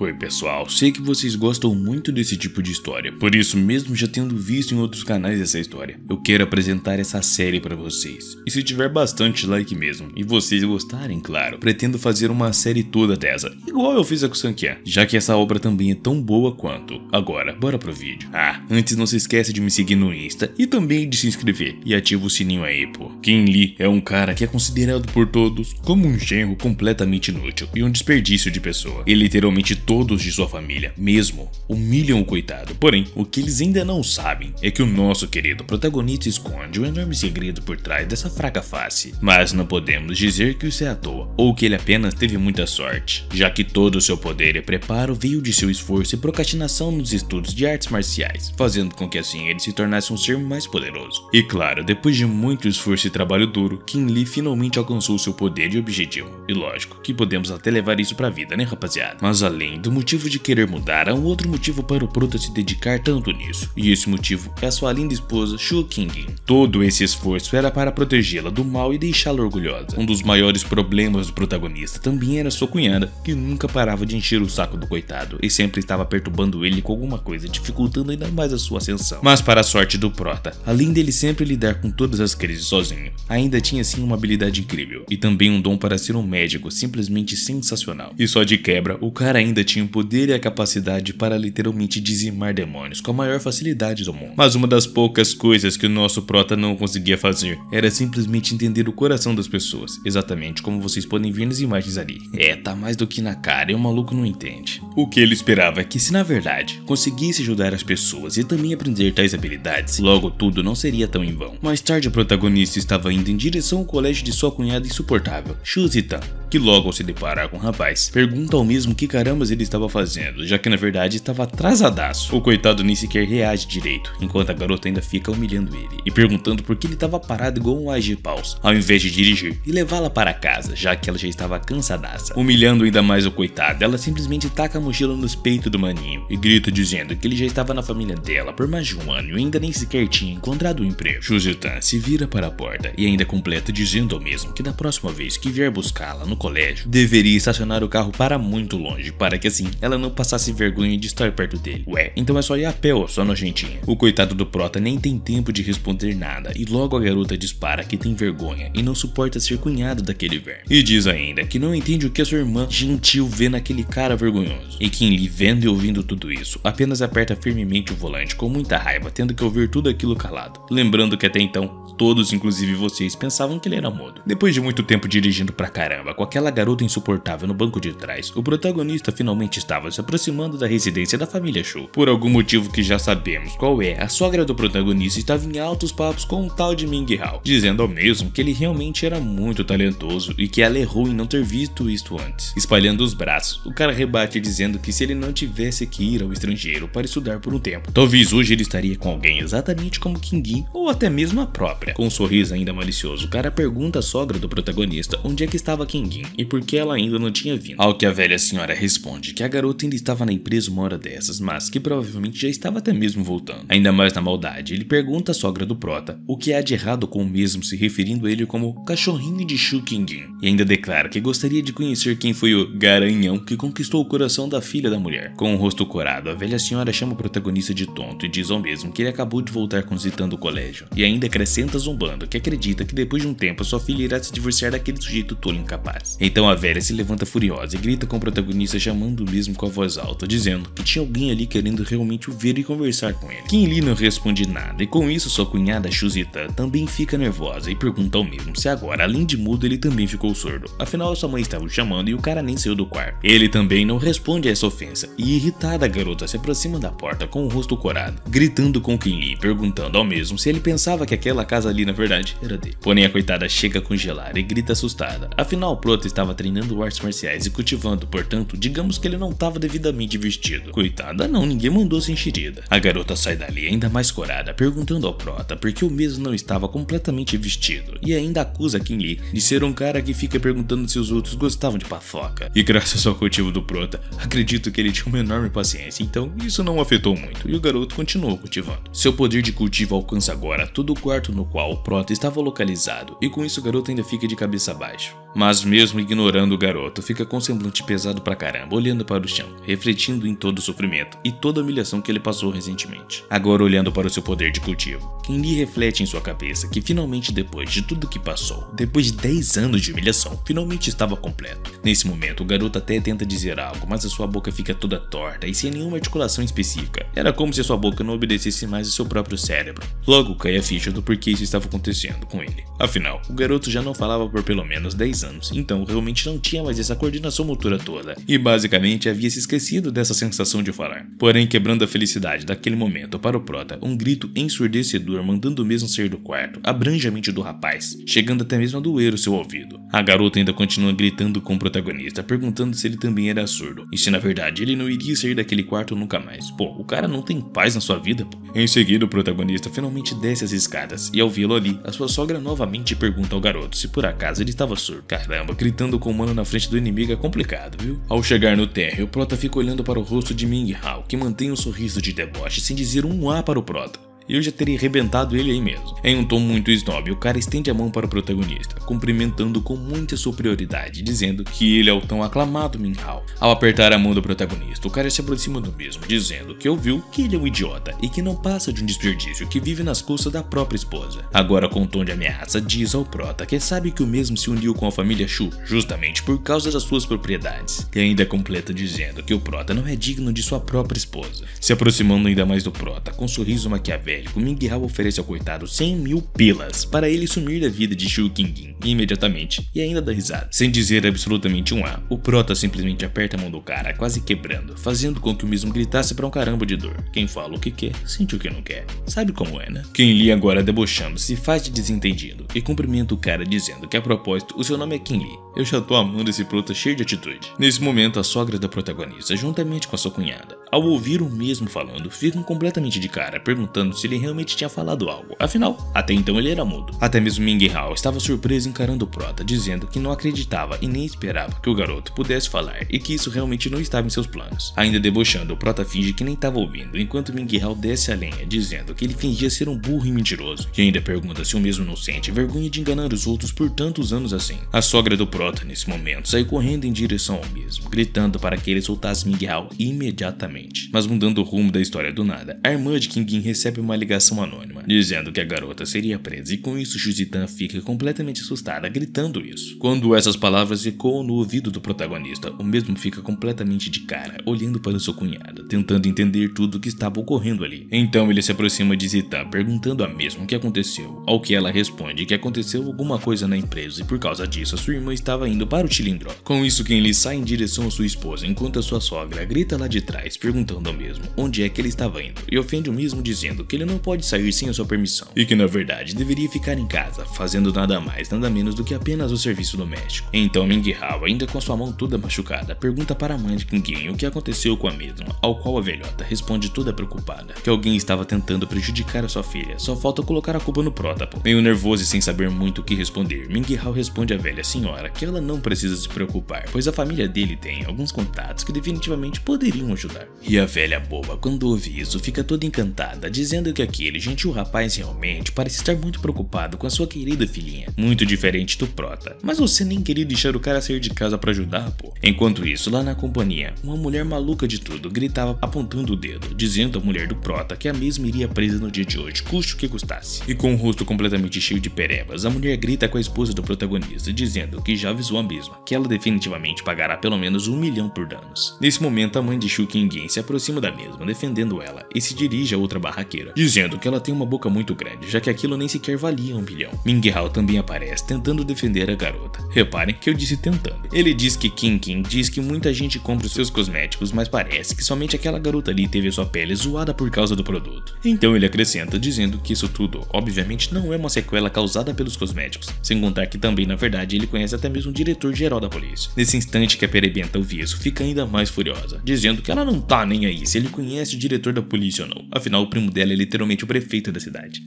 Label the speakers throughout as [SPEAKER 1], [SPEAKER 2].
[SPEAKER 1] Oi pessoal, sei que vocês gostam muito desse tipo de história, por isso mesmo já tendo visto em outros canais essa história, eu quero apresentar essa série pra vocês. E se tiver bastante like mesmo, e vocês gostarem, claro, pretendo fazer uma série toda dessa, igual eu fiz a com Sankian, já que essa obra também é tão boa quanto. Agora, bora pro vídeo. Antes não se esquece de me seguir no Insta e também de se inscrever e ativa o sininho aí, pô. King Lee é um cara que é considerado por todos como um genro completamente inútil e um desperdício de pessoa. E literalmente todos de sua família, mesmo, humilham o coitado. Porém, o que eles ainda não sabem é que o nosso querido protagonista esconde um enorme segredo por trás dessa fraca face. Mas não podemos dizer que isso é à toa, ou que ele apenas teve muita sorte, já que todo o seu poder e preparo veio de seu esforço e procrastinação nos estudos de artes marciais, fazendo com que assim ele se tornasse um ser mais poderoso. E claro, depois de muito esforço e trabalho duro, King Lee finalmente alcançou seu poder e objetivo. E lógico que podemos até levar isso pra vida, né rapaziada? Mas além do motivo de querer mudar, há um outro motivo para o Prota se dedicar tanto nisso, e esse motivo é a sua linda esposa Shu Qingyin. Todo esse esforço era para protegê-la do mal e deixá-la orgulhosa. Um dos maiores problemas do protagonista também era sua cunhada, que nunca parava de encher o saco do coitado e sempre estava perturbando ele com alguma coisa, dificultando ainda mais a sua ascensão. Mas para a sorte do Prota, além dele sempre lidar com todas as crises sozinho, ainda tinha sim uma habilidade incrível e também um dom para ser um médico simplesmente sensacional. E só de quebra, o cara ainda tinha o poder e a capacidade para literalmente dizimar demônios com a maior facilidade do mundo. Mas uma das poucas coisas que o nosso Prota não conseguia fazer era simplesmente entender o coração das pessoas, exatamente como vocês podem ver nas imagens ali. Tá mais do que na cara e o maluco não entende. O que ele esperava é que se na verdade conseguisse ajudar as pessoas e também aprender tais habilidades, logo tudo não seria tão em vão. Mais tarde o protagonista estava indo em direção ao colégio de sua cunhada insuportável, Shu Zitan, que logo ao se deparar com o rapaz, pergunta ao mesmo que carambas ele estava fazendo, já que na verdade estava atrasadaço. O coitado nem sequer reage direito, enquanto a garota ainda fica humilhando ele e perguntando por que ele estava parado igual um paus, ao invés de dirigir e levá-la para casa, já que ela já estava cansadaça. Humilhando ainda mais o coitado, ela simplesmente taca a mochila nos peitos do maninho e grita dizendo que ele já estava na família dela por mais de um ano e ainda nem sequer tinha encontrado um emprego. Shu Zitan se vira para a porta e ainda completa dizendo ao mesmo que da próxima vez que vier buscá-la no colégio, deveria estacionar o carro para muito longe, para que assim ela não passasse vergonha de estar perto dele. Então é só ir a pé, ó, só nojentinha. O coitado do Prota nem tem tempo de responder nada e logo a garota dispara que tem vergonha e não suporta ser cunhado daquele verme. E diz ainda que não entende o que a sua irmã gentil vê naquele cara vergonhoso. E King Lee, vendo e ouvindo tudo isso, apenas aperta firmemente o volante com muita raiva, tendo que ouvir tudo aquilo calado. Lembrando que até então, todos, inclusive vocês, pensavam que ele era mudo. Depois de muito tempo dirigindo pra caramba, com aquela garota insuportável no banco de trás, o protagonista finalmente estava se aproximando da residência da família Shu. Por algum motivo que já sabemos qual é, a sogra do protagonista estava em altos papos com um tal de Ming Hao, dizendo ao mesmo que ele realmente era muito talentoso e que ela errou em não ter visto isto antes. Espalhando os braços, o cara rebate dizendo que se ele não tivesse que ir ao estrangeiro para estudar por um tempo, talvez hoje ele estaria com alguém exatamente como King Lee ou até mesmo a própria. Com um sorriso ainda malicioso, o cara pergunta à sogra do protagonista onde é que estava King Lee e por que ela ainda não tinha vindo. Ao que a velha senhora responde que a garota ainda estava na empresa uma hora dessas, mas que provavelmente já estava até mesmo voltando. Ainda mais na maldade, ele pergunta à sogra do Prota o que há de errado com o mesmo, se referindo a ele como cachorrinho de Shu Qingyin, e ainda declara que gostaria de conhecer quem foi o garanhão que conquistou o coração da filha da mulher. Com o rosto corado, a velha senhora chama o protagonista de tonto e diz ao mesmo que ele acabou de voltar visitando o colégio, e ainda acrescenta zombando que acredita que depois de um tempo sua filha irá se divorciar daquele sujeito tolo incapaz. Então a velha se levanta furiosa e grita com o protagonista, chamando o mesmo com a voz alta, dizendo que tinha alguém ali querendo realmente o ver e conversar com ele. King Lee não responde nada e com isso sua cunhada Shu Zitan também fica nervosa e pergunta ao mesmo se agora, além de mudo, ele também ficou surdo. Afinal sua mãe estava o chamando e o cara nem saiu do quarto. Ele também não responde a essa ofensa e irritada a garota se aproxima da porta com o rosto corado, gritando com King Lee, perguntando ao mesmo se ele pensava que aquela casa ali na verdade era dele. Porém a coitada chega a congelar e grita assustada. Afinal o Prota estava treinando artes marciais e cultivando, portanto digamos que ele não estava devidamente vestido. Coitada não, ninguém mandou ser enxerida. A garota sai dali ainda mais corada, perguntando ao Prota por que o mesmo não estava completamente vestido e ainda acusa King Lee de ser um cara que fica perguntando se os outros gostavam de pafoca. E graças ao cultivo do Prota, acredito que ele tinha uma enorme paciência, então isso não o afetou muito e o garoto continuou cultivando. Seu poder de cultivo alcança agora todo o quarto no qual o Prota estava localizado e com isso o garoto ainda fica de cabeça baixa. Mas mesmo ignorando o garoto, fica com um semblante pesado pra caramba, olhando para o chão, refletindo em todo o sofrimento e toda a humilhação que ele passou recentemente. Agora olhando para o seu poder de cultivo, Ken Lee reflete em sua cabeça que finalmente, depois de tudo que passou, depois de 10 anos de humilhação, finalmente estava completo. Nesse momento, o garoto até tenta dizer algo, mas a sua boca fica toda torta e sem nenhuma articulação específica. Era como se a sua boca não obedecesse mais ao seu próprio cérebro. Logo cai a ficha do porquê isso estava acontecendo com ele. Afinal, o garoto já não falava por pelo menos 10 anos, então realmente não tinha mais essa coordenação motora toda, e basicamente havia se esquecido dessa sensação de falar. Porém, quebrando a felicidade daquele momento para o prota, um grito ensurdecedor mandando mesmo sair do quarto abrange a mente do rapaz, chegando até mesmo a doer o seu ouvido. A garota ainda continua gritando com o protagonista, perguntando se ele também era surdo, e se na verdade ele não iria sair daquele quarto nunca mais. Pô, o cara não tem paz na sua vida, pô. Em seguida, o protagonista finalmente desce as escadas, e ao vê-lo ali, a sua sogra novamente pergunta ao garoto se por acaso ele estava surdo. Caramba, gritando com o mano na frente do inimigo é complicado, viu? Ao chegar no térreo, o prota fica olhando para o rosto de Ming Hao, que mantém um sorriso de deboche sem dizer um A para o prota. Eu já teria arrebentado ele aí mesmo. Em um tom muito snob, o cara estende a mão para o protagonista, cumprimentando com muita superioridade, dizendo que ele é o tão aclamado Ming Hao. Ao apertar a mão do protagonista, o cara se aproxima do mesmo, dizendo que ouviu que ele é um idiota e que não passa de um desperdício que vive nas custas da própria esposa. Agora, com um tom de ameaça, diz ao prota que sabe que o mesmo se uniu com a família Shu, justamente por causa das suas propriedades. E ainda completa dizendo que o prota não é digno de sua própria esposa. Se aproximando ainda mais do prota, com um sorriso maquiavélico, Ming Hao oferece ao coitado 100 mil pilas para ele sumir da vida de Shu Qingjin imediatamente e ainda dá risada. Sem dizer absolutamente um A, o prota simplesmente aperta a mão do cara, quase quebrando, fazendo com que o mesmo gritasse pra um caramba de dor. Quem fala o que quer, sente o que não quer. Sabe como é, né? Ken Lee, agora debochando, se faz de desentendido e cumprimenta o cara dizendo que a propósito o seu nome é Ken Lee. Eu já tô amando esse prota cheio de atitude. Nesse momento, a sogra da protagonista, juntamente com a sua cunhada, ao ouvir o mesmo falando, ficam completamente de cara, perguntando se ele realmente tinha falado algo. Afinal, até então ele era mudo. Até mesmo Ming Hao estava surpreso encarando o prota, dizendo que não acreditava e nem esperava que o garoto pudesse falar e que isso realmente não estava em seus planos. Ainda debochando, o prota finge que nem estava ouvindo, enquanto Ming Hao desce a lenha, dizendo que ele fingia ser um burro e mentiroso, e ainda pergunta se o mesmo não sente vergonha de enganar os outros por tantos anos assim. A sogra do prota, nesse momento, saiu correndo em direção ao mesmo, gritando para que ele soltasse Ming Hao imediatamente. Mas mudando o rumo da história do nada, a irmã de Qingjin recebe uma ligação anônima, dizendo que a garota seria presa, e com isso Shu Zitan fica completamente assustada, gritando isso. Quando essas palavras ecoam no ouvido do protagonista, o mesmo fica completamente de cara, olhando para sua cunhada, tentando entender tudo o que estava ocorrendo ali. Então ele se aproxima de Zitan, perguntando a mesma o que aconteceu, ao que ela responde que aconteceu alguma coisa na empresa e por causa disso a sua irmã estava indo para o cilindro. Com isso, Ken Lee sai em direção à sua esposa, enquanto a sua sogra grita lá de trás, perguntando ao mesmo onde é que ele estava indo, e ofende o mesmo dizendo que ele não pode sair sem a sua permissão, e que na verdade deveria ficar em casa, fazendo nada mais, nada menos do que apenas o serviço doméstico. Então Ming Hao, ainda com a sua mão toda machucada, pergunta para a mãe de Qingjin o que aconteceu com a mesma, ao qual a velhota responde toda preocupada, que alguém estava tentando prejudicar a sua filha, só falta colocar a culpa no prota. Meio nervoso e sem saber muito o que responder, Ming Hao responde à velha senhora que ela não precisa se preocupar, pois a família dele tem alguns contatos que definitivamente poderiam ajudar. E a velha boba, quando ouve isso, fica toda encantada, dizendo que aquele gentil rapaz realmente parece estar muito preocupado com a sua querida filhinha, muito diferente do prota. Mas você nem queria deixar o cara sair de casa pra ajudar, pô. Enquanto isso, lá na companhia, uma mulher maluca de tudo gritava apontando o dedo, dizendo à mulher do prota que a mesma iria presa no dia de hoje, custe o que custasse. E com o rosto completamente cheio de perebas, a mulher grita com a esposa do protagonista, dizendo que já avisou a mesma, que ela definitivamente pagará pelo menos 1 milhão por danos. Nesse momento, a mãe de Shu Qingjin se aproxima da mesma, defendendo ela, e se dirige a outra barraqueira, dizendo que ela tem uma boca muito grande, já que aquilo nem sequer valia 1 milhão. Ming Hao também aparece, tentando defender a garota. Reparem que eu disse tentando. Ele diz que Qingjin diz que muita gente compra os seus cosméticos, mas parece que somente aquela garota ali teve a sua pele zoada por causa do produto. Então ele acrescenta, dizendo que isso tudo, obviamente, não é uma sequela causada pelos cosméticos, sem contar que também, na verdade, ele conhece até mesmo o diretor-geral da polícia. Nesse instante que a perebenta ouve isso, fica ainda mais furiosa, dizendo que ela não tá nem aí se ele conhece o diretor da polícia ou não, afinal o primo dela é literalmente o prefeito da cidade.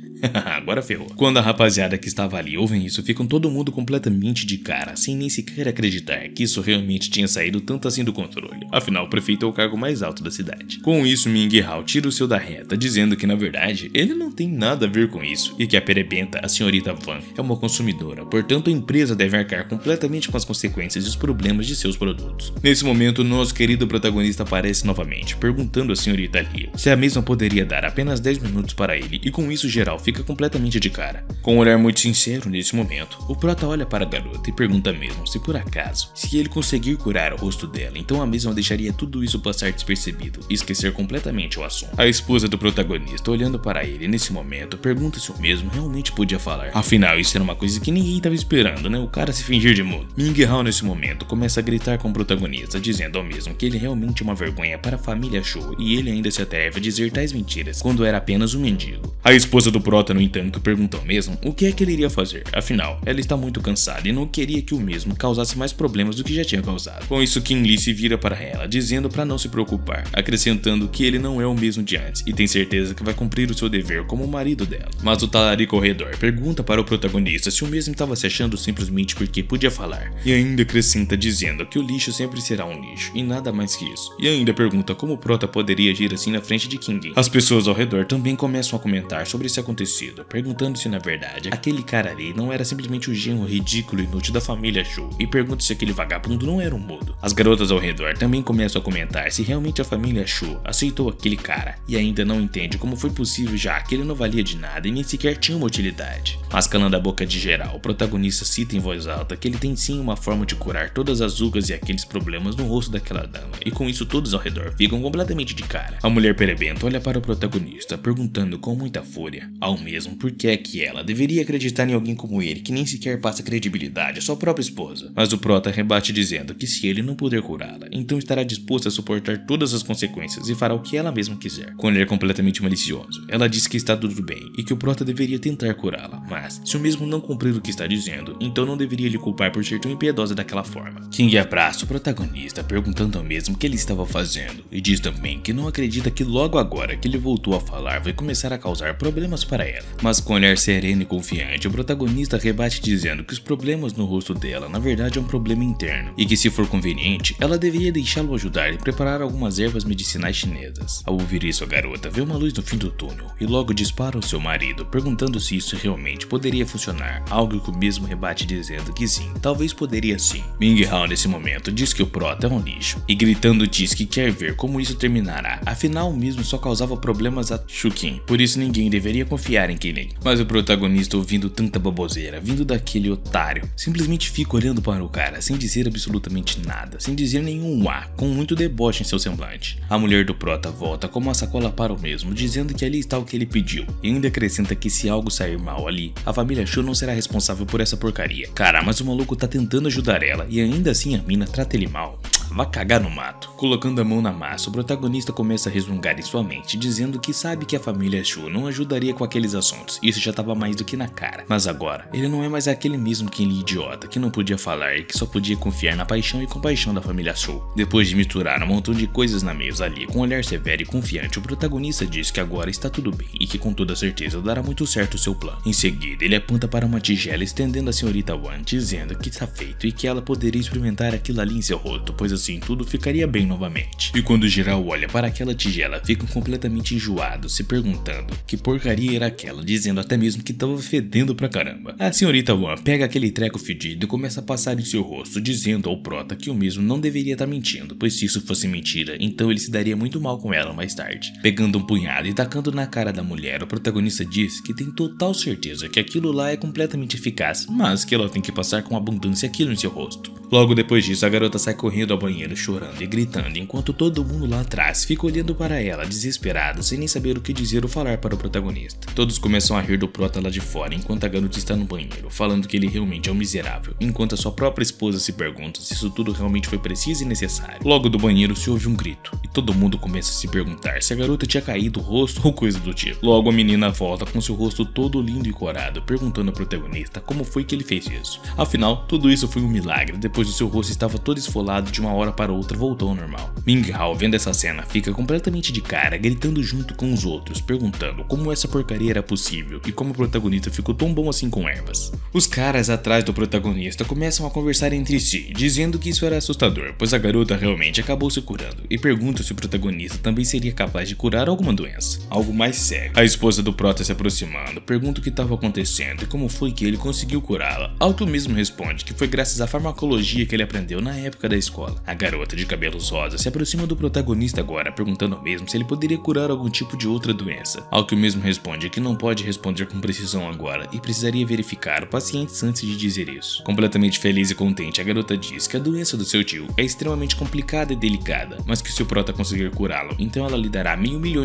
[SPEAKER 1] Agora ferrou. Quando a rapaziada que estava ali ouvem isso, ficam todo mundo completamente de cara, sem nem sequer acreditar que isso realmente tinha saído tanto assim do controle. Afinal, o prefeito é o cargo mais alto da cidade. Com isso, Ming Hao tira o seu da reta, dizendo que na verdade ele não tem nada a ver com isso e que a perebenta, a senhorita Van, é uma consumidora, portanto a empresa deve arcar completamente com as consequências e os problemas de seus produtos. Nesse momento, nosso querido protagonista aparece novamente, perguntando à senhorita Lia se a mesma poderia dar apenas 10 minutos para ele, e com isso geral fica completamente de cara. Com um olhar muito sincero nesse momento, o prota olha para a garota e pergunta mesmo se por acaso, se ele conseguir curar o rosto dela, então a mesma deixaria tudo isso passar despercebido e esquecer completamente o assunto. A esposa do protagonista, olhando para ele nesse momento, pergunta se o mesmo realmente podia falar. Afinal, isso era uma coisa que ninguém estava esperando, né? O cara se fingir de mudo. Ming Hao nesse momento começa a gritar com o protagonista, dizendo ao mesmo que ele realmente é uma vergonha para a família Shu e ele ainda se atreve a dizer tais mentiras quando era apenas um mendigo. A esposa do prota, no entanto, perguntou mesmo o que é que ele iria fazer. Afinal, ela está muito cansada e não queria que o mesmo causasse mais problemas do que já tinha causado. Com isso, Qin Li se vira para ela, dizendo para não se preocupar, acrescentando que ele não é o mesmo de antes e tem certeza que vai cumprir o seu dever como o marido dela. Mas o talarico ao redor pergunta para o protagonista se o mesmo estava se achando simplesmente porque podia falar, e ainda acrescenta dizendo que o lixo sempre será um lixo e nada mais que isso. E ainda pergunta como o prota poderia agir assim na frente de Qin Li. As pessoas ao redor também começam a comentar sobre esse acontecido, perguntando se na verdade aquele cara ali não era simplesmente o genro ridículo e inútil da família Shu, e pergunta se aquele vagabundo não era um mudo. As garotas ao redor também começam a comentar se realmente a família Shu aceitou aquele cara, e ainda não entende como foi possível, já que ele não valia de nada e nem sequer tinha uma utilidade. Mas calando a boca de geral, o protagonista cita em voz alta que ele tem sim uma forma de curar todas as rugas e aqueles problemas no rosto daquela dama, e com isso todos ao redor ficam completamente de cara. A mulher perebenta olha para o protagonista, perguntando com muita fúria ao mesmo por que é que ela deveria acreditar em alguém como ele, que nem sequer passa credibilidade à sua própria esposa. Mas o prota rebate dizendo que se ele não puder curá-la, então estará disposto a suportar todas as consequências e fará o que ela mesma quiser. Com um olhar completamente malicioso, ela diz que está tudo bem e que o prota deveria tentar curá-la, mas se o mesmo não cumprir o que está dizendo, então não deveria lhe culpar por ser tão impiedosa daquela forma. King abraça o protagonista, perguntando ao mesmo o que ele estava fazendo, e diz também que não acredita que logo agora que ele voltou a falar vai começar a causar problemas para ela. Mas com um olhar sereno e confiante, o protagonista rebate dizendo que os problemas no rosto dela na verdade é um problema interno, e que se for conveniente, ela deveria deixá-lo ajudar e preparar algumas ervas medicinais chinesas. Ao ouvir isso, a garota vê uma luz no fim do túnel e logo dispara ao seu marido, perguntando se isso realmente poderia funcionar, algo que o mesmo rebate dizendo que sim, talvez poderia sim. Ming Hao nesse momento diz que o prota é um lixo, e gritando diz que quer ver como isso terminará, afinal o mesmo só causava problemas a Shukin, por isso ninguém deveria confiar em Qin Li. Mas o protagonista, ouvindo tanta baboseira vindo daquele otário, simplesmente fica olhando para o cara sem dizer absolutamente nada, sem dizer nenhum A, com muito deboche em seu semblante. A mulher do prota volta com uma sacola para o mesmo, dizendo que ali está o que ele pediu, e ainda acrescenta que se algo sair mal ali, a família Shu não será responsável por essa porcaria. Cara, mas o maluco tá tentando ajudar ela e ainda assim a mina trata ele mal. Vai cagar no mato. Colocando a mão na massa, o protagonista começa a resmungar em sua mente, dizendo que sabe que a família Shu não ajudaria com aqueles assuntos, isso já estava mais do que na cara. Mas agora, ele não é mais aquele mesmo Qin Li idiota, que não podia falar e que só podia confiar na paixão e compaixão da família Shu. Depois de misturar um montão de coisas na mesa ali, com um olhar severo e confiante, o protagonista diz que agora está tudo bem e que com toda certeza dará muito certo o seu plano. Em seguida, ele aponta para uma tigela estendendo a senhorita Wan, dizendo que está feito e que ela poderia experimentar aquilo ali em seu rosto, pois assim tudo ficaria bem novamente. E quando geral olha para aquela tigela, ficam completamente enjoados, se perguntando que porcaria era aquela, dizendo até mesmo que estava fedendo pra caramba. A senhorita Wan pega aquele treco fedido e começa a passar em seu rosto, dizendo ao prota que o mesmo não deveria estar mentindo, pois se isso fosse mentira, então ele se daria muito mal com ela mais tarde. Pegando um punhado e tacando na cara da mulher, o protagonista diz que tem total certeza que aquilo lá é completamente eficaz, mas que ela tem que passar com abundância aquilo em seu rosto. Logo depois disso, a garota sai correndo ao banheiro chorando e gritando, enquanto todo mundo lá atrás fica olhando para ela desesperado, sem nem saber o que dizer ou falar para o protagonista. Todos começam a rir do prota lá de fora, enquanto a garota está no banheiro, falando que ele realmente é um miserável, enquanto a sua própria esposa se pergunta se isso tudo realmente foi preciso e necessário. Logo do banheiro se ouve um grito, e Todo mundo começa a se perguntar se a garota tinha caído o rosto ou coisa do tipo. Logo a menina volta com seu rosto todo lindo e corado, perguntando ao protagonista como foi que ele fez isso. Afinal, tudo isso foi um milagre, depois o seu rosto estava todo esfolado, de uma hora para outra voltou ao normal. Ming Hao, vendo essa cena, fica completamente de cara, gritando junto com os outros, perguntando como essa porcaria era possível e como o protagonista ficou tão bom assim com ervas. Os caras atrás do protagonista começam a conversar entre si, dizendo que isso era assustador, pois a garota realmente acabou se curando, e perguntam se o protagonista também seria capaz de curar alguma doença. Algo mais sério. A esposa do prota se aproximando, pergunta o que estava acontecendo e como foi que ele conseguiu curá-la, ao que o mesmo responde que foi graças à farmacologia que ele aprendeu na época da escola. A garota de cabelos rosas se aproxima do protagonista agora, perguntando mesmo se ele poderia curar algum tipo de outra doença, ao que o mesmo responde que não pode responder com precisão agora e precisaria verificar o paciente antes de dizer isso. Completamente feliz e contente, a garota diz que a doença do seu tio é extremamente complicada e delicada, mas que se o prota conseguir curá-lo, então ela lhe dará $1.000 milhões.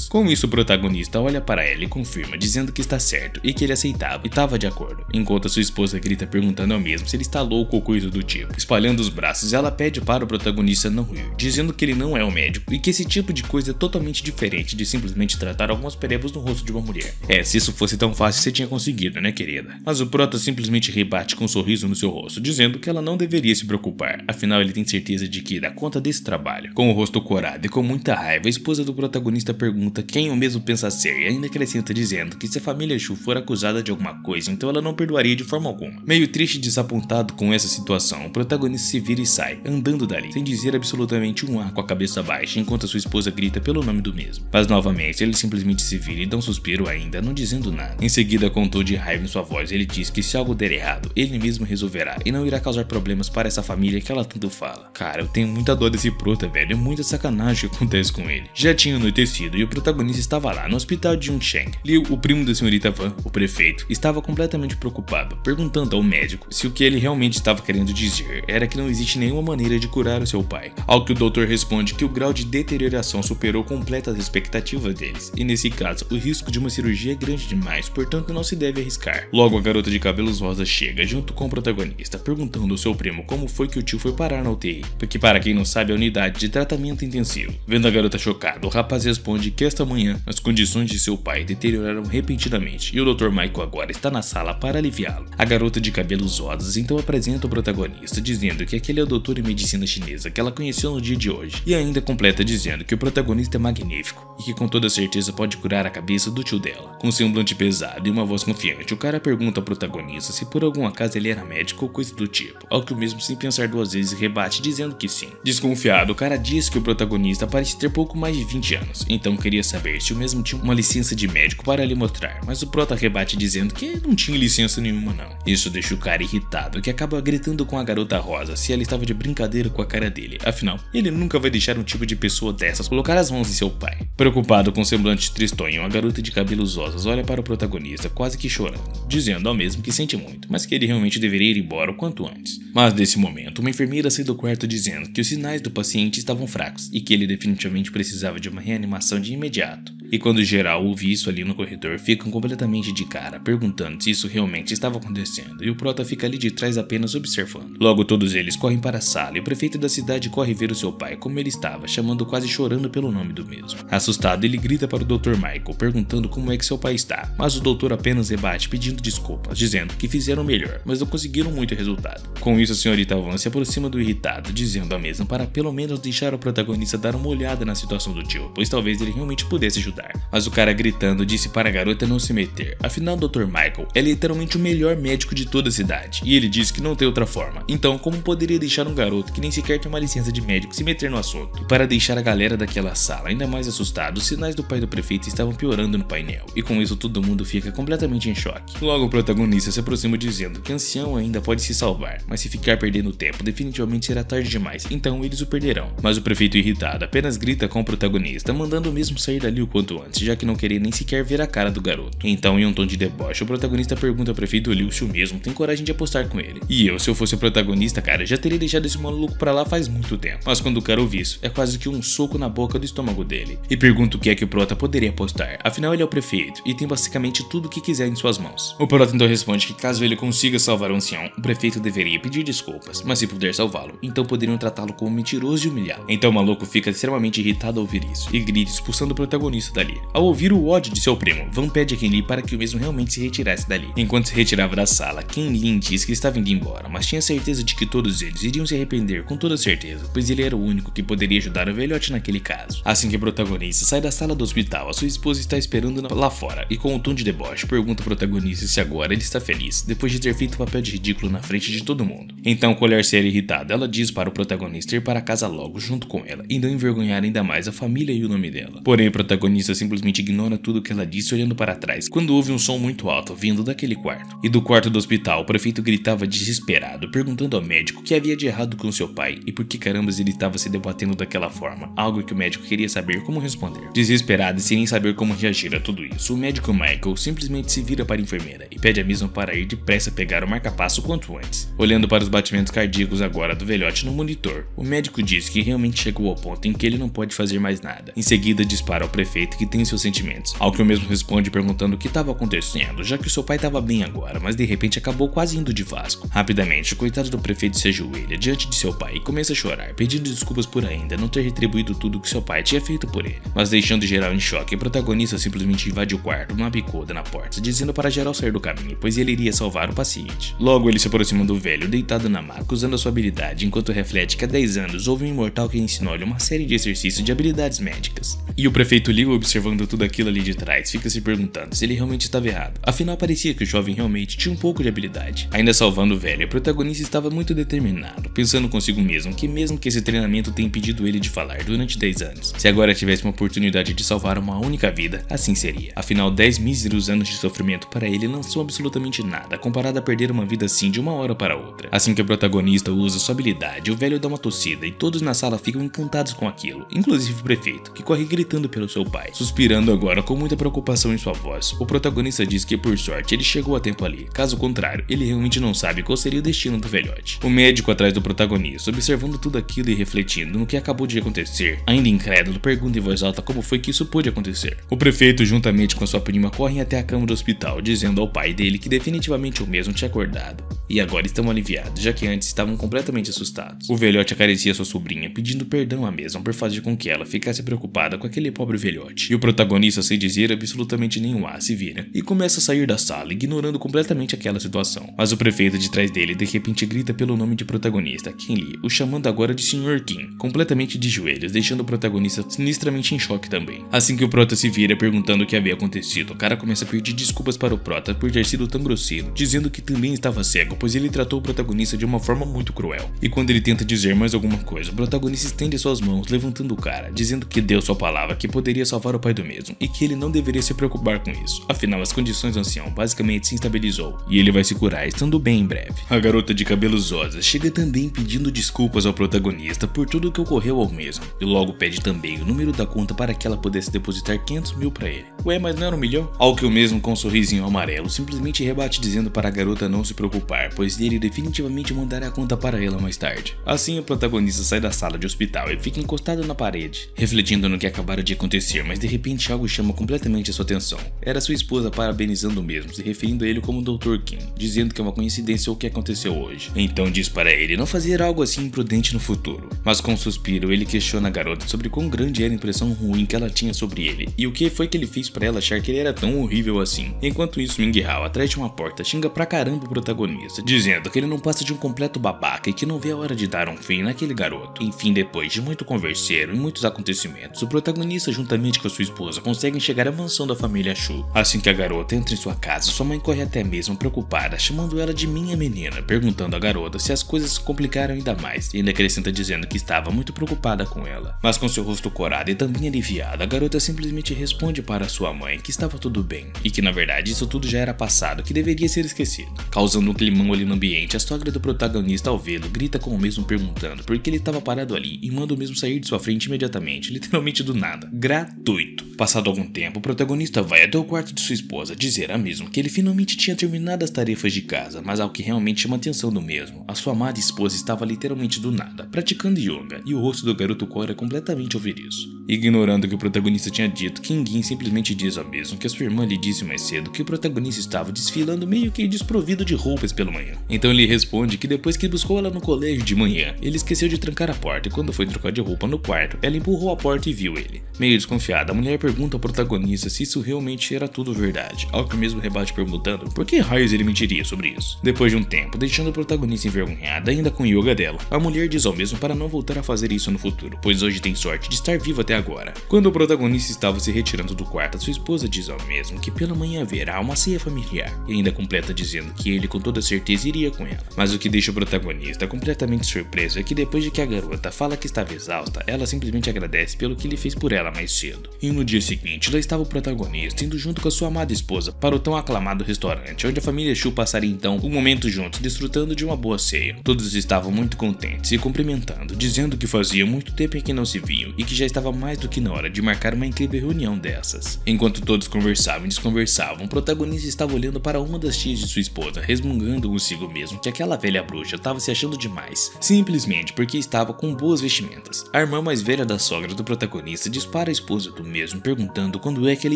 [SPEAKER 1] Com isso, o protagonista olha para ela e confirma, dizendo que está certo e que ele aceitava e estava de acordo, enquanto a sua esposa grita perguntando ao mesmo se ele está louco ou coisa do tipo. Espalhando os braços, ela pede para o protagonista não rir, dizendo que ele não é um médico e que esse tipo de coisa é totalmente diferente de simplesmente tratar algumas perebas no rosto de uma mulher. Se isso fosse tão fácil, você tinha conseguido, né, querida? Mas o prota simplesmente rebate com um sorriso no seu rosto, dizendo que ela não deveria se preocupar, afinal ele tem certeza de que dá conta desse trabalho. Com o rosto corado e com muita raiva, a esposa do protagonista pergunta quem o mesmo pensa ser e ainda acrescenta dizendo que se a família Shu for acusada de alguma coisa, então ela não perdoaria de forma alguma. Meio triste e desapontado com essa situação, o protagonista se vira e sai, andando dali, sem dizer absolutamente um A com a cabeça baixa, enquanto a sua esposa grita pelo nome do mesmo. Mas novamente, ele simplesmente se vira e dá um suspiro ainda, não dizendo nada. Em seguida, com um tom de raiva em sua voz, ele diz que se algo der errado, ele mesmo resolverá e não irá causar problemas para essa família que ela tanto fala. Cara, eu tenho muita dó desse prota, velho, é muita sacanagem que acontece com ele. Já tinha anoitecido e o protagonista estava lá no hospital de Yunsheng. Liu, o primo da senhorita Van, o prefeito, estava completamente preocupado, perguntando ao médico se o que ele realmente estava querendo dizer era que não existe nenhuma maneira de curar o seu pai. Ao que o doutor responde que o grau de deterioração superou completas expectativas deles, e nesse caso, o risco de uma cirurgia é grande demais, portanto não se deve arriscar. Logo, a garota de cabelos rosas chega junto com o protagonista, perguntando ao seu primo como foi que o tio foi parar na UTI, porque para quem não sabe é a unidade de tratamento intensivo. Vendo a garota chocada, o rapaz responde que esta manhã as condições de seu pai deterioraram repentinamente e o Dr. Michael agora está na sala para aliviá-lo. A garota de cabelos rosas então apresenta o protagonista, dizendo que aquele é o doutor em medicina chinesa que ela conheceu no dia de hoje, e ainda completa dizendo que o protagonista é magnífico e que com toda certeza pode curar a cabeça do tio dela. Com um semblante pesado e uma voz confiante, o cara pergunta ao protagonista se por algum acaso ele era médico ou coisa do tipo, ao que o mesmo sem pensar duas vezes rebate dizendo que sim. Desconfiado, o cara diz que o protagonista parece ter pouco mais de 20 anos, então queria saber se o mesmo tinha uma licença de médico para lhe mostrar, mas o prota rebate dizendo que não tinha licença nenhuma não. Isso deixa o cara irritado, que acaba gritando com a garota rosa se ela estava de brincadeira com a cara dele, afinal, ele nunca vai deixar um tipo de pessoa dessas colocar as mãos em seu pai. Preocupado com um semblante tristonho, a garota de cabelos rosas olha para o protagonista quase que chorando, dizendo ao mesmo que sente muito, mas que ele realmente deveria ir embora o quanto antes. Mas nesse momento, uma enfermeira sai do quarto dizendo que os sinais do paciente estavam fracos e que ele definitivamente precisava de uma reanimação de imediato. E quando geral ouve isso ali no corredor, ficam completamente de cara, perguntando se isso realmente estava acontecendo, e o prota fica ali de trás apenas observando. Logo todos eles correm para a sala e o prefeito da cidade corre ver o seu pai como ele estava, chamando quase chorando pelo nome do mesmo. Assustado, ele grita para o Dr. Michael, perguntando como é que seu pai está, mas o doutor apenas rebate pedindo desculpas, dizendo que fizeram o melhor, mas não conseguiram muito resultado. Com isso, a senhorita Van se aproxima do irritado, dizendo a mesma para pelo menos deixar o protagonista dar uma olhada na situação do tio, pois talvez ele realmente pudesse ajudar. Mas o cara gritando disse para a garota não se meter, afinal o Dr. Michael é literalmente o melhor médico de toda a cidade, e ele disse que não tem outra forma, então como poderia deixar um garoto que nem sequer tem uma licença de médico se meter no assunto? E para deixar a galera daquela sala ainda mais assustada, os sinais do pai do prefeito estavam piorando no painel, e com isso todo mundo fica completamente em choque. Logo o protagonista se aproxima dizendo que o ancião ainda pode se salvar, mas se ficar perdendo tempo definitivamente será tarde demais, então eles o perderão. Mas o prefeito irritado apenas grita com o protagonista, mandando o mesmo sair dali o quanto antes, já que não queria nem sequer ver a cara do garoto. Então, em um tom de deboche, o protagonista pergunta ao prefeito Liu se o mesmo tem coragem de apostar com ele. E eu, se eu fosse o protagonista, cara, já teria deixado esse maluco pra lá faz muito tempo. Mas quando o cara ouve isso, é quase que um soco na boca do estômago dele. E pergunta o que é que o prota poderia apostar, afinal ele é o prefeito e tem basicamente tudo o que quiser em suas mãos. O prota então responde que caso ele consiga salvar o ancião, o prefeito deveria pedir desculpas, mas se puder salvá-lo, então poderiam tratá-lo como mentiroso e humilhá-lo. Então Então o maluco fica extremamente irritado ao ouvir isso e grita, expulsando o protagonista dali. Ao ouvir o ódio de seu primo, Van pede a Ken Lee para que o mesmo realmente se retirasse dali. Enquanto se retirava da sala, Ken Lee diz que estava indo embora, mas tinha certeza de que todos eles iriam se arrepender com toda certeza, pois ele era o único que poderia ajudar o velhote naquele caso. Assim que o protagonista sai da sala do hospital, a sua esposa está esperando lá fora e com um tom de deboche pergunta ao protagonista se agora ele está feliz, depois de ter feito o papel de ridículo na frente de todo mundo. Então, com o olhar sério e irritado, ela diz para o protagonista ir para casa logo junto com ela e não envergonhar ainda mais a família e o nome dela. Porém, o protagonista simplesmente ignora tudo o que ela disse olhando para trás, quando ouve um som muito alto vindo daquele quarto. E do quarto do hospital, o prefeito gritava desesperado, perguntando ao médico o que havia de errado com seu pai e por que carambas ele estava se debatendo daquela forma, algo que o médico queria saber como responder. Desesperado e sem nem saber como reagir a tudo isso, o médico Michael simplesmente se vira para a enfermeira e pede a mesma para ir depressa pegar o marca-passo quanto antes. Olhando para os batimentos cardíacos agora do velhote no monitor, o médico diz que realmente chegou ao ponto em que ele não pode fazer mais nada. Em seguida dispara ao prefeito que tem seus sentimentos, ao que o mesmo responde perguntando o que estava acontecendo, já que seu pai estava bem agora, mas de repente acabou quase indo de Vasco. Rapidamente, o coitado do prefeito se ajoelha diante de seu pai e começa a chorar, pedindo desculpas por ainda não ter retribuído tudo que seu pai tinha feito por ele. Mas deixando geral em choque, o protagonista simplesmente invade o quarto, uma bicuda na porta, dizendo para geral sair do caminho, pois ele iria salvar o paciente. Logo, ele se aproxima do velho, deitado na maca, usando a sua habilidade, enquanto reflete que há 10 anos houve um imortal que ensinou-lhe uma série de exercícios de habilidades médicas. E o prefeito Liu, observando tudo aquilo ali de trás, fica se perguntando se ele realmente estava errado. Afinal, parecia que o jovem realmente tinha um pouco de habilidade. Ainda salvando o velho, o protagonista estava muito determinado, pensando consigo mesmo que esse treinamento tenha impedido ele de falar durante 10 anos. Se agora tivesse uma oportunidade de salvar uma única vida, assim seria. Afinal, 10 míseros anos de sofrimento para ele não são absolutamente nada, comparado a perder uma vida assim de uma hora para outra. Assim que o protagonista usa sua habilidade, o velho dá uma tossida e todos na sala ficam encantados com aquilo, inclusive o prefeito, que corre gritando pelo seu pai, suspirando agora com muita preocupação em sua voz. O protagonista diz que por sorte ele chegou a tempo ali, caso contrário, ele realmente não sabe qual seria o destino do velhote. O médico atrás do protagonista, observando tudo aquilo e refletindo no que acabou de acontecer, ainda incrédulo, pergunta em voz alta como foi que isso pôde acontecer. O prefeito, juntamente com sua prima, correm até a cama do hospital, dizendo ao pai dele que definitivamente o mesmo tinha acordado. E agora estão aliviados, já que antes estavam completamente assustados. O velhote acaricia sua sobrinha, pedindo perdão à mesma por fazer com que ela ficasse preocupada com aquele pobre velhote. E o protagonista, sem dizer absolutamente nenhum A, se vira e começa a sair da sala, ignorando completamente aquela situação. Mas o prefeito de trás dele de repente grita pelo nome de protagonista, Ken Lee, o chamando agora de Sr. Kim, completamente de joelhos, deixando o protagonista sinistramente em choque também. Assim que o prota se vira perguntando o que havia acontecido, o cara começa a pedir desculpas para o prota por ter sido tão grosseiro, dizendo que também estava cego, pois ele tratou o protagonista de uma forma muito cruel. E quando ele tenta dizer mais alguma coisa, o protagonista estende suas mãos, levantando o cara, dizendo que deu sua palavra que poderia salvar o pai do mesmo, e que ele não deveria se preocupar com isso. Afinal, as condições do ancião basicamente se estabilizou, e ele vai se curar, estando bem em breve. A garota de cabelos rosas chega também pedindo desculpas ao protagonista por tudo o que ocorreu ao mesmo, e logo pede também o número da conta para que ela pudesse depositar 500 mil para ele. Ué, mas não era 1 milhão? Ao que o mesmo, com um sorrisinho amarelo, simplesmente rebate dizendo para a garota não se preocupar, pois ele definitivamente mandará a conta para ela mais tarde. Assim, o protagonista sai da sala de hospital e fica encostado na parede, refletindo no que acabara de acontecer, mas de repente algo chama completamente a sua atenção. Era sua esposa parabenizando o mesmo, se referindo a ele como Dr. Kim, dizendo que é uma coincidência o que aconteceu hoje. Então diz para ele não fazer algo assim imprudente no futuro. Mas com um suspiro, ele questiona a garota sobre quão grande era a impressão ruim que ela tinha sobre ele, e o que foi que ele fez para ela achar que ele era tão horrível assim. Enquanto isso, Ming Hao, atrás de uma porta, xinga pra caramba o protagonista, dizendo que ele não passa de um completo babaca e que não vê a hora de dar um fim naquele garoto. Enfim, depois de muito converseiro e muitos acontecimentos, o protagonista, juntamente com a sua esposa, conseguem chegar à mansão da família Shu. Assim que a garota entra em sua casa, sua mãe corre até mesmo preocupada, chamando ela de minha menina, perguntando à garota se as coisas se complicaram ainda mais, e ainda acrescenta dizendo que estava muito preocupada com ela. Mas com seu rosto corado e também aliviado, a garota simplesmente responde para sua mãe que estava tudo bem, e que na verdade isso tudo já era passado, que deveria ser esquecido. Causando um climão ali no ambiente, a sogra do protagonista, ao vê-lo, grita com o mesmo perguntando por que ele estava parado ali e manda o mesmo sair de sua frente imediatamente, literalmente do nada. Gratuito. Passado algum tempo, o protagonista vai até o quarto de sua esposa dizer a mesma que ele finalmente tinha terminado as tarefas de casa, mas algo que realmente chama a atenção do mesmo. A sua amada esposa estava literalmente do nada, praticando yoga, e o rosto do garoto Ko era completamente ouriço. Ignorando o que o protagonista tinha dito, Kim-Gin simplesmente diz ao mesmo que a sua irmã lhe disse mais cedo que o protagonista estava desfilando meio que desprovido de roupas pela manhã. Então ele responde que depois que buscou ela no colégio de manhã, ele esqueceu de trancar a porta e quando foi trocar de roupa no quarto, ela empurrou a porta e viu ele. Meio desconfiada, a mulher pergunta ao protagonista se isso realmente era tudo verdade, ao que o mesmo rebate perguntando por que raios ele mentiria sobre isso. Depois de um tempo, deixando o protagonista envergonhada ainda com o yoga dela, a mulher diz ao mesmo para não voltar a fazer isso no futuro, pois hoje tem sorte de estar vivo até agora. Quando o protagonista estava se retirando do quarto, sua esposa diz ao mesmo que pela manhã haverá uma ceia familiar, e ainda completa dizendo que ele com toda certeza iria com ela. Mas o que deixa o protagonista completamente surpreso é que depois de que a garota fala que estava exausta, ela simplesmente agradece pelo que ele fez por ela mais cedo. E no dia seguinte, lá estava o protagonista indo junto com a sua amada esposa para o tão aclamado restaurante, onde a família Shu passaria então um momento juntos, desfrutando de uma boa ceia. Todos estavam muito contentes e cumprimentando, dizendo que fazia muito tempo em que não se viam e que já estava mais do que na hora de marcar uma incrível reunião dessas. Enquanto todos conversavam e desconversavam, o protagonista estava olhando para uma das tias de sua esposa, resmungando consigo mesmo que aquela velha bruxa estava se achando demais, simplesmente porque estava com boas vestimentas. A irmã mais velha da sogra do protagonista dispara a esposa do mesmo, perguntando quando é que ela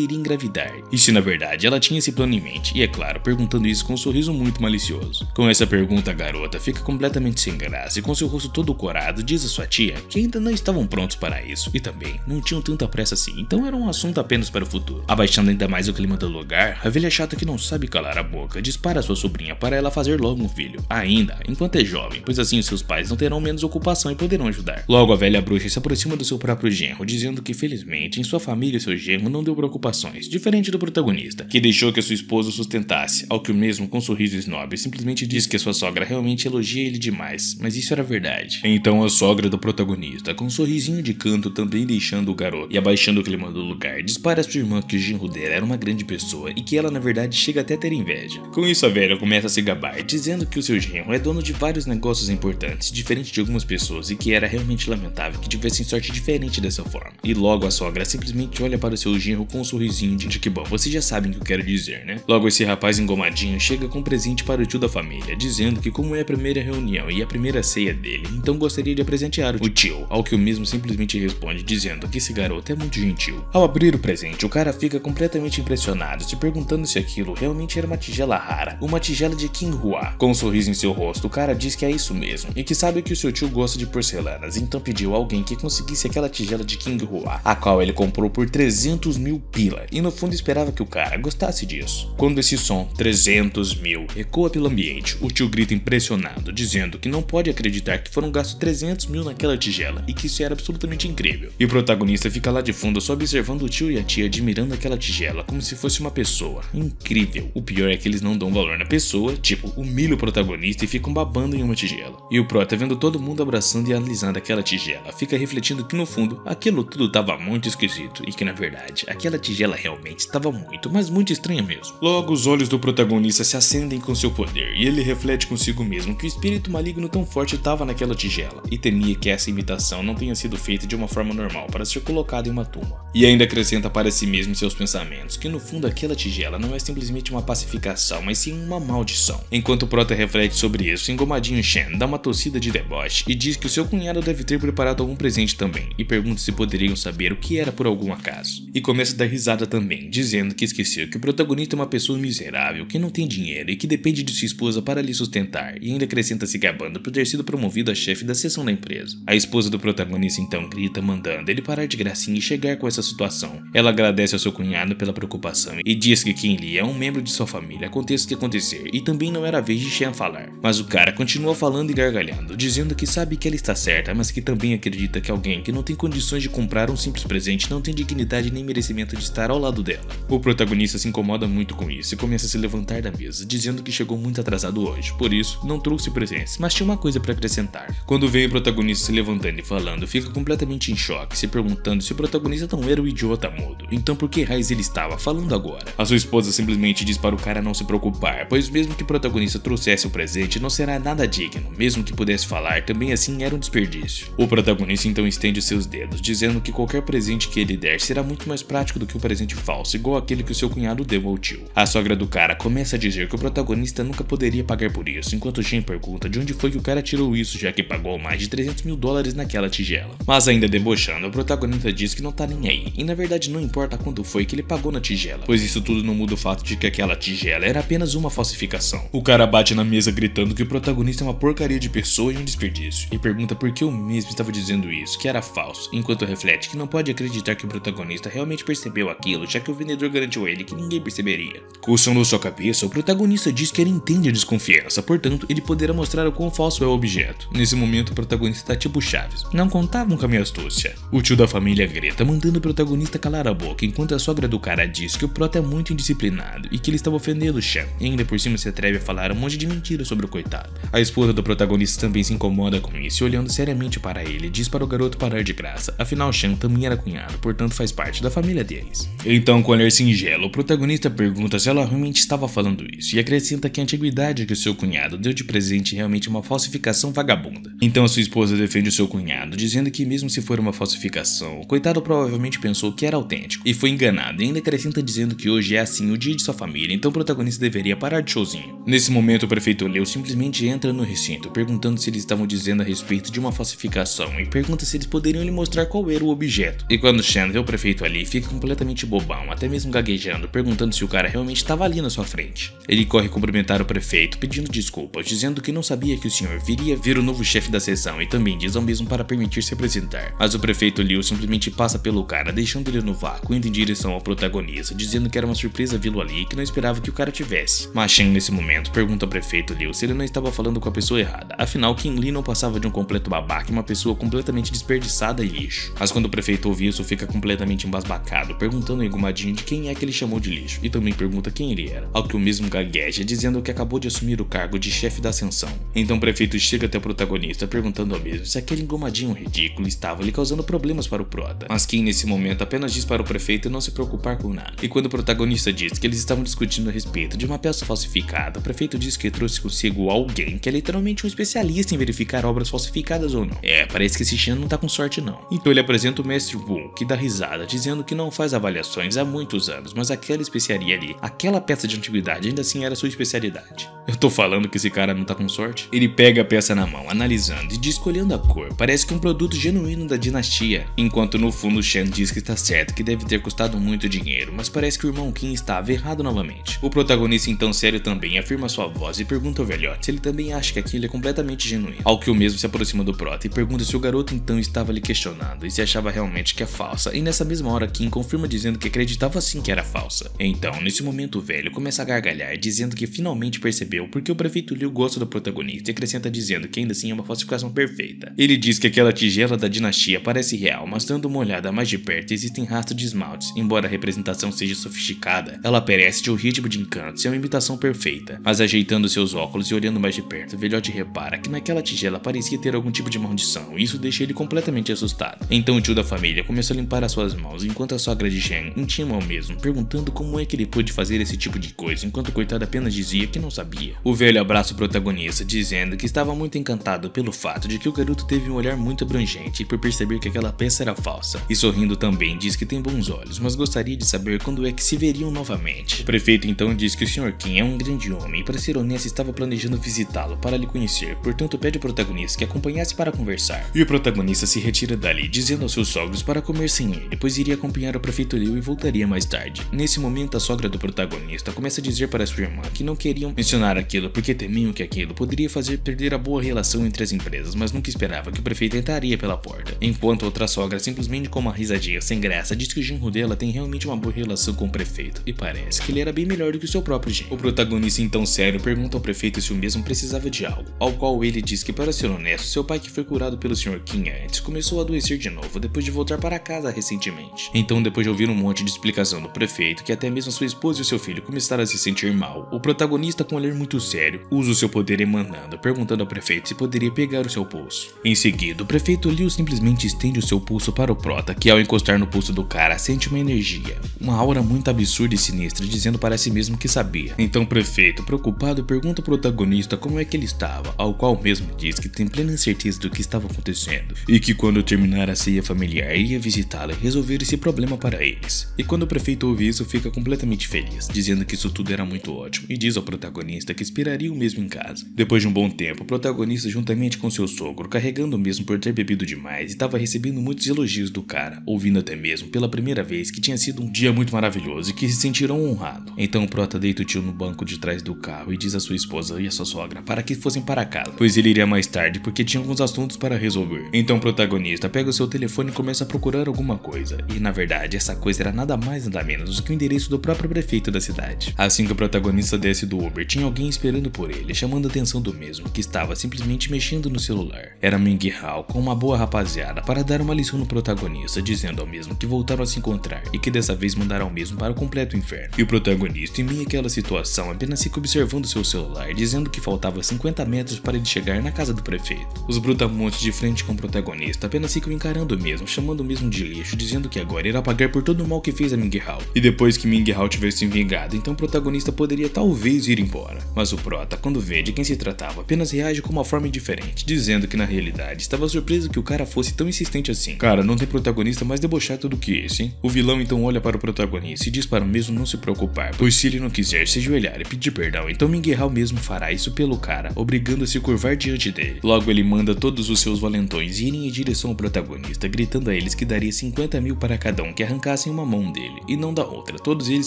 [SPEAKER 1] iria engravidar, e se na verdade ela tinha esse plano em mente, e é claro, perguntando isso com um sorriso muito malicioso. Com essa pergunta, a garota fica completamente sem graça e com seu rosto todo corado diz a sua tia que ainda não estavam prontos para isso, e também não tinham tanta pressa assim, então era um assunto apenas para o futuro. Abaixando ainda mais o clima do lugar, a velha chata que não sabe calar a boca dispara a sua sobrinha para ela fazer logo um filho, ainda enquanto é jovem, pois assim os seus pais não terão menos ocupação e poderão ajudar. Logo a velha bruxa se aproxima do seu próprio genro, dizendo que felizmente em sua família seu genro não deu preocupações, diferente do protagonista, que deixou que a sua esposa o sustentasse, ao que o mesmo com um sorriso snob simplesmente diz que a sua sogra realmente elogia ele demais, mas isso era verdade. Então a sogra do protagonista, com um sorrisinho de canto também deixando o garoto e abaixando o clima do lugar, dispara a sua irmã que o genro dela era uma grande pessoa e que ela na verdade chega até a ter inveja. Com isso a velha começa a se gabar, dizendo que o seu genro é dono de vários negócios importantes, diferente de algumas pessoas, e que era realmente lamentável que tivessem sorte diferente dessa forma. E logo a sogra simplesmente olha para o seu genro com um sorrisinho de que bom, vocês já sabem o que eu quero dizer, né? Logo esse rapaz engomadinho chega com um presente para o tio da família, dizendo que como é a primeira reunião e a primeira ceia dele, então gostaria de presentear o tio, ao que o mesmo simplesmente responde dizendo que esse garoto é muito gentil. Ao abrir o presente, o cara fica completamente impressionado, se perguntando se aquilo realmente era uma tigela rara, uma tigela de Qinghua. Com um sorriso em seu rosto, o cara diz que é isso mesmo, e que sabe que o seu tio gosta de porcelanas, então pediu a alguém que conseguisse aquela tigela de Qinghua, a qual ele comprou por 300 mil pila, e no fundo esperava que o cara gostasse disso. Quando esse som, 300 mil, ecoa pelo ambiente, o tio grita impressionado, dizendo que não pode acreditar que foram gastos 300 mil naquela tigela, e que isso era absolutamente incrível. E o protagonista fica lá de fundo só observando o tio e a tia admirando aquela tigela, como se fosse uma pessoa. Incrível. O pior é que eles não dão valor na pessoa, tipo, humilham o protagonista e ficam babando em uma tigela. E o prota, vendo todo mundo abraçando e analisando aquela tigela, fica refletindo que no fundo, aquilo tudo tava muito esquisito, e que na verdade, aquela tigela realmente estava muito, mas muito estranha mesmo. Logo, os olhos do protagonista se acendem com seu poder, e ele reflete consigo mesmo que o espírito maligno tão forte estava naquela tigela, e temia que essa imitação não tenha sido feita de uma forma normal para ser colocada em uma tumba. E ainda acrescenta para si mesmo seus pensamentos que no fundo aquela tigela não é simplesmente uma pacificação, mas sim uma maldição. Enquanto o prota reflete sobre isso, engomadinho Shen dá uma tossida de deboche e diz que o seu cunhado deve ter preparado algum presente também, e pergunta se poderiam saber o que era por algum acaso. E começa a dar risada também, dizendo que esqueceu que o protagonista é uma pessoa miserável, que não tem dinheiro e que depende de sua esposa para lhe sustentar, e ainda acrescenta se gabando por ter sido promovido a chefe da seção da empresa. A esposa do protagonista então grita, mandando ele parar de gracinha e chegar com essa situação. Ela agradece ao seu cunhado pela preocupação e diz que Qin Li é um membro de sua família, aconteça o que acontecer, e também não era a vez de Shen falar. Mas o cara continua falando e gargalhando, dizendo que sabe que ela está certa, mas que também acredita que alguém que não tem condições de comprar um simples presente não tem dignidade nem merecimento de estar ao lado dela. O protagonista se incomoda muito com isso e começa a se levantar da mesa, dizendo que chegou muito atrasado hoje, por isso não trouxe presentes, mas tinha uma coisa para acrescentar. Quando vê o protagonista se levantando e falando, fica completamente em choque, se perguntando se o protagonista não era o idiota mudo, então por que raiz ele estava falando agora? A sua esposa simplesmente diz para o cara não se preocupar, pois mesmo que o protagonista trouxesse o presente, não será nada digno, mesmo que pudesse falar, também assim era um desperdício. O protagonista então estende os seus dedos, dizendo que qualquer presente que ele der será muito mais prático do que o presente falso, igual aquele que o seu cunhado deu ao tio. A sogra do cara começa a dizer que o protagonista nunca poderia pagar por isso, enquanto Shen pergunta de onde foi que o cara tirou isso, já que pagou mais de 300 mil dólares naquela tigela. Mas ainda debochando, o protagonista diz que não tá nem aí, e na verdade não importa quanto foi que ele pagou na tigela, pois isso tudo não muda o fato de que aquela tigela era apenas uma falsificação. O cara bate na mesa gritando que o protagonista é uma porcaria de pessoa e um desperdício, e pergunta por que eu mesmo estava dizendo isso, que era falso, enquanto reflete que não pode acreditar que o protagonista realmente percebeu aquilo, já que o vendedor garantiu a ele que ninguém perceberia. Coçando sua cabeça, o protagonista diz que ele entende a desconfiança, portanto ele poderá mostrar o quão falso é o objeto. Nesse momento o protagonista tá tipo Chaves, não contavam com a minha astúcia. O tio da família grita, mandando o protagonista calar a boca, enquanto a sogra do cara diz que o prota é muito indisciplinado e que ele estava ofendendo o Shen, e ainda por cima se atreve a falar um monte de mentiras sobre o coitado. A esposa do protagonista também se incomoda com isso e olhando seriamente para ele, diz para o garoto parar de graça, afinal Shen também era cunhado, portanto faz parte da família deles. Então, com olhar singelo, o protagonista pergunta se ela realmente estava falando isso e acrescenta que a antiguidade que o seu cunhado deu de presente é realmente uma falsificação vagabunda. Então a sua esposa defende o seu cunhado, dizendo que mesmo se for uma falsificação, o coitado provavelmente pensou que era autêntico e foi enganado, e ainda acrescenta dizendo que hoje é assim o dia de sua família, então o protagonista deveria parar de showzinho. Nesse momento o prefeito Liu simplesmente entra no recinto, perguntando se eles estavam dizendo a respeito de uma falsificação e pergunta se eles poderiam lhe mostrar qual era o objeto. E quando Shen vê o prefeito ali, fica completamente bobão, até mesmo gaguejando, perguntando se o cara realmente estava ali na sua frente. Ele corre cumprimentar o prefeito, pedindo desculpas, dizendo que não sabia que o senhor viria ver o novo chefe da seção e também diz ao mesmo para permitir se apresentar. Mas o prefeito Liu simplesmente passa pelo cara, deixando ele no vácuo, indo em direção ao protagonista, dizendo que era uma surpresa vê-lo ali e que não esperava que o cara tivesse. Mas Shen nesse momento pergunta ao prefeito Liu se ele não estava falando com a pessoa errada, afinal Qin Li não passava de um completo babaca e uma pessoa completamente desperdiçada e lixo. Mas quando o prefeito ouve isso, fica completamente embasbacado, perguntando engomadinho de quem é que ele chamou de lixo, e também pergunta quem ele era, ao que o mesmo gagueja, dizendo que acabou de assumir o cargo de chefe da ascensão. Então o prefeito chega até o protagonista, perguntando ao mesmo se aquele engomadinho ridículo estava lhe causando problemas para o prota. Mas Qin nesse momento apenas diz para o prefeito não se preocupar com nada, e quando o protagonista diz que eles estavam discutindo a respeito de uma peça falsificada, o prefeito diz que trouxe consigo alguém que é literalmente um especialista em verificar obras falsificadas ou não. Parece que esse Shen não tá com sorte não. Então ele apresenta o mestre Wu, que dá risada, dizendo que não faz avaliações há muitos anos, mas aquela especiaria ali, aquela peça de antiguidade ainda assim era sua especialidade. Eu tô falando que esse cara não tá com sorte? Ele pega a peça na mão, analisando e diz que olhando a cor, parece que é um produto genuíno da dinastia, enquanto no fundo Shen diz que está certo, que deve ter custado muito dinheiro, mas parece que o irmão Qin estava errado novamente. O protagonista então sério também afirma sua voz e pergunta ao velhote se ele também acha que aquilo é completamente genuíno, ao que o mesmo se aproxima do prota e pergunta se o garoto então estava lhe questionando e se achava realmente que é falsa, e nessa mesma hora Qin confirma dizendo que acreditava sim que era falsa. Então nesse momento o velho começa a gargalhar, dizendo que finalmente percebeu porque o prefeito Liu gosta do protagonista e acrescenta dizendo que ainda assim é uma falsificação perfeita. Ele diz que aquela tigela da dinastia parece real, mas dando uma olhada mais de perto existem rastros de esmaltes, embora a representação seja sofisticada, ela parece de um ritmo de encanto, é uma imitação perfeita. Mas ajeitando seus óculos e olhando mais de perto, o velhote repara que naquela tigela parecia ter algum tipo de maldição, e isso deixa ele completamente assustado. Então o tio da família começa a limpar as suas mãos, enquanto a sogra de Shen intima ao mesmo, perguntando como é que ele pôde fazer esse tipo de coisa, enquanto o coitado apenas dizia que não sabia. O velho abraça o protagonista, dizendo que estava muito encantado pelo fato de que o garoto teve um olhar muito abrangente e por perceber que aquela peça era falsa, e sorrindo também diz que tem bons olhos, mas gostaria de saber quando é que se veriam novamente. O prefeito então diz que o Sr. Qin é um grande homem e, para ser honesto, estava planejando visitá-lo para lhe conhecer, portanto pede ao protagonista que acompanhasse para conversar. E o protagonista se retira dali, dizendo aos seus sogros para comer sem ele, pois iria acompanhar o prefeito Liu e voltaria mais tarde. Nesse momento a sogra do protagonista começa a dizer para sua irmã que não queriam mencionar aquilo porque temiam que aquilo poderia fazer perder a boa relação entre as empresas, mas nunca esperava que o prefeito entraria pela porta. Enquanto outra sogra, simplesmente com uma risadinha sem graça, diz que o genro dela tem realmente uma boa relação com o prefeito, e parece que ele era bem melhor do que o seu próprio genro. O protagonista então sério pergunta ao prefeito se o mesmo precisava de algo, ao qual ele diz que, para ser honesto, seu pai, que foi curado pelo Sr. Qin antes, começou a adoecer de novo depois de voltar para casa recentemente. Então, depois de ouvir um monte de explicação do prefeito, que até mesmo sua esposa e seu filho começaram a se sentir mal, o protagonista, com um olhar muito sério, usa o seu poder emanando, perguntando ao prefeito se poderia pegar o seu pulso. Em seguida, o prefeito Liu simplesmente estende o seu pulso para o prota, que ao encostar no pulso do cara, sente uma energia, uma aura muito absurda e sinistra, dizendo para si mesmo que sabia. Então o prefeito, preocupado, pergunta ao protagonista como é que ele estava, ao qual mesmo diz que tem plena certeza do que estava acontecendo, e que quando terminar a ceia familiar iria visitá-lo e resolver resolver esse problema para eles. E quando o prefeito ouve isso, fica completamente feliz, dizendo que isso tudo era muito ótimo, e diz ao protagonista que esperaria o mesmo em casa. Depois de um bom tempo, o protagonista, juntamente com seu sogro, carregando o mesmo por ter bebido demais, estava recebendo muitos elogios do cara, ouvindo até mesmo pela primeira vez que tinha sido um dia muito maravilhoso e que se sentiram honrados. Então o prota deita o tio no banco de trás do carro e diz à sua esposa e à sua sogra para que fossem para casa, pois ele iria mais tarde porque tinha alguns assuntos para resolver. Então o protagonista pega o seu telefone e começa a procurar alguma coisa, e na verdade essa coisa era nada mais nada menos do que o endereço do próprio prefeito da cidade. Assim que o protagonista desce do Uber, tinha alguém esperando por ele, chamando a atenção do mesmo, que estava simplesmente mexendo no celular. Era Ming Hao com uma boa rapaziada para dar uma lição no protagonista, dizendo ao mesmo que voltaram a se encontrar e que dessa vez mandaram ao mesmo para o completo inferno. E o protagonista, em meio àquela situação, apenas fica observando seu celular, dizendo que faltava 50 metros para ele chegar na casa do prefeito. Os brutamontes de frente com o protagonista apenas ficam encarando o mesmo, chamando o mesmo de lixo, dizendo que agora irá pagar por todo o mal que fez a Ming Hao. E depois que Ming Hao tivesse vingado, então o protagonista poderia talvez ir embora. Mas o prota, quando vê de quem se tratava, apenas reage com uma forma diferente, dizendo que na realidade estava surpreso que o cara fosse tão insistente assim. Cara, não tem protagonista mais debochado do que esse, hein? O vilão então olha para o protagonista e diz para o mesmo não se preocupar, pois se ele não quiser se ajoelhar e pedir perdão, então Ming Hao mesmo fará isso pelo cara, obrigando a se curvar diante dele. Logo ele manda todos os seus valentões irem em direção ao protagonista, gritando a eles que daria 50 mil para cada um que arrancassem uma mão dele, e não da outra. Todos eles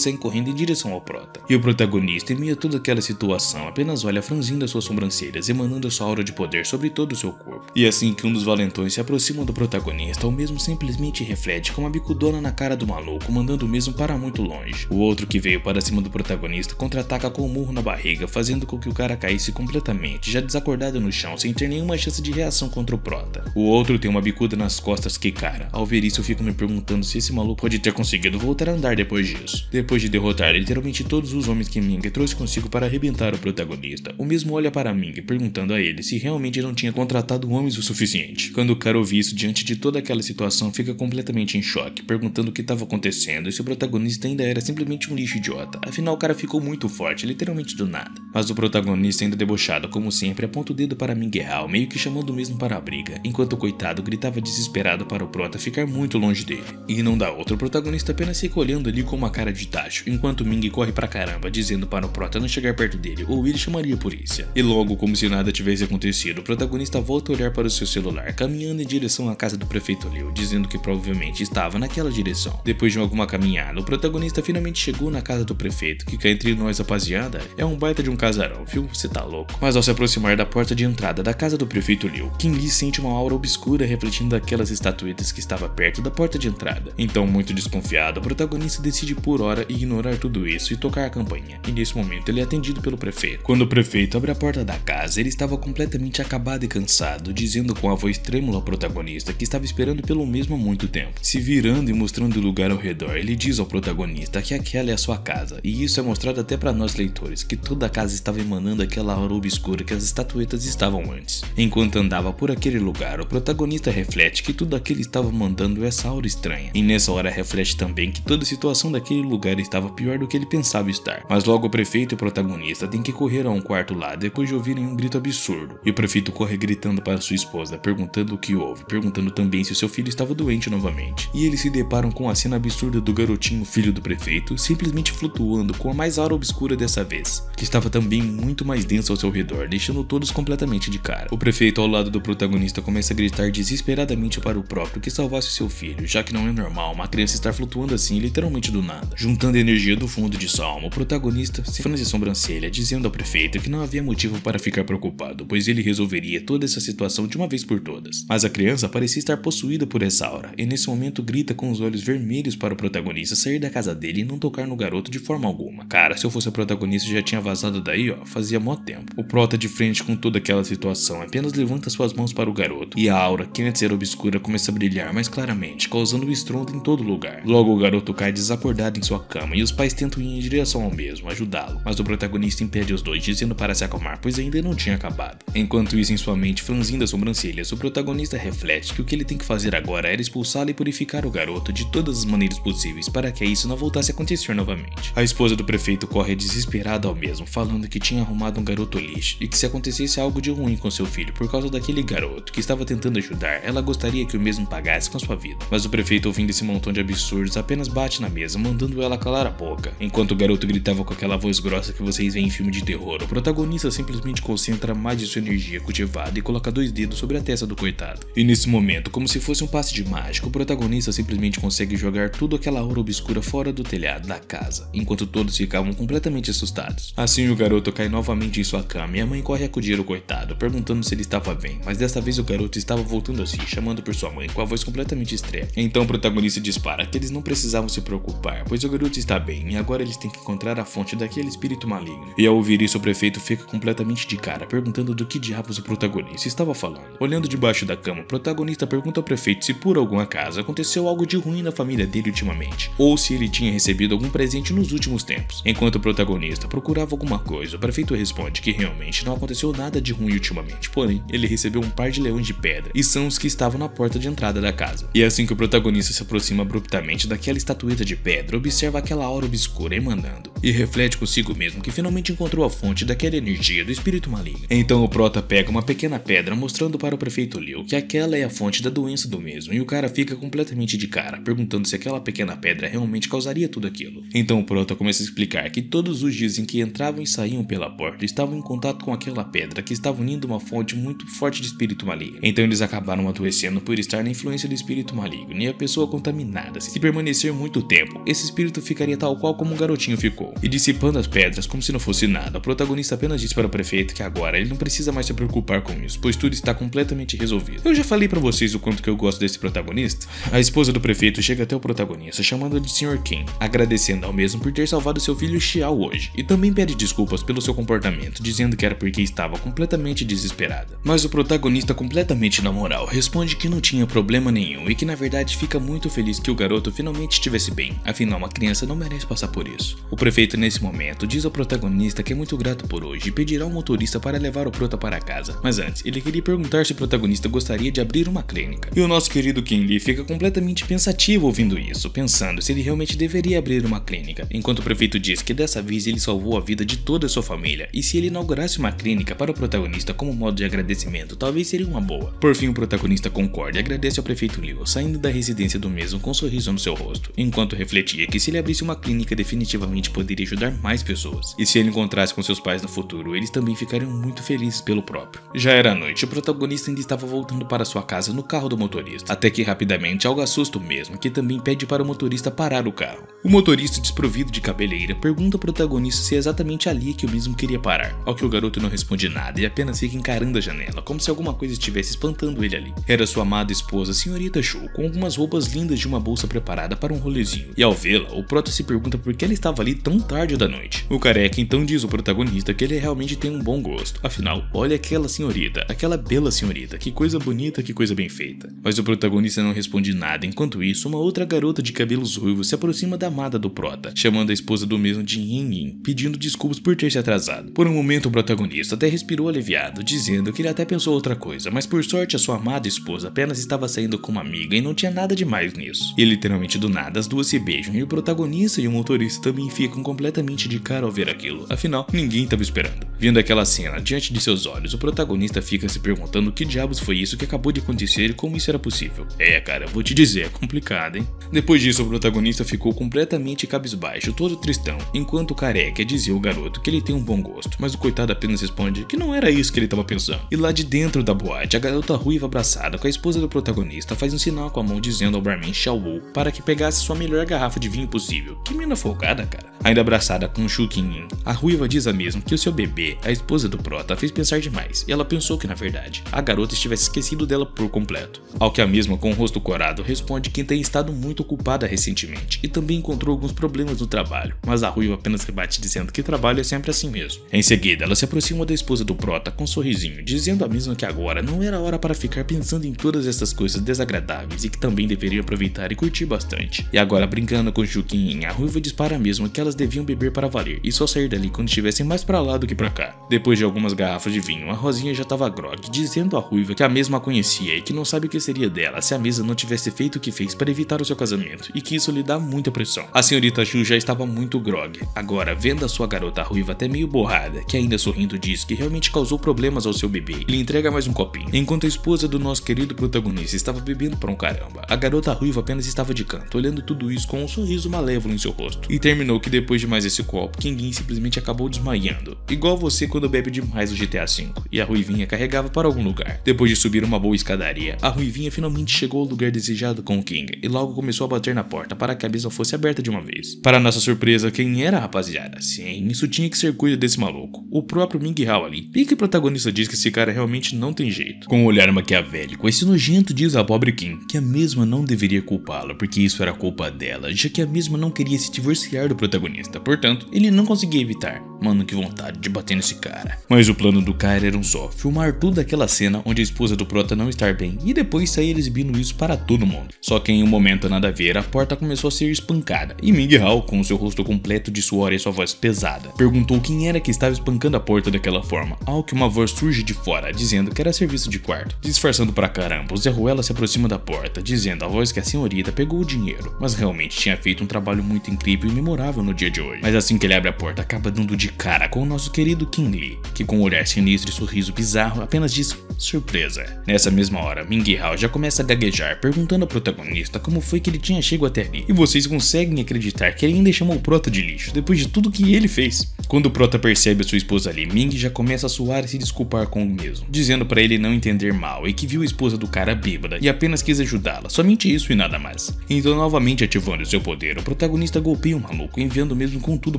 [SPEAKER 1] saem correndo em direção ao prota. E o protagonista, em meio a toda aquela situação, apenas olha franzindo as suas sobrancelhas, emanando a sua aura de poder sobre todo o seu corpo. E assim que um dos valentões se aproxima do protagonista, o mesmo simplesmente reflete com uma bicudona na cara do maluco, mandando o mesmo para muito longe. O outro que veio para cima do protagonista contra-ataca com um murro na barriga, fazendo com que o cara caísse completamente, já desacordado no chão, sem ter nenhuma chance de reação contra o prota. O outro tem uma bicuda nas costas que, cara, ao ver isso eu fico me perguntando se esse maluco pode ter conseguido voltar a andar depois disso. Depois de derrotar literalmente todos os homens que Ming trouxe consigo para arrebentar o protagonista, o mesmo olha para Ming perguntando a ele se realmente não tinha contratado homens o suficiente. Quando o cara ouve isso diante de toda aquela situação, fica completamente em choque, perguntando o que estava acontecendo e se o protagonista ainda era simplesmente um lixo idiota. Afinal o cara ficou muito forte, literalmente do nada. Mas o protagonista, ainda debochado como sempre, aponta o dedo para Ming Hao, meio que chamando o mesmo para a briga, enquanto o coitado gritava desesperado para o prota ficar muito longe dele. E não dá outra, o protagonista apenas fica olhando ali com uma cara de tacho, enquanto Ming corre pra caramba, dizendo para o prota não chegar perto dele ou ele chamaria a polícia. E logo, como se nada tivesse acontecido, o protagonista volta a olhar para o seu celular, caminhando em direção à casa do prefeito Liu, dizendo que provavelmente estava naquela direção. Depois de alguma caminhada, o protagonista finalmente chegou na casa do prefeito, que cá entre nós, rapaziada, é um baita de um casarão, viu? Você tá louco. Mas ao se aproximar da porta de entrada da casa do prefeito Liu, Qin Li sente uma aura obscura refletindo daquelas estatuetas que estava perto da porta de entrada. Então, muito desconfiado, o protagonista decide por hora ignorar tudo isso e tocar a campainha. E nesse momento ele é atendido pelo prefeito. Quando o prefeito abre a porta da casa, ele estava completamente acabado e cansado, dizendo com a voz trêmula ao protagonista que estava esperando pelo mesmo há muito tempo. Se virando e mostrando o lugar ao redor, ele diz ao protagonista que aquela é a sua casa, e isso é mostrado até para nós leitores, que toda a casa estava emanando aquela aura obscura que as estatuetas estavam antes. Enquanto andava por aquele lugar, o protagonista reflete que tudo aquilo estava mandando essa aura estranha, e nessa hora reflete também que toda a situação daquele lugar estava pior do que ele pensava estar. Mas logo o prefeito e o protagonista têm que correr a um quarto lá depois de ouvirem um grito absurdo, e o prefeito corre gritando para sua esposa, perguntando o que houve, perguntando também se o seu filho estava doente novamente. E eles se deparam com a cena absurda do garotinho, filho do prefeito, simplesmente flutuando com a mais aura obscura dessa vez, que estava também muito mais densa ao seu redor, deixando todos completamente de cara. O prefeito ao lado do protagonista começa a gritar desesperadamente para o próprio que salvasse seu filho, já que não é normal uma criança estar flutuando assim literalmente do nada. Juntando energia do fundo de sua alma, o protagonista se franze a sobrancelha, dizendo ao prefeito que não havia motivo para ficar preocupado, pois ele resolveria toda essa situação de uma vez por todas. Mas a criança parecia estar possuída por essa aura, e nesse momento grita com os olhos vermelhos para o protagonista sair da casa dele e não tocar no garoto de forma alguma. Cara, se eu fosse o protagonista já tinha vazado daí, ó, fazia mó tempo. O prota, de frente com toda aquela situação, apenas levanta suas mãos para o garoto, e a aura, que antes era obscura, começa a brilhar mais claramente, causando um estrondo em todo lugar. Logo o garoto cai desacordado em sua cama, e os pais tentam ir em direção ao mesmo, ajudá-lo, mas o protagonista impede os dois, dizendo para se acalmar, pois ainda não tinha acabado. Enquanto isso, em sua mente, franzindo as sobrancelhas, o protagonista reflete que o que ele tem que fazer agora era expulsá-lo e purificar o garoto de todas as maneiras possíveis para que isso não voltasse a acontecer novamente. A esposa do prefeito corre desesperada ao mesmo, falando que tinha arrumado um garoto lixo e que se acontecesse algo de ruim com seu filho por causa daquele garoto que estava tentando ajudar, ela gostaria que o mesmo pagasse com sua vida. Mas o prefeito prefeito, ouvindo esse montão de absurdos, apenas bate na mesa, mandando ela calar a boca. Enquanto o garoto gritava com aquela voz grossa que vocês veem em filme de terror, o protagonista simplesmente concentra mais de sua energia cultivada e coloca 2 dedos sobre a testa do coitado. E nesse momento, como se fosse um passe de mágica, o protagonista simplesmente consegue jogar tudo aquela aura obscura fora do telhado da casa, enquanto todos ficavam completamente assustados. Assim o garoto cai novamente em sua cama e a mãe corre a acudir o coitado, perguntando se ele estava bem, mas desta vez o garoto estava voltando a si, chamando por sua mãe com a voz completamente estranha. Então o protagonista dispara que eles não precisavam se preocupar, pois o garoto está bem e agora eles têm que encontrar a fonte daquele espírito maligno. E ao ouvir isso, o prefeito fica completamente de cara, perguntando do que diabos o protagonista estava falando. Olhando debaixo da cama, o protagonista pergunta ao prefeito se por algum acaso aconteceu algo de ruim na família dele ultimamente, ou se ele tinha recebido algum presente nos últimos tempos. Enquanto o protagonista procurava alguma coisa, o prefeito responde que realmente não aconteceu nada de ruim ultimamente, porém, ele recebeu um par de leões de pedra, e são os que estavam na porta de entrada da casa. E assim que o protagonista se aproxima abruptamente daquela estatueta de pedra, observa aquela aura obscura emanando, e reflete consigo mesmo que finalmente encontrou a fonte daquela energia do espírito maligno. Então o prota pega uma pequena pedra, mostrando para o prefeito Leo que aquela é a fonte da doença do mesmo, e o cara fica completamente de cara, perguntando se aquela pequena pedra realmente causaria tudo aquilo. Então o prota começa a explicar que todos os dias em que entravam e saíam pela porta estavam em contato com aquela pedra que estava unindo uma fonte muito forte de espírito maligno. Então eles acabaram adoecendo por estar na influência do espírito maligno, e a pessoa contaminada, se permanecer muito tempo, esse espírito ficaria tal qual como o garotinho ficou. E dissipando as pedras como se não fosse nada, o protagonista apenas diz para o prefeito que agora ele não precisa mais se preocupar com isso, pois tudo está completamente resolvido. Eu já falei para vocês o quanto que eu gosto desse protagonista. A esposa do prefeito chega até o protagonista, chamando-o de Sr. Kim, agradecendo ao mesmo por ter salvado seu filho Xiao hoje, e também pede desculpas pelo seu comportamento, dizendo que era porque estava completamente desesperada. Mas o protagonista, completamente na moral, responde que não tinha problema nenhum e que na verdade fica muito feliz que o garoto finalmente estivesse bem, afinal uma criança não merece passar por isso. O prefeito nesse momento diz ao protagonista que é muito grato por hoje e pedirá ao motorista para levar o prota para casa, mas antes ele queria perguntar se o protagonista gostaria de abrir uma clínica. E o nosso querido Kim Lee fica completamente pensativo ouvindo isso, pensando se ele realmente deveria abrir uma clínica, enquanto o prefeito diz que dessa vez ele salvou a vida de toda a sua família e se ele inaugurasse uma clínica para o protagonista como modo de agradecimento, talvez seria uma boa. Por fim o protagonista concorda e agradece ao prefeito Leo, saindo da residência do mesmo com um sorriso no seu rosto, enquanto refletia que se ele abrisse uma clínica definitivamente poderia ajudar mais pessoas, e se ele encontrasse com seus pais no futuro, eles também ficariam muito felizes pelo próprio. Já era noite, o protagonista ainda estava voltando para sua casa no carro do motorista, até que rapidamente algo assusta o mesmo, que também pede para o motorista parar o carro. O motorista, desprovido de cabeleira, pergunta ao protagonista se é exatamente ali que o mesmo queria parar, ao que o garoto não responde nada e apenas fica encarando a janela, como se alguma coisa estivesse espantando ele ali. Era sua amada esposa, senhorita Shu, com algumas roupas lindas de uma bolsa preparada para um rolezinho, e ao vê-la, o prota se pergunta por que ela estava ali tão tarde da noite. O careca então diz ao protagonista que ele realmente tem um bom gosto, afinal, olha aquela senhorita, aquela bela senhorita, que coisa bonita, que coisa bem feita. Mas o protagonista não responde nada, enquanto isso, uma outra garota de cabelos ruivos se aproxima da amada do prota, chamando a esposa do mesmo de Yin Yin, pedindo desculpas por ter se atrasado. Por um momento o protagonista até respirou aliviado, dizendo que ele até pensou outra coisa, mas por sorte a sua amada esposa apenas estava saindo com uma amiga e não tinha nada demais nisso. E literalmente do nada as duas se beijam e o protagonista e o motorista também ficam completamente de cara ao ver aquilo, afinal ninguém estava esperando. Vendo aquela cena diante de seus olhos, o protagonista fica se perguntando o que diabos foi isso que acabou de acontecer e como isso era possível. É cara, vou te dizer, é complicado, hein? Depois disso o protagonista ficou completamente cabisbaixo, todo tristão, enquanto o careca dizia ao garoto que ele tem um bom gosto, mas o coitado apenas responde que não era isso que ele estava pensando. E lá de dentro da boate, a garota ruiva abraçada com a esposa do protagonista faz um sinal com a mão dizendo ao barman Xiao Wu para que pegasse sua melhor garrafa de vinho possível. Que mina folgada, cara. Ainda abraçada com Shu Qinyin, a ruiva diz a mesma que o seu bebê, a esposa do prota, fez pensar demais, e ela pensou que na verdade, a garota estivesse esquecido dela por completo. Ao que a mesma, com o rosto corado, responde que tem estado muito ocupada recentemente, e também encontrou alguns problemas no trabalho, mas a ruiva apenas rebate dizendo que trabalho é sempre assim mesmo. Em seguida, ela se aproxima da esposa do prota com um sorrisinho, dizendo a mesma que agora não era hora para ficar pensando em todas essas coisas desagradáveis e que também deveria aproveitar e curtir bastante. E agora, brincando com Shu Qinyin, a ruiva dispara mesmo que elas deviam beber para valer e só sair dali quando estivessem mais para lá do que para cá. Depois de algumas garrafas de vinho, a Rosinha já tava grogue, dizendo à Ruiva que a mesma a conhecia e que não sabe o que seria dela se a mesa não tivesse feito o que fez para evitar o seu casamento, e que isso lhe dá muita pressão. A senhorita Ju já estava muito grogue. Agora, vendo a sua garota Ruiva até meio borrada, que ainda sorrindo diz que realmente causou problemas ao seu bebê, ele entrega mais um copinho. Enquanto a esposa do nosso querido protagonista estava bebendo pra um caramba, a garota Ruiva apenas estava de canto, olhando tudo isso com um sorriso malévolo em seu rosto. E terminou que depois de mais esse copo, Quinguim simplesmente acabou desmaiando. Igual você quando bebe demais no GTA V, e a Ruivinha carregava para algum lugar. Depois de subir uma boa escadaria, a Ruivinha finalmente chegou ao lugar desejado com o King, e logo começou a bater na porta para que a mesa fosse aberta de uma vez. Para nossa surpresa, quem era, rapaziada? Sim, isso tinha que ser coisa desse maluco, o próprio Ming Hao ali. E que o protagonista diz que esse cara realmente não tem jeito. Com um olhar maquiavélico, esse nojento diz à pobre Kim que a mesma não deveria culpá-lo, porque isso era culpa dela, já que a mesma não queria se divorciar do protagonista, portanto, ele não conseguia evitar. Mano, que vontade de bater nesse cara. Mas o plano do cara era um só, filmar toda aquela cena onde a esposa do prota não estar bem e depois sair exibindo isso para todo mundo. Só que em um momento nada a ver, a porta começou a ser espancada e Ming Hao, com seu rosto completo de suor e sua voz pesada, perguntou quem era que estava espancando a porta daquela forma, ao que uma voz surge de fora, dizendo que era serviço de quarto. Disfarçando pra caramba, o Zé Ruela se aproxima da porta, dizendo a voz que a senhorita pegou o dinheiro, mas realmente tinha feito um trabalho muito incrível e memorável no dia de hoje. Mas assim que ele abre a porta, acaba dando de cara com o nosso querido King Lee, que com um olhar sinistro e sorriso bizarro apenas diz surpresa. Nessa mesma hora, Ming Hao já começa a gaguejar, perguntando ao protagonista como foi que ele tinha chegado até ali. E vocês conseguem acreditar que ele ainda chamou o prota de lixo, depois de tudo que ele fez? Quando o prota percebe a sua esposa ali, Ming já começa a suar e se desculpar com o mesmo, dizendo pra ele não entender mal e que viu a esposa do cara bêbada e apenas quis ajudá-la, somente isso e nada mais. Então, novamente ativando seu poder, o protagonista golpeia o maluco, enviando mesmo com tudo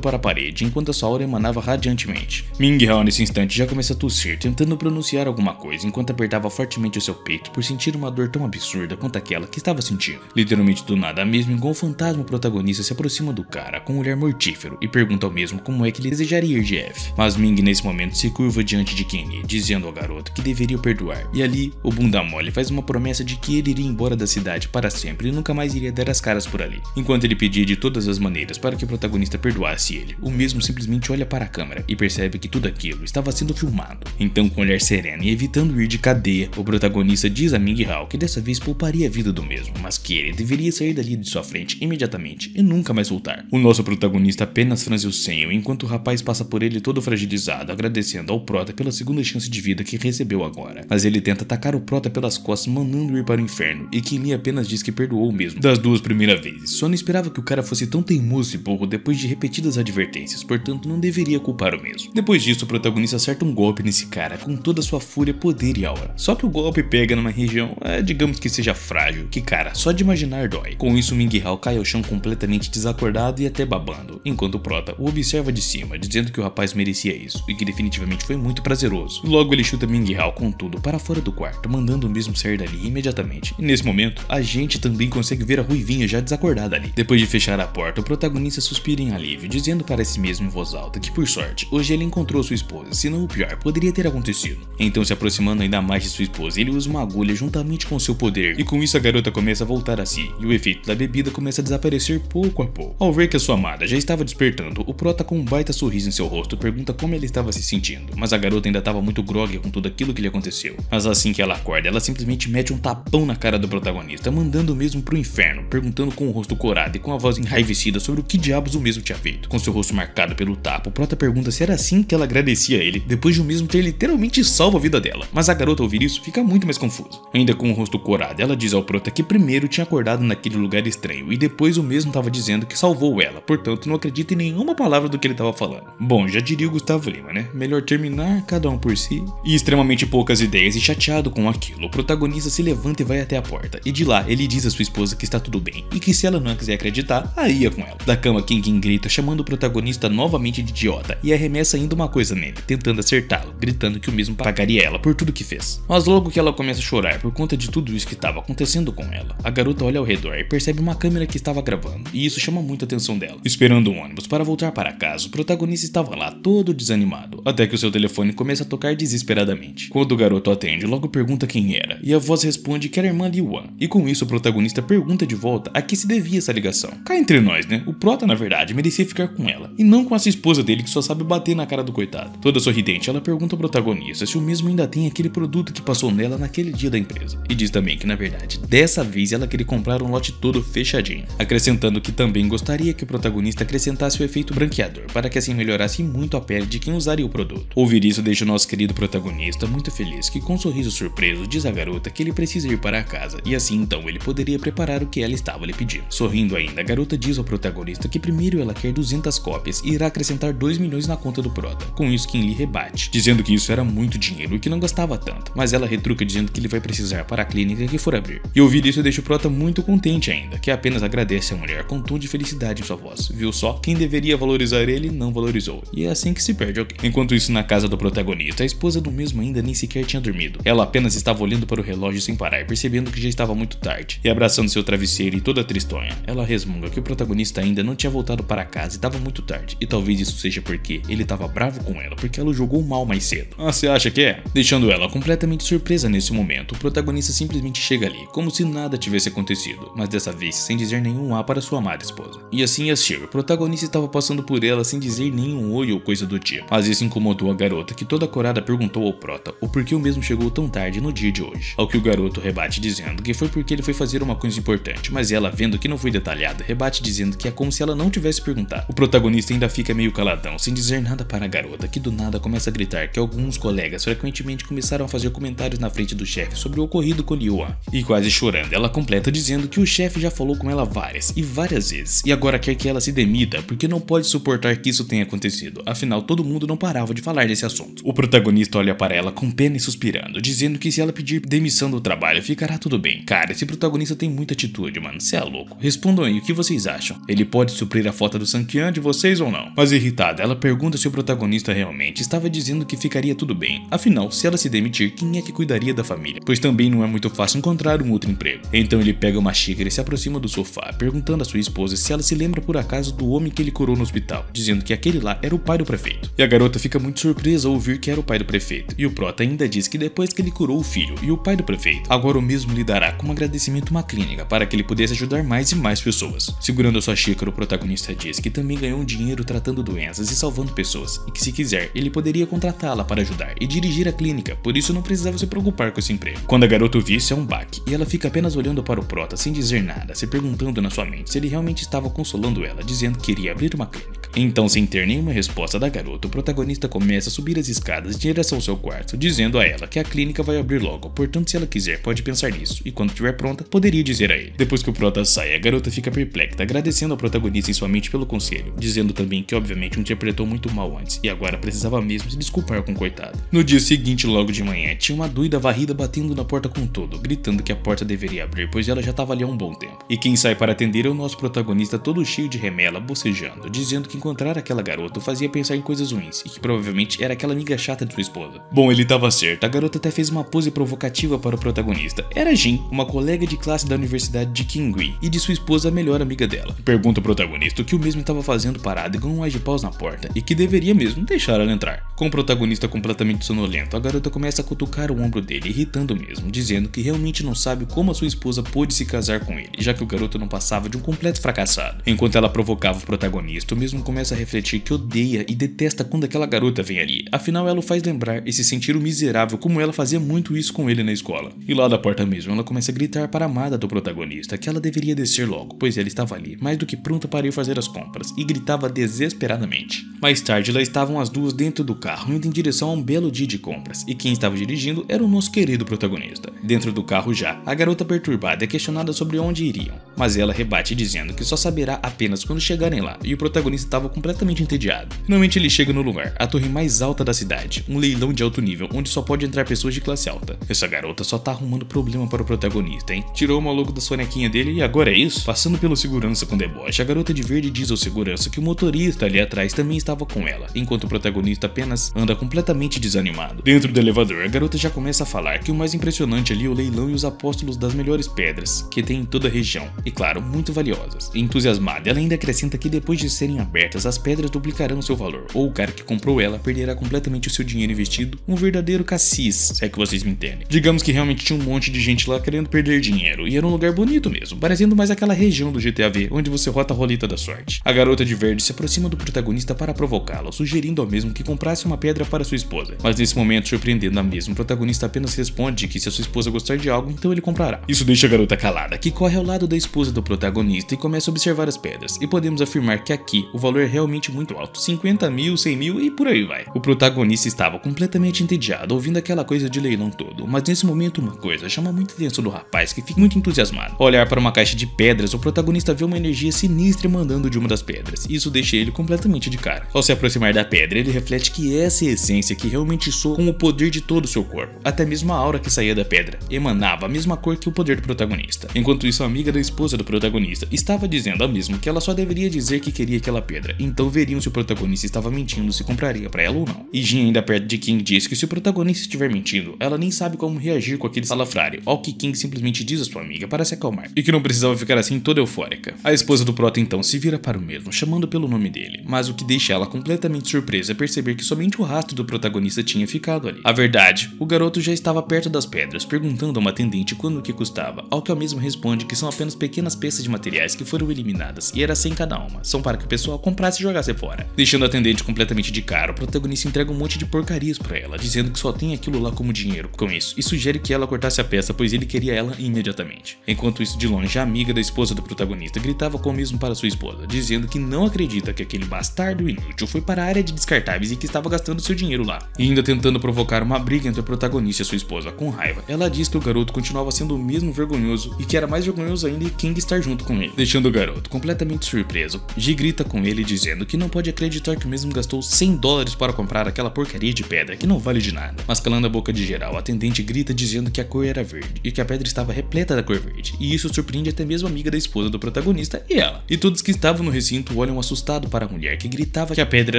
[SPEAKER 1] para a parede, enquanto a sua aura emanava radiantemente. Ming Hao nesse instante já começa a tossir, tentando pronunciar alguma coisa, enquanto apertava fortemente o seu peito por sentir uma dor tão absurda quanto aquela que estava sentindo. Literalmente do nada mesmo, igual o fantasma, o protagonista se aproxima do cara com um olhar mortífero e pergunta ao mesmo como é que ele desejaria ir de F. Mas Ming nesse momento se curva diante de Kenny, dizendo ao garoto que deveria o perdoar. E ali, o bunda mole faz uma promessa de que ele iria embora da cidade para sempre e nunca mais iria dar as caras por ali. Enquanto ele pedia de todas as maneiras para que o protagonista perdoasse ele, o mesmo simplesmente olha para a câmera e percebe que tudo aquilo estava sendo filmado. Então, com um olhar sereno e evitando ir de cadeia, o protagonista diz a Ming Hao que dessa vez pouparia a vida do mesmo, mas que ele deveria sair dali de sua frente imediatamente e nunca mais voltar. O nosso protagonista apenas franze o senho enquanto o rapaz passa por ele todo fragilizado, agradecendo ao prota pela segunda chance de vida que recebeu agora. Mas ele tenta atacar o prota pelas costas, mandando ir para o inferno, e King Lee apenas diz que perdoou mesmo das duas primeiras vezes. Só não esperava que o cara fosse tão teimoso e burro depois de repetidas advertências, portanto não deveria culpar o mesmo. Depois disso, o protagonista acerta um golpe nesse cara com toda a sua fúria, poder e aura. Só que o golpe pega numa região, digamos que seja frágil, que cara, só de imaginar dói. Com isso, Ming Hao cai ao chão completamente desacordado e até babando, enquanto o prota o observa de cima, dizendo que o rapaz merecia isso e que definitivamente foi muito prazeroso. Logo ele chuta Ming Hao com tudo para fora do quarto, mandando o mesmo sair dali imediatamente. E nesse momento, a gente também consegue ver a Ruivinha já desacordada ali. Depois de fechar a porta, o protagonista suspira em alívio, dizendo para si mesmo em voz alta que por sorte, hoje ele encontrou sua esposa, senão o pior poderia ter acontecido. Então, se aproximando ainda mais de sua esposa, ele usa uma agulha juntamente com seu poder, e com isso a garota começa a voltar a si, e o efeito da bebida começa a desaparecer pouco a pouco. Ao ver que a sua amada já estava despertando, o prota com um baita sorriso em seu rosto pergunta como ela estava se sentindo, mas a garota ainda estava muito grogue com tudo aquilo que lhe aconteceu. Mas assim que ela acorda, ela simplesmente mete um tapão na cara do protagonista, mandando o mesmo pro inferno, perguntando com o rosto corado e com a voz enraivecida sobre o que diabos o mesmo tinha feito. Com seu rosto marcado pelo tapa, o prota pergunta se era assim que ela agradecia a ele, depois de o mesmo ter literalmente salvo a vida dela. Mas a garota ao ouvir isso fica muito mais confusa. Ainda com o rosto corado, ela diz ao prota que primeiro tinha acordado naquele lugar estranho e depois o mesmo estava dizendo que salvou ela, portanto não acredita em nenhuma palavra do que ele estava falando. Bom, já diria o Gustavo Lima, né? Melhor terminar cada um por si. E extremamente poucas ideias e chateado com aquilo, o protagonista se levanta e vai até a porta, e de lá ele diz à sua esposa que está tudo bem e que se ela não quiser acreditar, aí ia com ela. Da cama, King grita, chamando o protagonista novamente de idiota e arremessa ainda uma coisa nele, tentando acertá-lo, gritando que o mesmo pagaria ela por tudo que fez. Mas logo que ela começa a chorar por conta de tudo isso que estava acontecendo com ela, a garota olha ao redor e percebe uma câmera que estava gravando, e isso chama muito a atenção dela. Esperando um ônibus para voltar para casa, o protagonista estava lá todo desanimado, até que o seu telefone começa a tocar desesperadamente. Quando o garoto atende, logo pergunta quem era, e a voz responde que era a irmã Li Wan, e com isso o protagonista pergunta de volta a que se devia essa ligação. Cá entre nós, né? O prota, na verdade, merecia ficar com ela, e não com essa esposa dele dele que só sabe bater na cara do coitado. Toda sorridente, ela pergunta ao protagonista se o mesmo ainda tem aquele produto que passou nela naquele dia da empresa. E diz também que, na verdade, dessa vez ela queria comprar um lote todo fechadinho, acrescentando que também gostaria que o protagonista acrescentasse o efeito branqueador, para que assim melhorasse muito a pele de quem usaria o produto. Ouvir isso deixa o nosso querido protagonista muito feliz, que com um sorriso surpreso diz à garota que ele precisa ir para casa, e assim então ele poderia preparar o que ela estava lhe pedindo. Sorrindo ainda, a garota diz ao protagonista que primeiro ela quer 200 cópias e irá acrescentar 2 milhões na conta do prota. Com isso, Kim lhe rebate, dizendo que isso era muito dinheiro e que não gastava tanto, mas ela retruca dizendo que ele vai precisar para a clínica que for abrir. E ouvir isso deixa o prota muito contente ainda, que apenas agradece a mulher com um tom de felicidade em sua voz. Viu só? Quem deveria valorizar ele não valorizou, e é assim que se perde alguém. Enquanto isso, na casa do protagonista, a esposa do mesmo ainda nem sequer tinha dormido. Ela apenas estava olhando para o relógio sem parar, percebendo que já estava muito tarde, e abraçando seu travesseiro e toda tristonha. Ela resmunga que o protagonista ainda não tinha voltado para casa e estava muito tarde, e talvez isso seja porque ele estava bravo com ela porque ela o jogou mal mais cedo. Ah, você acha que é? Deixando ela completamente surpresa nesse momento, o protagonista simplesmente chega ali, como se nada tivesse acontecido, mas dessa vez sem dizer nenhum A para sua amada esposa. E assim ia ser, o protagonista estava passando por ela sem dizer nenhum oi ou coisa do tipo, mas isso incomodou a garota, que toda corada perguntou ao prota o porquê o mesmo chegou tão tarde no dia de hoje. Ao que o garoto rebate dizendo que foi porque ele foi fazer uma coisa importante, mas ela, vendo que não foi detalhado, rebate dizendo que é como se ela não tivesse perguntado. O protagonista ainda fica meio caladão, sem dizer nada para a garota, que do nada começa a gritar que alguns colegas frequentemente começaram a fazer comentários na frente do chefe sobre o ocorrido com Liyuan. E quase chorando, ela completa dizendo que o chefe já falou com ela várias vezes, e agora quer que ela se demita porque não pode suportar que isso tenha acontecido, afinal todo mundo não parava de falar desse assunto. O protagonista olha para ela com pena e suspirando, dizendo que se ela pedir demissão do trabalho ficará tudo bem. Cara, esse protagonista tem muita atitude, mano, cê é louco. Respondam aí o que vocês acham. Ele pode suprir a falta do Sanqian de vocês ou não? Mas irritada, ela pergunta se o protagonista realmente estava dizendo que ficaria tudo bem. Afinal, se ela se demitir, quem é que cuidaria da família? Pois também não é muito fácil encontrar um outro emprego. Então ele pega uma xícara e se aproxima do sofá, perguntando à sua esposa se ela se lembra por acaso do homem que ele curou no hospital, dizendo que aquele lá era o pai do prefeito. E a garota fica muito surpresa ao ouvir que era o pai do prefeito. E o prota ainda diz que depois que ele curou o filho e o pai do prefeito, agora o mesmo lhe dará como agradecimento uma clínica para que ele pudesse ajudar mais e mais pessoas. Segurando a sua xícara, o protagonista diz que também ganhou dinheiro tratando doenças e salvando pessoas, e que se quiser, ele poderia contratá-la para ajudar e dirigir a clínica, por isso não precisava se preocupar com esse emprego. Quando a garota ouve isso, é um baque, e ela fica apenas olhando para o prota sem dizer nada, se perguntando na sua mente se ele realmente estava consolando ela, dizendo que queria abrir uma clínica. Então, sem ter nenhuma resposta da garota, o protagonista começa a subir as escadas em direção ao seu quarto, dizendo a ela que a clínica vai abrir logo, portanto se ela quiser pode pensar nisso, e quando estiver pronta, poderia dizer a ele. Depois que o prota sai, a garota fica perplexa, agradecendo ao protagonista em sua mente pelo conselho, dizendo também que obviamente interpretou muito mal antes, e agora precisava mesmo se desculpar com o coitado. No dia seguinte, logo de manhã, tinha uma doida varrida batendo na porta com tudo, gritando que a porta deveria abrir, pois ela já estava ali há um bom tempo. E quem sai para atender é o nosso protagonista todo cheio de remela, bocejando, dizendo que encontrar aquela garota o fazia pensar em coisas ruins, e que provavelmente era aquela amiga chata de sua esposa. Bom, ele estava certo, a garota até fez uma pose provocativa para o protagonista. Era Jin, uma colega de classe da universidade de Qingui, e de sua esposa a melhor amiga dela. Pergunta ao protagonista o que o mesmo estava fazendo parado e com um ar de paus na porta, e que deveria mesmo deixar ela entrar. Com o protagonista completamente sonolento, a garota começa a cutucar o ombro dele, irritando mesmo, dizendo que realmente não sabe como a sua esposa pôde se casar com ele, já que o garoto não passava de um completo fracassado. Enquanto ela provocava o protagonista, o mesmo começa a refletir que odeia e detesta quando aquela garota vem ali, afinal ela o faz lembrar e se sentir o miserável como ela fazia muito isso com ele na escola. E lá da porta mesmo, ela começa a gritar para a amada do protagonista que ela deveria descer logo, pois ela estava ali, mais do que pronta para ir fazer as compras, e gritava desesperadamente. Mais tarde, lá estavam as duas dentro do carro, indo em direção a um belo dia de compras, e quem estava dirigindo era o nosso querido protagonista. Dentro do carro já, a garota perturbada é questionada sobre onde iriam, mas ela rebate dizendo que só saberá apenas quando chegarem lá, e o protagonista estava completamente entediado. Finalmente ele chega no lugar, a torre mais alta da cidade, um leilão de alto nível, onde só pode entrar pessoas de classe alta. Essa garota só tá arrumando problema para o protagonista, hein? Tirou o maluco da sonequinha dele e agora é isso? Passando pelo segurança com deboche, a garota de verde diz ao segurança que o motorista ali atrás também estava com ela, enquanto o protagonista apenas anda completamente desanimado. Dentro do elevador, a garota já começa a falar que o mais impressionante ali é o leilão e os apóstolos das melhores pedras que tem em toda a região, e claro, muito valiosas. Entusiasmada, ela ainda acrescenta que depois de serem abertas abertas, as pedras duplicarão seu valor, ou o cara que comprou ela perderá completamente o seu dinheiro investido, um verdadeiro cassis, se é que vocês me entendem. Digamos que realmente tinha um monte de gente lá querendo perder dinheiro, e era um lugar bonito mesmo, parecendo mais aquela região do GTA V, onde você rota a roleta da sorte. A garota de verde se aproxima do protagonista para provocá-lo, sugerindo ao mesmo que comprasse uma pedra para sua esposa. Mas nesse momento, surpreendendo a mesma, o protagonista apenas responde que se a sua esposa gostar de algo, então ele comprará. Isso deixa a garota calada, que corre ao lado da esposa do protagonista e começa a observar as pedras, e podemos afirmar que aqui o valor é realmente muito alto, 50 mil, 100 mil e por aí vai. O protagonista estava completamente entediado ouvindo aquela coisa de leilão todo, mas nesse momento uma coisa chama muita atenção do rapaz, que fica muito entusiasmado. Ao olhar para uma caixa de pedras, o protagonista vê uma energia sinistra emanando de uma das pedras, e isso deixa ele completamente de cara. Ao se aproximar da pedra, ele reflete que essa é a essência que realmente soa com o poder de todo o seu corpo. Até mesmo a aura que saía da pedra emanava a mesma cor que o poder do protagonista. Enquanto isso, a amiga da esposa do protagonista estava dizendo ao mesmo que ela só deveria dizer que queria aquela pedra, então veriam se o protagonista estava mentindo, se compraria para ela ou não. E Jin, ainda perto de King, diz que se o protagonista estiver mentindo, ela nem sabe como reagir com aquele salafrário, ao que King simplesmente diz à sua amiga para se acalmar, e que não precisava ficar assim toda eufórica. A esposa do prota então se vira para o mesmo, chamando pelo nome dele, mas o que deixa ela completamente surpresa é perceber que somente o rastro do protagonista tinha ficado ali. A verdade, o garoto já estava perto das pedras, perguntando a uma atendente quando que custava, ao que a mesma responde que são apenas pequenas peças de materiais que foram eliminadas, e era 100 cada uma, são para que o pessoal comprasse e jogasse fora. Deixando a atendente completamente de cara, o protagonista entrega um monte de porcarias para ela, dizendo que só tem aquilo lá como dinheiro com isso, e sugere que ela cortasse a peça, pois ele queria ela imediatamente. Enquanto isso, de longe, a amiga da esposa do protagonista gritava com o mesmo para sua esposa, dizendo que não acredita que aquele bastardo inútil foi para a área de descartáveis e que estava gastando seu dinheiro lá, e ainda tentando provocar uma briga entre o protagonista e sua esposa. Com raiva, ela diz que o garoto continuava sendo o mesmo vergonhoso e que era mais vergonhoso ainda King estar junto com ele, deixando o garoto completamente surpreso. Ji grita com ele dizendo que não pode acreditar que o mesmo gastou 100 dólares para comprar aquela porcaria de pedra que não vale de nada. Mas calando a boca de geral, a atendente grita dizendo que a cor era verde e que a pedra estava repleta da cor verde, e isso surpreende até mesmo a amiga da esposa do protagonista e ela. E todos que estavam no recinto olham assustado para a mulher que gritava que a pedra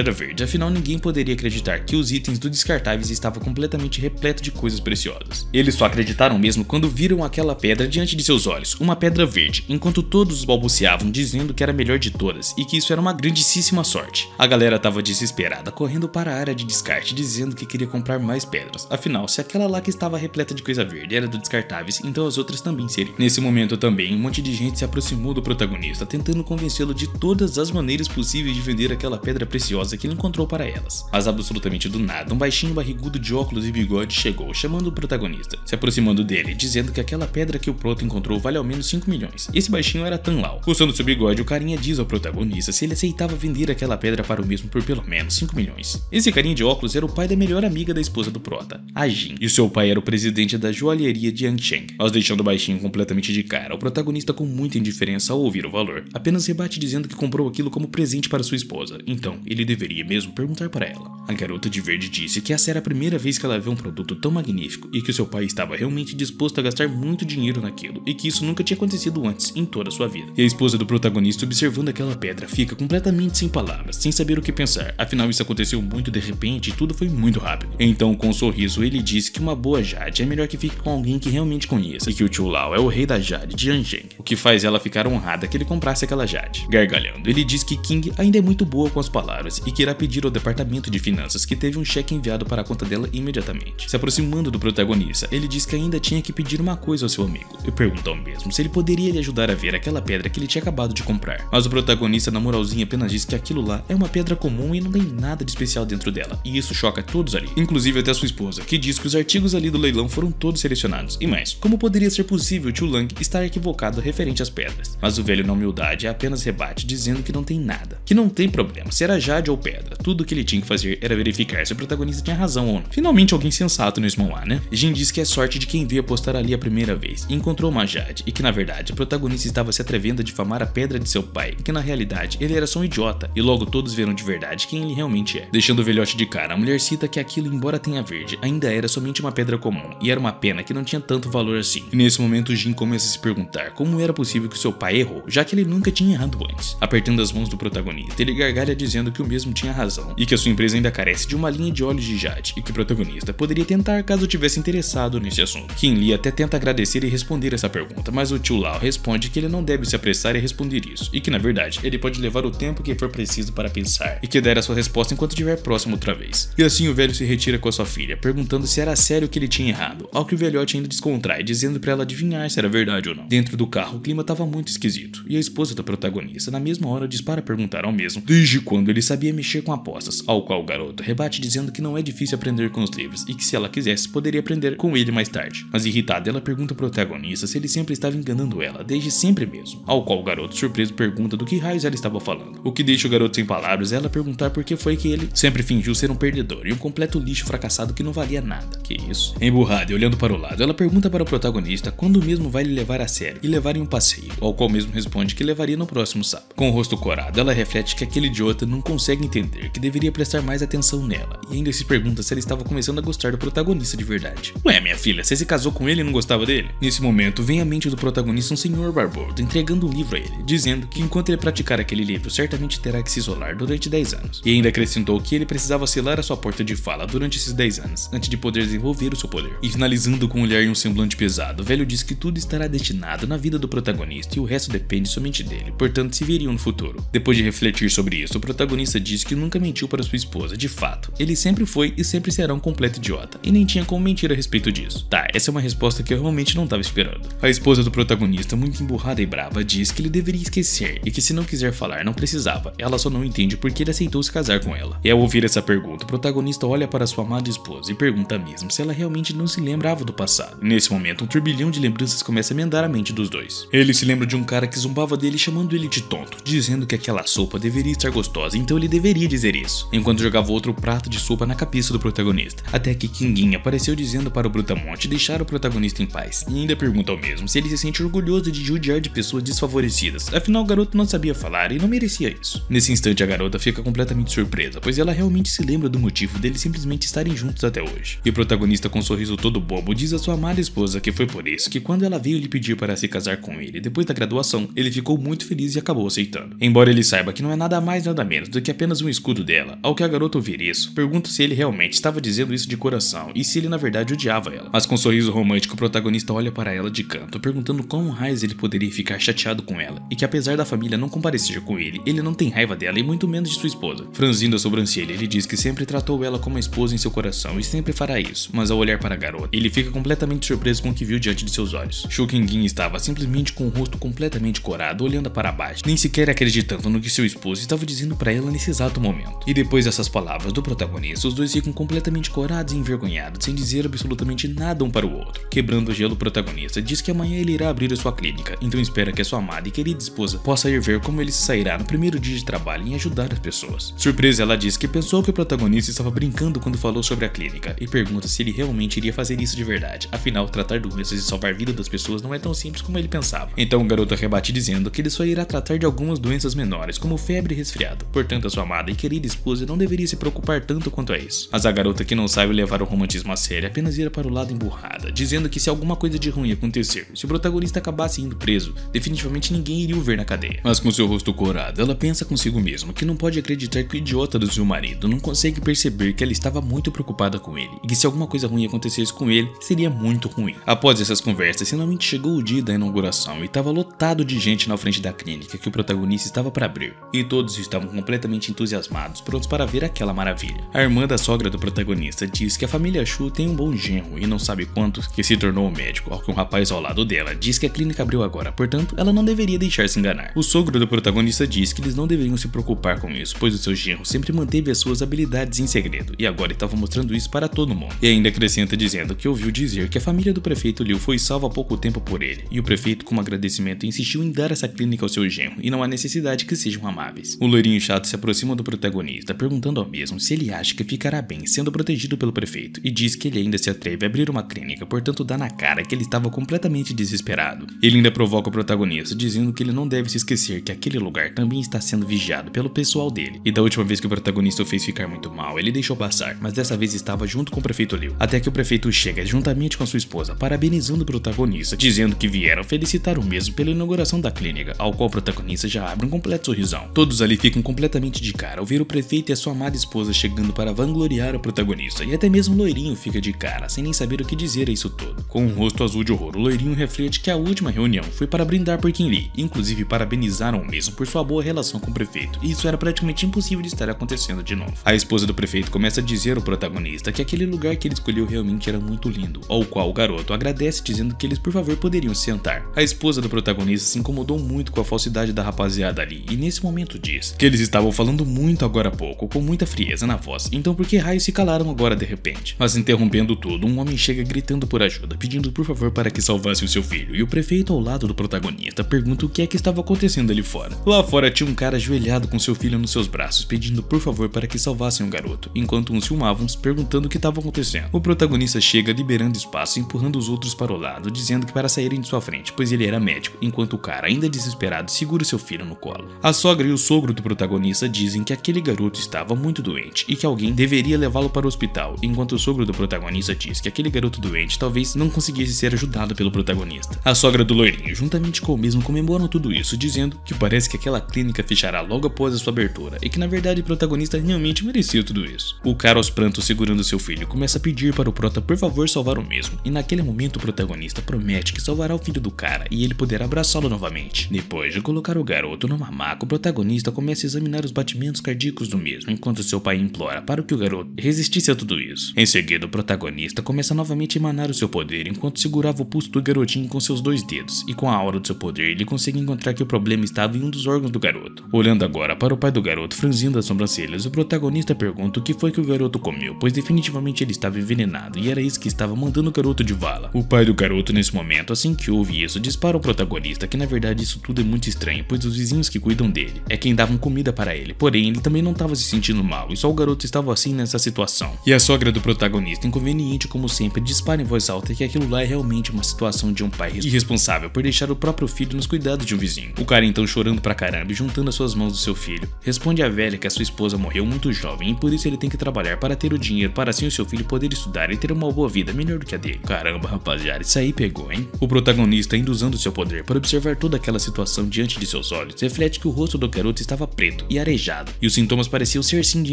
[SPEAKER 1] era verde, afinal ninguém poderia acreditar que os itens do descartáveis estavam completamente repletos de coisas preciosas. Eles só acreditaram mesmo quando viram aquela pedra diante de seus olhos, uma pedra verde, enquanto todos balbuciavam dizendo que era a melhor de todas e que isso era uma grandíssima sorte. A galera estava desesperada, correndo para a área de descarte, dizendo que queria comprar mais pedras. Afinal, se aquela lá que estava repleta de coisa verde era do descartáveis, então as outras também seriam. Nesse momento também, um monte de gente se aproximou do protagonista, tentando convencê-lo de todas as maneiras possíveis de vender aquela pedra preciosa que ele encontrou para elas. Mas absolutamente do nada, um baixinho barrigudo de óculos e bigode chegou, chamando o protagonista, se aproximando dele, dizendo que aquela pedra que o prota encontrou vale ao menos 5 milhões. Esse baixinho era Tan Lao. Usando seu bigode, o carinha diz ao protagonista se ele aceitava vender aquela pedra para o mesmo por pelo menos 5 milhões. Esse carinha de óculos era o pai da melhor amiga da esposa do prota, a Jin, e o seu pai era o presidente da joalheria de Yangcheng. Mas deixando o baixinho completamente de cara, o protagonista, com muita indiferença ao ouvir o valor, apenas rebate dizendo que comprou aquilo como presente para sua esposa, então ele deveria mesmo perguntar para ela. A garota de verde disse que essa era a primeira vez que ela vê um produto tão magnífico e que o seu pai estava realmente disposto a gastar muito dinheiro naquilo e que isso nunca tinha acontecido antes em toda a sua vida. E a esposa do protagonista, observando aquela pedra, fica completamente sem palavras, sem saber o que pensar, afinal isso aconteceu muito de repente e tudo foi muito rápido. Então, com um sorriso, ele disse que uma boa Jade é melhor que fique com alguém que realmente conheça e que o tio Lao é o rei da Jade de Yangcheng, o que faz ela ficar honrada que ele comprasse aquela Jade. Gargalhando, ele diz que King ainda é muito boa com as palavras e que irá pedir ao departamento de finanças que teve um cheque enviado para a conta dela imediatamente. Se aproximando do protagonista, ele diz que ainda tinha que pedir uma coisa ao seu amigo e pergunta ao mesmo se ele poderia lhe ajudar a ver aquela pedra que ele tinha acabado de comprar. Mas o protagonista, na moralzinha, apenas diz que aquilo lá é uma pedra comum e não tem nada de especial dentro dela, e isso choca todos ali, inclusive até sua esposa, que diz que os artigos ali do leilão foram todos selecionados. E mais, como poderia ser possível Chu Lang estar equivocado referente às pedras? Mas o velho, na humildade, apenas rebate dizendo que não tem nada, que não tem problema, se era jade ou pedra, tudo o que ele tinha que fazer era verificar se o protagonista tinha razão ou não. Finalmente alguém sensato nesse manhwa, né? Jin diz que é sorte de quem veio apostar ali a primeira vez e encontrou uma jade, e que na verdade o protagonista estava se atrevendo a difamar a pedra de seu pai, e que na realidade ele era só um idiota, e logo todos viram de verdade quem ele realmente é. Deixando o velhote de cara, a mulher cita que aquilo, embora tenha verde, ainda era somente uma pedra comum, e era uma pena que não tinha tanto valor assim. E nesse momento Jin começa a se perguntar como era possível que seu pai errou, já que ele nunca tinha errado antes. Apertando as mãos do protagonista, ele gargalha dizendo que o mesmo tinha razão, e que a sua empresa ainda carece de uma linha de óleos de jade, e que o protagonista poderia tentar caso tivesse interessado nesse assunto. Kim Lee até tenta agradecer e responder essa pergunta, mas o tio Lao responde que ele não deve se apressar em responder isso, e que na verdade ele pode levar o tempo tempo que for preciso para pensar e que der a sua resposta enquanto estiver próximo outra vez. E assim o velho se retira com a sua filha, perguntando se era sério que ele tinha errado, ao que o velhote ainda descontrai, dizendo para ela adivinhar se era verdade ou não. Dentro do carro o clima estava muito esquisito, e a esposa do protagonista na mesma hora dispara a perguntar ao mesmo desde quando ele sabia mexer com apostas, ao qual o garoto rebate dizendo que não é difícil aprender com os livros e que se ela quisesse poderia aprender com ele mais tarde. Mas irritada ela pergunta ao protagonista se ele sempre estava enganando ela, desde sempre mesmo, ao qual o garoto surpreso pergunta do que raios ela estava falando. O que deixa o garoto sem palavras é ela perguntar por que foi que ele sempre fingiu ser um perdedor e um completo lixo fracassado que não valia nada. Que isso? Emburrada e olhando para o lado, ela pergunta para o protagonista quando mesmo vai lhe levar a sério e levar em um passeio, ao qual mesmo responde que levaria no próximo sábado. Com o rosto corado, ela reflete que aquele idiota não consegue entender que deveria prestar mais atenção nela, e ainda se pergunta se ela estava começando a gostar do protagonista de verdade. Ué, minha filha, você se casou com ele e não gostava dele? Nesse momento, vem à mente do protagonista um senhor barbudo entregando um livro a ele, dizendo que enquanto ele praticar aquele livro, certamente terá que se isolar durante 10 anos. E ainda acrescentou que ele precisava selar a sua porta de fala durante esses 10 anos, antes de poder desenvolver o seu poder. E finalizando com um olhar e um semblante pesado, o velho diz que tudo estará destinado na vida do protagonista e o resto depende somente dele, portanto se veriam no futuro. Depois de refletir sobre isso, o protagonista diz que nunca mentiu para sua esposa, de fato. Ele sempre foi e sempre será um completo idiota, e nem tinha como mentir a respeito disso. Tá, essa é uma resposta que eu realmente não estava esperando. A esposa do protagonista, muito emburrada e brava, diz que ele deveria esquecer e que se não quiser falar não precisava, ela só não entende porque ele aceitou se casar com ela. E ao ouvir essa pergunta, o protagonista olha para sua amada esposa e pergunta mesmo se ela realmente não se lembrava do passado. E nesse momento, um turbilhão de lembranças começa a emendar a mente dos dois. Ele se lembra de um cara que zombava dele chamando ele de tonto, dizendo que aquela sopa deveria estar gostosa, então ele deveria dizer isso, enquanto jogava outro prato de sopa na cabeça do protagonista. Até que Kinguinha apareceu dizendo para o Brutamonte deixar o protagonista em paz, e ainda pergunta ao mesmo se ele se sente orgulhoso de judiar de pessoas desfavorecidas, afinal o garoto não sabia falar e não merecia isso. Nesse instante a garota fica completamente surpresa, pois ela realmente se lembra do motivo deles simplesmente estarem juntos até hoje. E o protagonista com um sorriso todo bobo diz à sua amada esposa que foi por isso que quando ela veio lhe pedir para se casar com ele depois da graduação, ele ficou muito feliz e acabou aceitando. Embora ele saiba que não é nada mais nada menos do que apenas um escudo dela, ao que a garota ouvir isso, pergunta se ele realmente estava dizendo isso de coração e se ele na verdade odiava ela. Mas com um sorriso romântico o protagonista olha para ela de canto, perguntando como raios ele poderia ficar chateado com ela, e que apesar da família não comparecer com ele não tem raiva dela e muito menos de sua esposa. Franzindo a sobrancelha, ele diz que sempre tratou ela como uma esposa em seu coração e sempre fará isso, mas ao olhar para a garota, ele fica completamente surpreso com o que viu diante de seus olhos. Shukenguin estava simplesmente com o rosto completamente corado, olhando para baixo, nem sequer acreditando no que seu esposo estava dizendo para ela nesse exato momento. E depois dessas palavras do protagonista, os dois ficam completamente corados e envergonhados, sem dizer absolutamente nada um para o outro. Quebrando o gelo, o protagonista diz que amanhã ele irá abrir a sua clínica, então espera que a sua amada e querida esposa possa ir ver como ele se sairá no primeiro dia de trabalho em ajudar as pessoas. Surpresa, ela diz que pensou que o protagonista estava brincando quando falou sobre a clínica e pergunta se ele realmente iria fazer isso de verdade, afinal tratar doenças e salvar a vida das pessoas não é tão simples como ele pensava. Então o garoto rebate dizendo que ele só irá tratar de algumas doenças menores, como febre e resfriado, portanto a sua amada e querida esposa não deveria se preocupar tanto quanto a isso. Mas a garota, que não sabe levar o romantismo a sério, apenas ira para o lado emburrada, dizendo que se alguma coisa de ruim acontecer, se o protagonista acabasse indo preso, definitivamente ninguém iria o ver na cadeia. Mas com seu rosto corado, ela pensa consigo mesma que não pode acreditar que o idiota do seu marido não consegue perceber que ela estava muito preocupada com ele, e que se alguma coisa ruim acontecesse com ele, seria muito ruim. Após essas conversas, finalmente chegou o dia da inauguração e estava lotado de gente na frente da clínica que o protagonista estava para abrir, e todos estavam completamente entusiasmados, prontos para ver aquela maravilha. A irmã da sogra do protagonista diz que a família Shu tem um bom genro e não sabe quanto, que se tornou médico, ao que um rapaz ao lado dela diz que a clínica abriu agora, portanto ela não deveria deixar se enganar. O sogro do protagonista diz que eles não deveriam se preocupar com isso, pois o seu genro sempre manteve as suas habilidades em segredo e agora estava mostrando isso para todo mundo. E ainda acrescenta dizendo que ouviu dizer que a família do prefeito Liu foi salva há pouco tempo por ele, e o prefeito, como agradecimento, insistiu em dar essa clínica ao seu genro e não há necessidade que sejam amáveis. O loirinho chato se aproxima do protagonista, perguntando ao mesmo se ele acha que ficará bem sendo protegido pelo prefeito, e diz que ele ainda se atreve a abrir uma clínica, portanto dá na cara que ele estava completamente desesperado. Ele ainda provoca o protagonista, dizendo que ele não deve se esquecer que aquele lugar também está sendo vigiado pelo pessoal dele, e da última vez que o protagonista o fez ficar muito mal, ele deixou passar, mas dessa vez estava junto com o prefeito Liu, até que o prefeito chega juntamente com sua esposa, parabenizando o protagonista, dizendo que vieram felicitar o mesmo pela inauguração da clínica, ao qual o protagonista já abre um completo sorrisão. Todos ali ficam completamente de cara ao ver o prefeito e a sua amada esposa chegando para vangloriar o protagonista, e até mesmo o loirinho fica de cara, sem nem saber o que dizer a isso tudo. Com um rosto azul de horror, o loirinho reflete que a última reunião foi para brindar por Qin Li, inclusive parabenizaram o mesmo por sua boa relação relação com o prefeito, e isso era praticamente impossível de estar acontecendo de novo. A esposa do prefeito começa a dizer ao protagonista que aquele lugar que ele escolheu realmente era muito lindo, ao qual o garoto agradece dizendo que eles por favor poderiam se sentar. A esposa do protagonista se incomodou muito com a falsidade da rapaziada ali, e nesse momento diz que eles estavam falando muito agora há pouco, com muita frieza na voz, então por que raios se calaram agora de repente? Mas interrompendo tudo, um homem chega gritando por ajuda, pedindo por favor para que salvasse o seu filho, e o prefeito ao lado do protagonista pergunta o que é que estava acontecendo ali fora. Lá fora tinha um cara ajoelhado com seu filho nos seus braços, pedindo por favor para que salvassem o garoto, enquanto uns filmavam perguntando o que estava acontecendo. O protagonista chega liberando espaço e empurrando os outros para o lado, dizendo que para saírem de sua frente, pois ele era médico, enquanto o cara, ainda desesperado, segura seu filho no colo. A sogra e o sogro do protagonista dizem que aquele garoto estava muito doente e que alguém deveria levá-lo para o hospital, enquanto o sogro do protagonista diz que aquele garoto doente talvez não conseguisse ser ajudado pelo protagonista. A sogra do loirinho, juntamente com o mesmo, comemoram tudo isso, dizendo que parece que aquela clínica fechará logo após a sua abertura e que na verdade o protagonista realmente merecia tudo isso. O cara aos prantos segurando seu filho começa a pedir para o prota por favor salvar o mesmo, e naquele momento o protagonista promete que salvará o filho do cara e ele poderá abraçá-lo novamente. Depois de colocar o garoto numa maca, o protagonista começa a examinar os batimentos cardíacos do mesmo, enquanto seu pai implora para que o garoto resistisse a tudo isso. Em seguida, o protagonista começa novamente a emanar o seu poder enquanto segurava o pulso do garotinho com seus 2 dedos, e com a aura do seu poder ele consegue encontrar que o problema estava em um dos órgãos do garoto. Olhando agora para o pai do garoto franzindo as sobrancelhas, o protagonista pergunta o que foi que o garoto comeu, pois definitivamente ele estava envenenado e era isso que estava mandando o garoto de vala. O pai do garoto nesse momento, assim que ouve isso, diz para o protagonista que na verdade isso tudo é muito estranho, pois os vizinhos que cuidam dele é quem davam comida para ele, porém ele também não estava se sentindo mal e só o garoto estava assim nessa situação. E a sogra do protagonista, inconveniente como sempre, dispara em voz alta que aquilo lá é realmente uma situação de um pai irresponsável por deixar o próprio filho nos cuidados de um vizinho. O cara então chorando pra caramba e juntando as suas mãos do seu filho, responde à velha que a sua esposa morreu muito jovem e por isso ele tem que trabalhar para ter o dinheiro para assim o seu filho poder estudar e ter uma boa vida melhor do que a dele. Caramba, rapaziada, isso aí pegou, hein? O protagonista, ainda usando seu poder para observar toda aquela situação diante de seus olhos, reflete que o rosto do garoto estava preto e arejado, e os sintomas pareciam ser sim de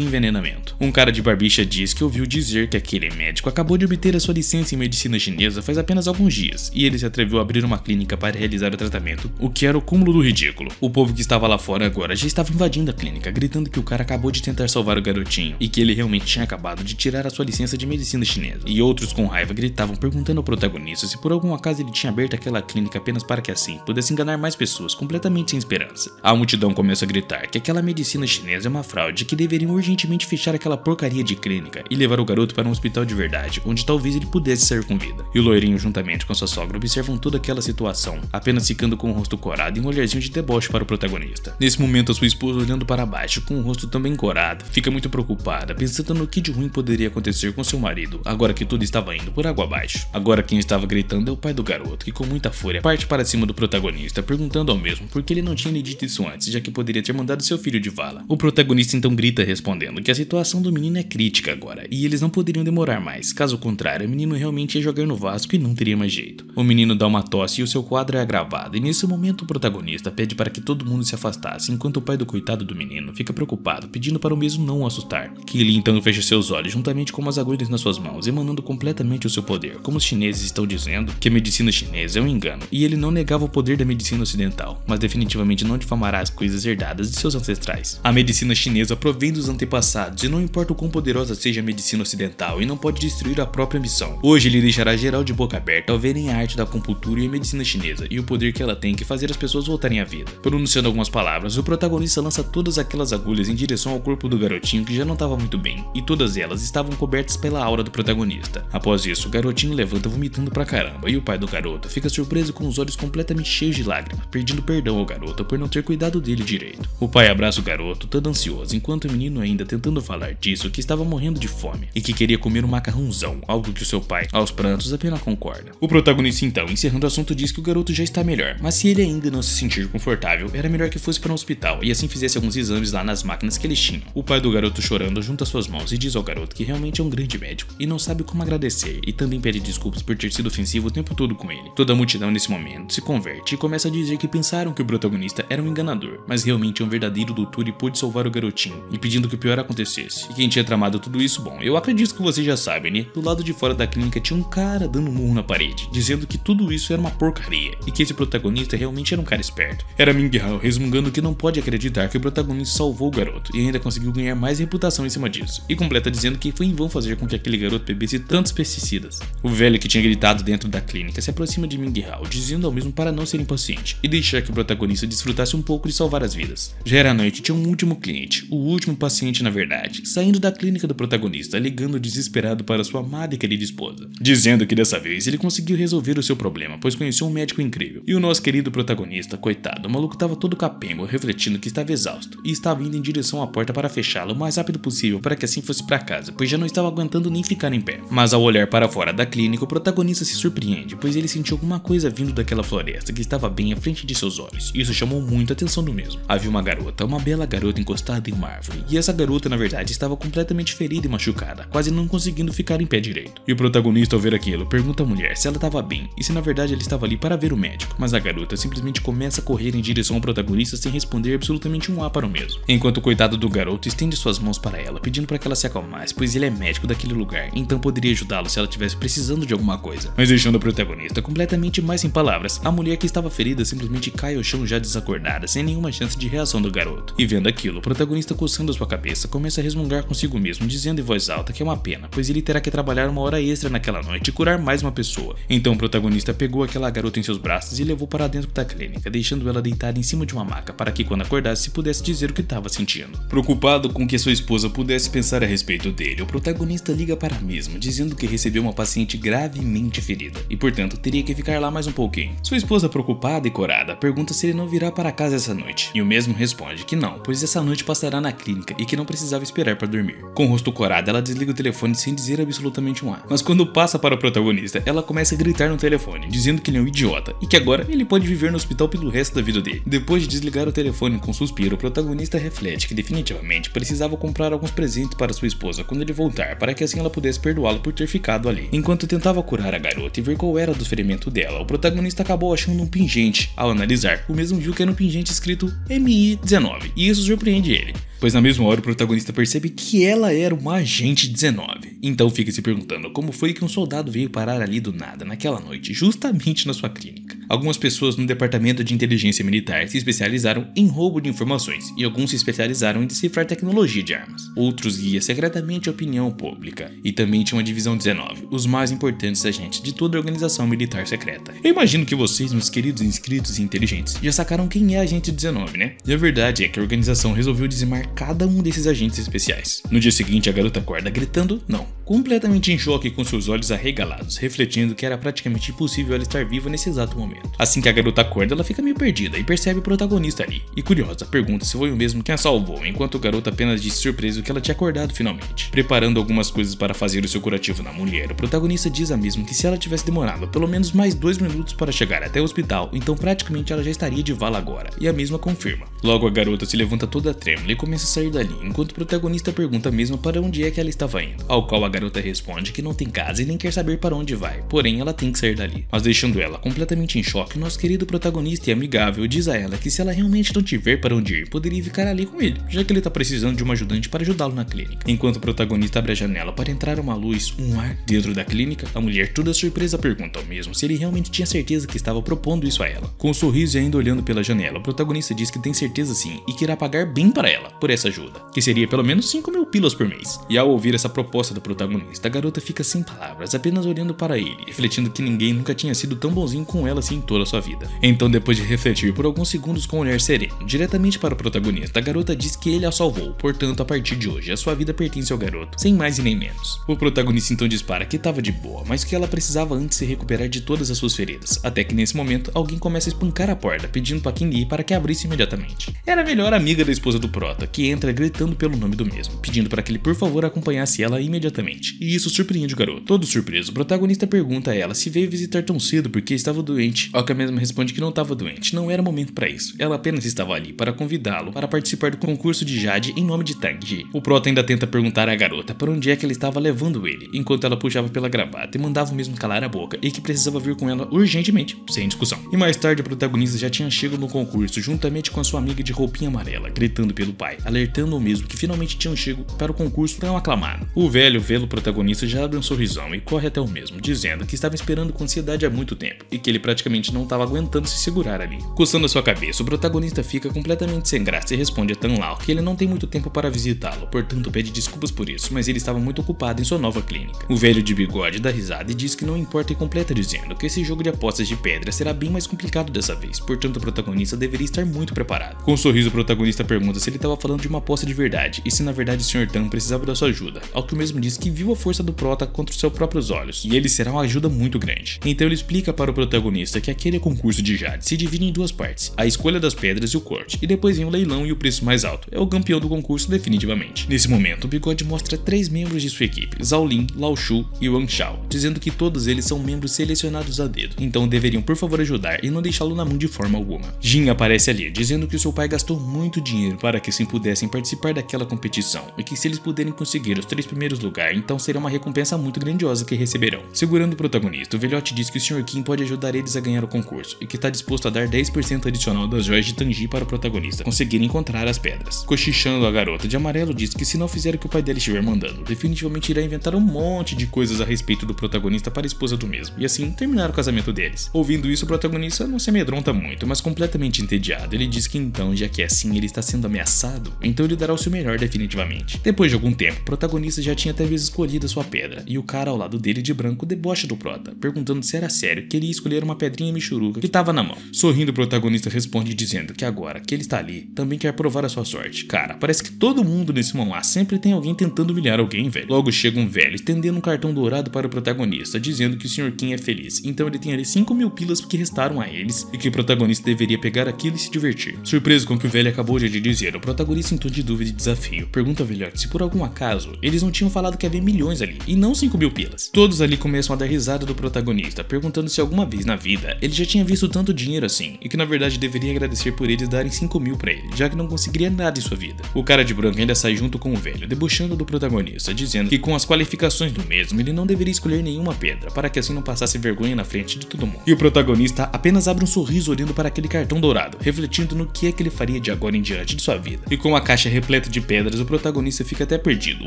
[SPEAKER 1] envenenamento. Um cara de barbicha diz que ouviu dizer que aquele médico acabou de obter a sua licença em medicina chinesa faz apenas alguns dias, e ele se atreveu a abrir uma clínica para realizar o tratamento, o que era o cúmulo do ridículo. O povo que estava lá fora agora já estava invadindo a clínica, gritando que o cara acabou de tentar salvar o garotinho, e que ele realmente tinha acabado de tirar a sua licença de medicina chinesa. E outros com raiva gritavam perguntando ao protagonista se por algum acaso ele tinha aberto aquela clínica apenas para que assim pudesse enganar mais pessoas completamente sem esperança. A multidão começa a gritar que aquela medicina chinesa é uma fraude e que deveriam urgentemente fechar aquela porcaria de clínica e levar o garoto para um hospital de verdade, onde talvez ele pudesse sair com vida. E o loirinho juntamente com sua sogra observam toda aquela situação, apenas ficando com o rosto corado e um olharzinho de deboche para o protagonista. Nesse momento a sua esposa olhando para baixo com o rosto também corado, fica muito preocupada, pensando no que de ruim poderia acontecer com seu marido, agora que tudo estava indo por água abaixo. Agora quem estava gritando é o pai do garoto, que com muita fúria parte para cima do protagonista, perguntando ao mesmo por que ele não tinha lhe dito isso antes, já que poderia ter mandado seu filho de vala. O protagonista então grita respondendo que a situação do menino é crítica agora, e eles não poderiam demorar mais, caso contrário o menino realmente ia jogar no Vasco e não teria mais jeito. O menino dá uma tosse e o seu quadro é agravado, e nesse momento o protagonista pede para que todo mundo se afastasse, enquanto o pai do coitado do menino fica preocupado, pedindo para o mesmo não o assustar. Killy então fecha seus olhos juntamente com umas agulhas nas suas mãos, emanando completamente o seu poder, como os chineses estão dizendo que a medicina chinesa é um engano, e ele não negava o poder da medicina ocidental, mas definitivamente não difamará as coisas herdadas de seus ancestrais. A medicina chinesa provém dos antepassados e não importa o quão poderosa seja a medicina ocidental e não pode destruir a própria missão. Hoje ele deixará geral de boca aberta ao verem a arte da acupuntura e a medicina chinesa e o poder que ela tem que fazer as pessoas voltarem à vida. Pronunciando algumas palavras, o protagonista lança todas aquelas agulhas em direção ao corpo do garotinho que já não estava muito bem, e todas elas estavam cobertas pela aura do protagonista. Após isso, o garotinho levanta vomitando pra caramba e o pai do garoto fica surpreso com os olhos completamente cheios de lágrimas, pedindo perdão ao garoto por não ter cuidado dele direito. O pai abraça o garoto todo ansioso, enquanto o menino ainda tentando falar disso que estava morrendo de fome e que queria comer um macarrãozão, algo que o seu pai, aos prantos, apenas concorda. O protagonista então, encerrando o assunto, diz que o garoto já está melhor, mas se ele ainda não se sentir confortável, era melhor que fosse para um hospital e assim fizesse alguns exames lá nas máquinas que eles tinham. O pai do garoto chorando junta suas mãos e diz ao garoto que realmente é um grande médico e não sabe como agradecer, e também pede desculpas por ter sido ofensivo o tempo todo com ele. Toda a multidão nesse momento se converte e começa a dizer que pensaram que o protagonista era um enganador, mas realmente é um verdadeiro doutor e pôde salvar o garotinho, impedindo que o pior acontecesse. E quem tinha tramado tudo isso, bom, eu acredito que vocês já sabem, né? Do lado de fora da clínica tinha um cara dando um murro na parede, dizendo que tudo isso era uma porcaria e que esse protagonista realmente era um cara esperto. Era Ming Hao resmungando que não pode acreditar que o protagonista salvou o garoto e ainda conseguiu ganhar mais reputação em cima disso, e completa dizendo que foi em vão fazer com que aquele garoto bebesse tantos pesticidas. O velho que tinha gritado dentro da clínica se aproxima de Ming Hao, dizendo ao mesmo para não ser impaciente e deixar que o protagonista desfrutasse um pouco de salvar as vidas. Já era noite e tinha um último cliente, o último paciente na verdade, saindo da clínica do protagonista, ligando desesperado para sua amada e querida esposa, dizendo que dessa vez ele conseguiu resolver o seu problema, pois conheceu um médico incrível. E o nosso querido protagonista, coitado, o maluco tava todo capengo, refletindo que estava exausto e estava indo em direção à porta para fechá-la o mais rápido possível para que assim fosse para casa, pois já não estava aguentando nem ficar em pé. Mas ao olhar para fora da clínica, o protagonista se surpreende, pois ele sentiu alguma coisa vindo daquela floresta que estava bem à frente de seus olhos. Isso chamou muito a atenção do mesmo. Havia uma garota, uma bela garota encostada em uma árvore, e essa garota na verdade estava completamente ferida e machucada, quase não conseguindo ficar em pé direito. E o protagonista, ao ver aquilo, pergunta à mulher se ela estava bem e se na verdade ele estava ali para ver o médico, mas a garota simplesmente começa a correr em direção ao protagonista sem responder absolutamente um A para o mesmo. Enquanto o coitado do garoto estende suas mãos para ela, pedindo para que ela se acalmasse, pois ele é médico daquele lugar, então poderia ajudá-lo se ela estivesse precisando de alguma coisa. Mas deixando o protagonista completamente mais sem palavras, a mulher que estava ferida simplesmente cai ao chão já desacordada, sem nenhuma chance de reação do garoto. E vendo aquilo, o protagonista coçando a sua cabeça começa a resmungar consigo mesmo, dizendo em voz alta que é uma pena, pois ele terá que trabalhar uma hora extra naquela noite e curar mais uma pessoa. Então o protagonista pegou aquela garota em seus braços e levou para dentro da clínica, deixando ela deitada em cima de uma maca para que quando acordasse pudesse dizer o que estava sentindo. Preocupado com que sua esposa pudesse pensar a respeito dele, o protagonista liga para a mesma, dizendo que recebeu uma paciente gravemente ferida e portanto teria que ficar lá mais um pouquinho. Sua esposa, preocupada e corada, pergunta se ele não virá para casa essa noite, e o mesmo responde que não, pois essa noite passará na clínica e que não precisava esperar para dormir. Com o rosto corado, ela desliga o telefone sem dizer absolutamente um A. Mas quando passa para o protagonista, ela começa a gritar no telefone, dizendo que ele é um idiota e que agora ele pode viver no hospital pelo resto da vida dele. Depois de desligar o telefone com um suspiro, o protagonista reflete que definitivamente precisava comprar alguns presentes para sua esposa quando ele voltar, para que assim ela pudesse perdoá-lo por ter ficado ali. Enquanto tentava curar a garota e ver qual era do ferimento dela, o protagonista acabou achando um pingente. Ao analisar, o mesmo viu que era um pingente escrito MI-19, e isso surpreende ele, pois na mesma hora o protagonista percebe que ela era uma agente 19. Então fica se perguntando como foi que um soldado veio parar ali do nada naquela noite, justamente na sua clínica. Algumas pessoas no departamento de inteligência militar se especializaram em roubo de informações e alguns se especializaram em decifrar tecnologia de armas. Outros guiam secretamente a opinião pública e também tinha uma divisão 19, os mais importantes agentes de toda a organização militar secreta. Eu imagino que vocês, meus queridos inscritos e inteligentes, já sacaram quem é agente 19, né? E a verdade é que a organização resolveu dizimar cada um desses agentes especiais. No dia seguinte, a garota acorda gritando não, completamente em choque com seus olhos arregalados, refletindo que era praticamente impossível ela estar viva nesse exato momento. Assim que a garota acorda, ela fica meio perdida e percebe o protagonista ali. E curiosa, pergunta se foi o mesmo quem a salvou, enquanto o garoto apenas disse surpreso que ela tinha acordado finalmente. Preparando algumas coisas para fazer o seu curativo na mulher, o protagonista diz a mesma que se ela tivesse demorado pelo menos mais 2 minutos para chegar até o hospital, então praticamente ela já estaria de vala agora, e a mesma confirma. Logo a garota se levanta toda trêmula e começa a sair dali, enquanto o protagonista pergunta mesmo para onde é que ela estava indo, ao qual a garota responde que não tem casa e nem quer saber para onde vai, porém ela tem que sair dali. Mas deixando ela completamente em choque, nosso querido protagonista e amigável diz a ela que se ela realmente não tiver para onde ir, poderia ficar ali com ele, já que ele está precisando de uma ajudante para ajudá-lo na clínica. Enquanto o protagonista abre a janela para entrar uma luz, um ar dentro da clínica, a mulher toda surpresa pergunta ao mesmo se ele realmente tinha certeza que estava propondo isso a ela. Com um sorriso e ainda olhando pela janela, o protagonista diz que tem certeza sim e que irá pagar bem para ela por essa ajuda, que seria pelo menos 5.000 pilas por mês. E ao ouvir essa proposta do protagonista, a garota fica sem palavras, apenas olhando para ele, refletindo que ninguém nunca tinha sido tão bonzinho com ela assim em toda a sua vida. Então, depois de refletir por alguns segundos com um olhar sereno, diretamente para o protagonista, a garota diz que ele a salvou, portanto, a partir de hoje, a sua vida pertence ao garoto, sem mais e nem menos. O protagonista então dispara que estava de boa, mas que ela precisava antes se recuperar de todas as suas feridas, até que nesse momento, alguém começa a espancar a porta, pedindo para Kim Lee para que abrisse imediatamente. Era a melhor amiga da esposa do prota, que entra gritando pelo nome do mesmo, pedindo para que ele por favor acompanhasse ela imediatamente, e isso surpreende o garoto. Todo surpreso, o protagonista pergunta a ela se veio visitar tão cedo porque estava doente, ao que a mesma responde que não estava doente, não era momento para isso, ela apenas estava ali para convidá-lo para participar do concurso de Jade em nome de Tang Ji. O prota ainda tenta perguntar à garota para onde é que ela estava levando ele, enquanto ela puxava pela gravata e mandava o mesmo calar a boca e que precisava vir com ela urgentemente, sem discussão. E mais tarde o protagonista já tinha chegado no concurso juntamente com a sua amiga de roupinha amarela, gritando pelo pai, alertando o mesmo que finalmente tinham chego para o concurso tão aclamado. O velho vê vendo o protagonista já abre um sorrisão e corre até o mesmo, dizendo que estava esperando com ansiedade há muito tempo e que ele praticamente não estava aguentando se segurar ali. Coçando a sua cabeça, o protagonista fica completamente sem graça e responde a Tan Lao que ele não tem muito tempo para visitá-lo, portanto pede desculpas por isso, mas ele estava muito ocupado em sua nova clínica. O velho de bigode dá risada e diz que não importa e completa dizendo que esse jogo de apostas de pedra será bem mais complicado dessa vez, portanto o protagonista deveria estar muito preparado. Com um sorriso, o protagonista pergunta se ele estava falando de uma aposta de verdade e se na verdade o Sr. Tan precisava da sua ajuda, ao que o mesmo diz que viu a força do prota contra os seus próprios olhos e ele será uma ajuda muito grande. Então ele explica para o protagonista que aquele concurso de Jade se divide em duas partes, a escolha das pedras e o corte, e depois vem o leilão e o preço mais alto, é o campeão do concurso definitivamente. Nesse momento, o bigode mostra 3 membros de sua equipe, Zhao Lin, Lao Shu e Wang Xiao, dizendo que todos eles são membros selecionados a dedo, então deveriam por favor ajudar e não deixá-lo na mão de forma alguma. Jin aparece ali, dizendo que o seu pai gastou muito dinheiro para que assim pudessem participar daquela competição, e que se eles puderem conseguir os 3 primeiros lugares, então será uma recompensa muito grandiosa que receberão. Segurando o protagonista, o velhote diz que o Sr. Qin pode ajudar eles a ganhar o concurso, e que está disposto a dar 10% adicional das joias de Tanji para o protagonista conseguir encontrar as pedras. Cochichando, a garota de amarelo diz que se não fizer o que o pai dele estiver mandando, definitivamente irá inventar um monte de coisas a respeito do protagonista para a esposa do mesmo, e assim terminar o casamento deles. Ouvindo isso, o protagonista não se amedronta muito, mas completamente entediado, ele diz que então, já que é assim, ele está sendo ameaçado, então ele dará o seu melhor definitivamente. Depois de algum tempo, o protagonista já tinha até mesmo escolhido a sua pedra, e o cara ao lado dele de branco debocha do prota, perguntando se era sério que ele ia escolher uma pedrinha michuruca que estava na mão. Sorrindo, o protagonista responde dizendo que agora que ele está ali, também quer provar a sua sorte. Cara, parece que todo mundo nesse mangá sempre tem alguém tentando humilhar alguém, velho. Logo chega um velho estendendo um cartão dourado para o protagonista, dizendo que o Sr. Qin é feliz, então ele tem ali 5.000 pilas que restaram a eles e que o protagonista deveria pegar aquilo e se divertir. Surpreso com o que o velho acabou de lhe dizer, o protagonista em tom de dúvida e desafio pergunta ao velhote se por algum acaso eles não tinham falado que havia milhões ali e não 5.000 pilas. Todos ali começam a dar risada do protagonista, perguntando se alguma vez na vida ele já tinha visto tanto dinheiro assim e que na verdade deveria agradecer por eles darem 5.000 pra ele, já que não conseguiria nada em sua vida. O cara de branco ainda sai junto com o velho, debochando do protagonista, dizendo que com as qualificações do mesmo ele não deveria escolher nenhuma pedra, para que assim não passasse vergonha na frente de todo mundo. E o protagonista apenas abre um sorriso olhando para aquele cartão dourado, refletindo no que é que ele faria de agora em diante de sua vida. E com a caixa repleta de pedras, o protagonista fica até perdido,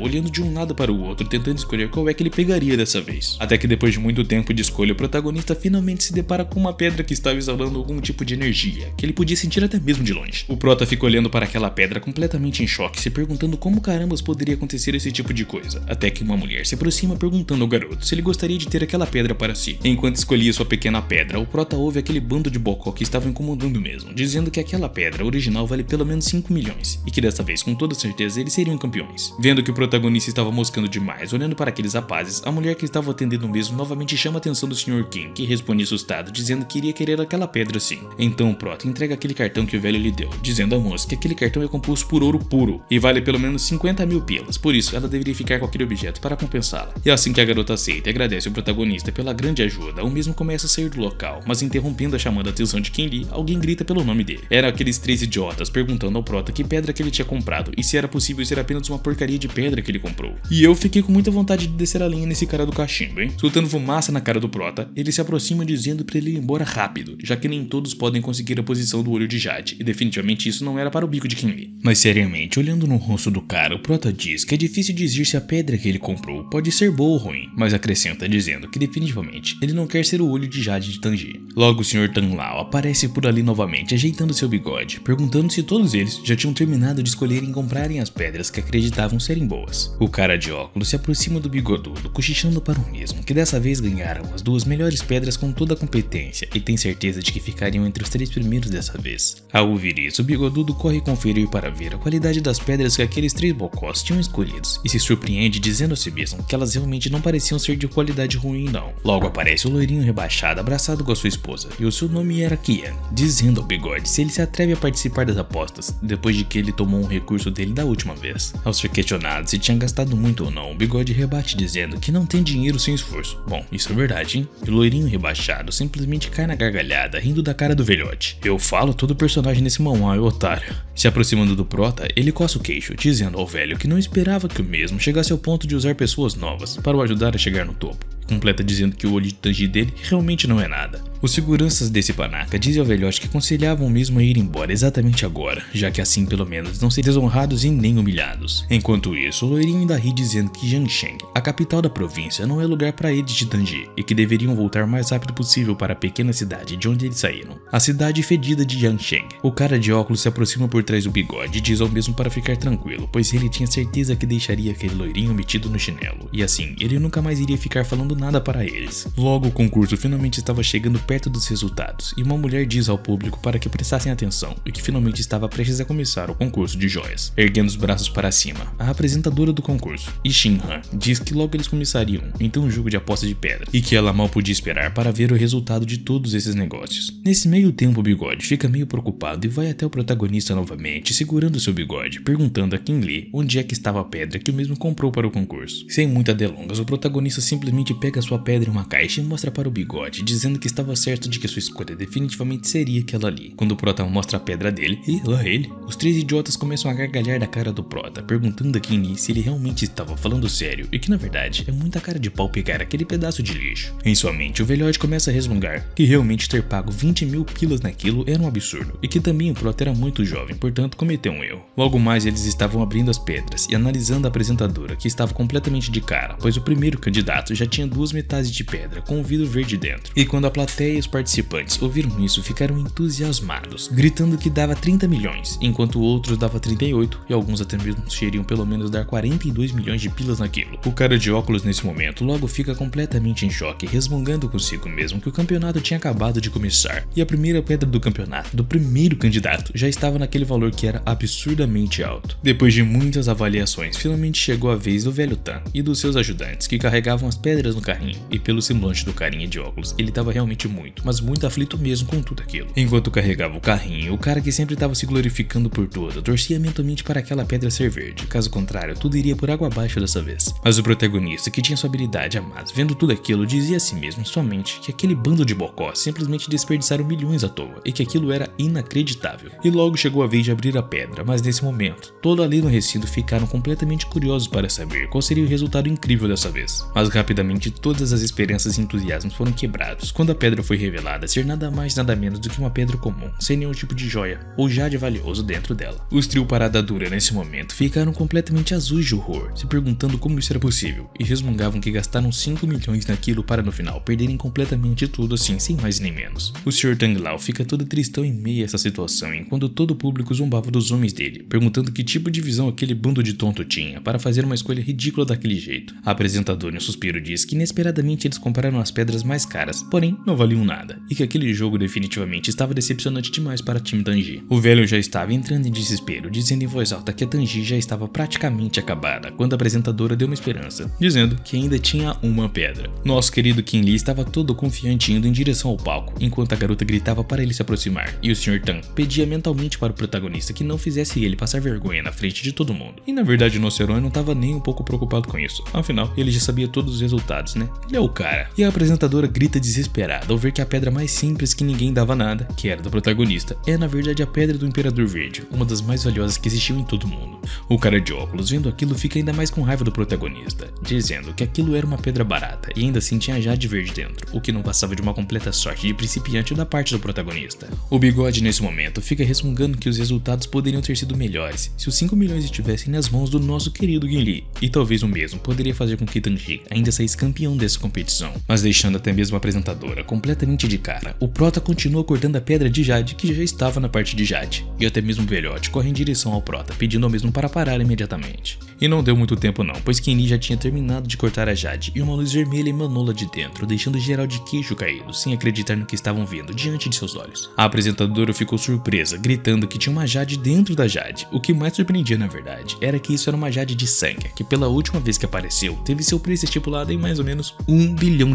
[SPEAKER 1] olhando de um lado para o outro, tentando escolher qual é que ele pegaria dessa vez. Até que depois de muito tempo de escolha, o protagonista finalmente se depara com uma pedra que estava exalando algum tipo de energia, que ele podia sentir até mesmo de longe. O prota fica olhando para aquela pedra completamente em choque, se perguntando como carambas poderia acontecer esse tipo de coisa, até que uma mulher se aproxima perguntando ao garoto se ele gostaria de ter aquela pedra para si. Enquanto escolhia sua pequena pedra, o prota ouve aquele bando de bocó que estava incomodando mesmo, dizendo que aquela pedra original vale pelo menos 5 milhões, e que dessa vez com toda certeza eles seriam campeões. Vendo que o protagonista estava moscando demais, olhando para aqueles rapazes, a mulher que estava atendendo mesmo novamente chama a atenção do Sr. Qin, que responde assustado, dizendo que iria querer aquela pedra sim. Então o prota entrega aquele cartão que o velho lhe deu, dizendo à moça que aquele cartão é composto por ouro puro e vale pelo menos 50.000 pilas, por isso ela deveria ficar com aquele objeto para compensá-la. E assim que a garota aceita e agradece o protagonista pela grande ajuda, o mesmo começa a sair do local, mas interrompendo a chamada atenção de Qin Li, alguém grita pelo nome dele. Eram aqueles 3 idiotas perguntando ao prota que pedra que ele tinha comprado e se era possível ser apenas uma porcaria de pedra que ele comprou. E eu fiquei com muita vontade de descer a linha nesse cara do cachimbo, hein? Soltando fumaça na cara do prota, ele se aproxima dizendo para ele ir embora rápido, já que nem todos podem conseguir a posição do olho de Jade, e definitivamente isso não era para o bico de Qin Li. Mas seriamente, olhando no rosto do cara, o prota diz que é difícil dizer se a pedra que ele comprou pode ser boa ou ruim, mas acrescenta dizendo que definitivamente ele não quer ser o olho de Jade de Tanji. Logo o Sr. Tan Lao aparece por ali novamente, ajeitando seu bigode, perguntando se todos eles já tinham terminado de escolherem e comprarem as pedras que acreditavam serem boas. O cara de óculos se aproxima do bigodudo, cochichando para o mesmo, que dessa vez ganharam as 2 melhores pedras com toda a competência e tem certeza de que ficariam entre os 3 primeiros dessa vez. Ao ouvir isso, o bigodudo corre conferir para ver a qualidade das pedras que aqueles 3 bocós tinham escolhidos e se surpreende dizendo a si mesmo que elas realmente não pareciam ser de qualidade ruim não. Logo aparece o loirinho rebaixado abraçado com a sua esposa e o seu nome era Kian, dizendo ao bigode se ele se atreve a participar das apostas depois de que ele tomou um recurso dele da última vez. Ao ser questionado se tinha gastado muito ou não, o bigode rebate dizendo que não tem dinheiro sem esforço. Bom, isso é verdade, hein? E o loirinho rebaixado simplesmente cai na gargalhada rindo da cara do velhote. Eu falo todo personagem nesse manhwa é otário. Se aproximando do prota, ele coça o queixo, dizendo ao velho que não esperava que o mesmo chegasse ao ponto de usar pessoas novas para o ajudar a chegar no topo. completa dizendo que o olho de Tanjiro dele realmente não é nada. Os seguranças desse panaca dizem ao velhote que aconselhavam mesmo a ir embora exatamente agora, já que assim pelo menos não seriam desonrados e nem humilhados. Enquanto isso, o loirinho ainda ri dizendo que Jiangsheng, a capital da província, não é lugar para eles de Tanjiro e que deveriam voltar o mais rápido possível para a pequena cidade de onde eles saíram, a cidade fedida de Jiangsheng. O cara de óculos se aproxima por trás do bigode e diz ao mesmo para ficar tranquilo, pois ele tinha certeza que deixaria aquele loirinho metido no chinelo, e assim ele nunca mais iria ficar falando nada para eles. Logo o concurso finalmente estava chegando perto dos resultados, e uma mulher diz ao público para que prestassem atenção e que finalmente estava prestes a começar o concurso de joias. Erguendo os braços para cima, a apresentadora do concurso, Ishin Han, diz que logo eles começariam então um jogo de aposta de pedra, e que ela mal podia esperar para ver o resultado de todos esses negócios. Nesse meio tempo o bigode fica meio preocupado e vai até o protagonista novamente, segurando seu bigode, perguntando a King Lee onde é que estava a pedra que o mesmo comprou para o concurso. Sem muitas delongas, o protagonista simplesmente pega sua pedra em uma caixa e mostra para o bigode, dizendo que estava certo de que sua escolha definitivamente seria aquela ali. Quando o prota mostra a pedra dele, e lá ele, os três idiotas começam a gargalhar da cara do prota, perguntando a King Lee se ele realmente estava falando sério e que na verdade é muita cara de pau pegar aquele pedaço de lixo. Em sua mente, o velhote começa a resmungar que realmente ter pago 20 mil pilas naquilo era um absurdo e que também o prota era muito jovem, portanto cometeu um erro. Logo mais eles estavam abrindo as pedras e analisando a apresentadora, que estava completamente de cara, pois o primeiro candidato já tinha duas metades de pedra com um vidro verde dentro. E quando a plateia e os participantes ouviram isso, ficaram entusiasmados, gritando que dava 30 milhões, enquanto outros dava 38 e alguns até mesmo queriam pelo menos dar 42 milhões de pilas naquilo. O cara de óculos nesse momento logo fica completamente em choque, resmungando consigo mesmo que o campeonato tinha acabado de começar e a primeira pedra do campeonato do primeiro candidato já estava naquele valor que era absurdamente alto. Depois de muitas avaliações, finalmente chegou a vez do velho Tan e dos seus ajudantes que carregavam as pedras no carrinho, e pelo semblante do carinha de óculos, ele estava realmente muito, mas muito aflito mesmo com tudo aquilo. Enquanto carregava o carrinho, o cara que sempre estava se glorificando por tudo torcia mentalmente para aquela pedra ser verde, caso contrário tudo iria por água abaixo dessa vez. Mas o protagonista, que tinha sua habilidade a mais, vendo tudo aquilo, dizia a si mesmo em sua mente que aquele bando de bocó simplesmente desperdiçaram milhões à toa e que aquilo era inacreditável. E logo chegou a vez de abrir a pedra, mas nesse momento, todos ali no recinto ficaram completamente curiosos para saber qual seria o resultado incrível dessa vez. Mas rapidamente todas as esperanças e entusiasmos foram quebrados quando a pedra foi revelada ser nada mais nada menos do que uma pedra comum, sem nenhum tipo de joia ou jade valioso dentro dela. Os trio parada dura nesse momento ficaram completamente azuis de horror, se perguntando como isso era possível, e resmungavam que gastaram 5 milhões naquilo para no final perderem completamente tudo assim, sem mais nem menos. O Sr. Tang Lao fica todo tristão em meio a essa situação, enquanto todo o público zombava dos homens dele, perguntando que tipo de visão aquele bando de tonto tinha para fazer uma escolha ridícula daquele jeito. A apresentadora em um suspiro diz que inesperadamente eles compraram as pedras mais caras, porém não valiam nada, e que aquele jogo definitivamente estava decepcionante demais para Team Tanjiro. O velho já estava entrando em desespero, dizendo em voz alta que a Tanjiro já estava praticamente acabada, quando a apresentadora deu uma esperança, dizendo que ainda tinha uma pedra. Nosso querido King Lee estava todo confiante indo em direção ao palco, enquanto a garota gritava para ele se aproximar, e o Sr. Tan pedia mentalmente para o protagonista que não fizesse ele passar vergonha na frente de todo mundo. E na verdade o nosso herói não estava nem um pouco preocupado com isso, afinal ele já sabia todos os resultados, né? Ele é o cara. E a apresentadora grita desesperada ao ver que a pedra mais simples que ninguém dava nada, que era do protagonista, é na verdade a pedra do Imperador Verde, uma das mais valiosas que existiam em todo o mundo. O cara de óculos vendo aquilo fica ainda mais com raiva do protagonista, dizendo que aquilo era uma pedra barata e ainda assim tinha jade verde dentro, o que não passava de uma completa sorte de principiante da parte do protagonista. O bigode nesse momento fica resmungando que os resultados poderiam ter sido melhores se os 5 milhões estivessem nas mãos do nosso querido King Lee, e talvez o mesmo poderia fazer com que Tanjiro ainda saísse campeão dessa competição. Mas deixando até mesmo a apresentadora completamente de cara, o prota continua cortando a pedra de jade que já estava na parte de jade, e até mesmo o velhote corre em direção ao prota, pedindo ao mesmo para parar imediatamente. E não deu muito tempo não, pois King Lee já tinha terminado de cortar a jade e uma luz vermelha emanou lá de dentro, deixando geral de queixo caído, sem acreditar no que estavam vendo diante de seus olhos. A apresentadora ficou surpresa, gritando que tinha uma jade dentro da jade. O que mais surpreendia na verdade era que isso era uma jade de sangue, que pela última vez que apareceu teve seu preço estipulado em mais ou menos $1 bilhão.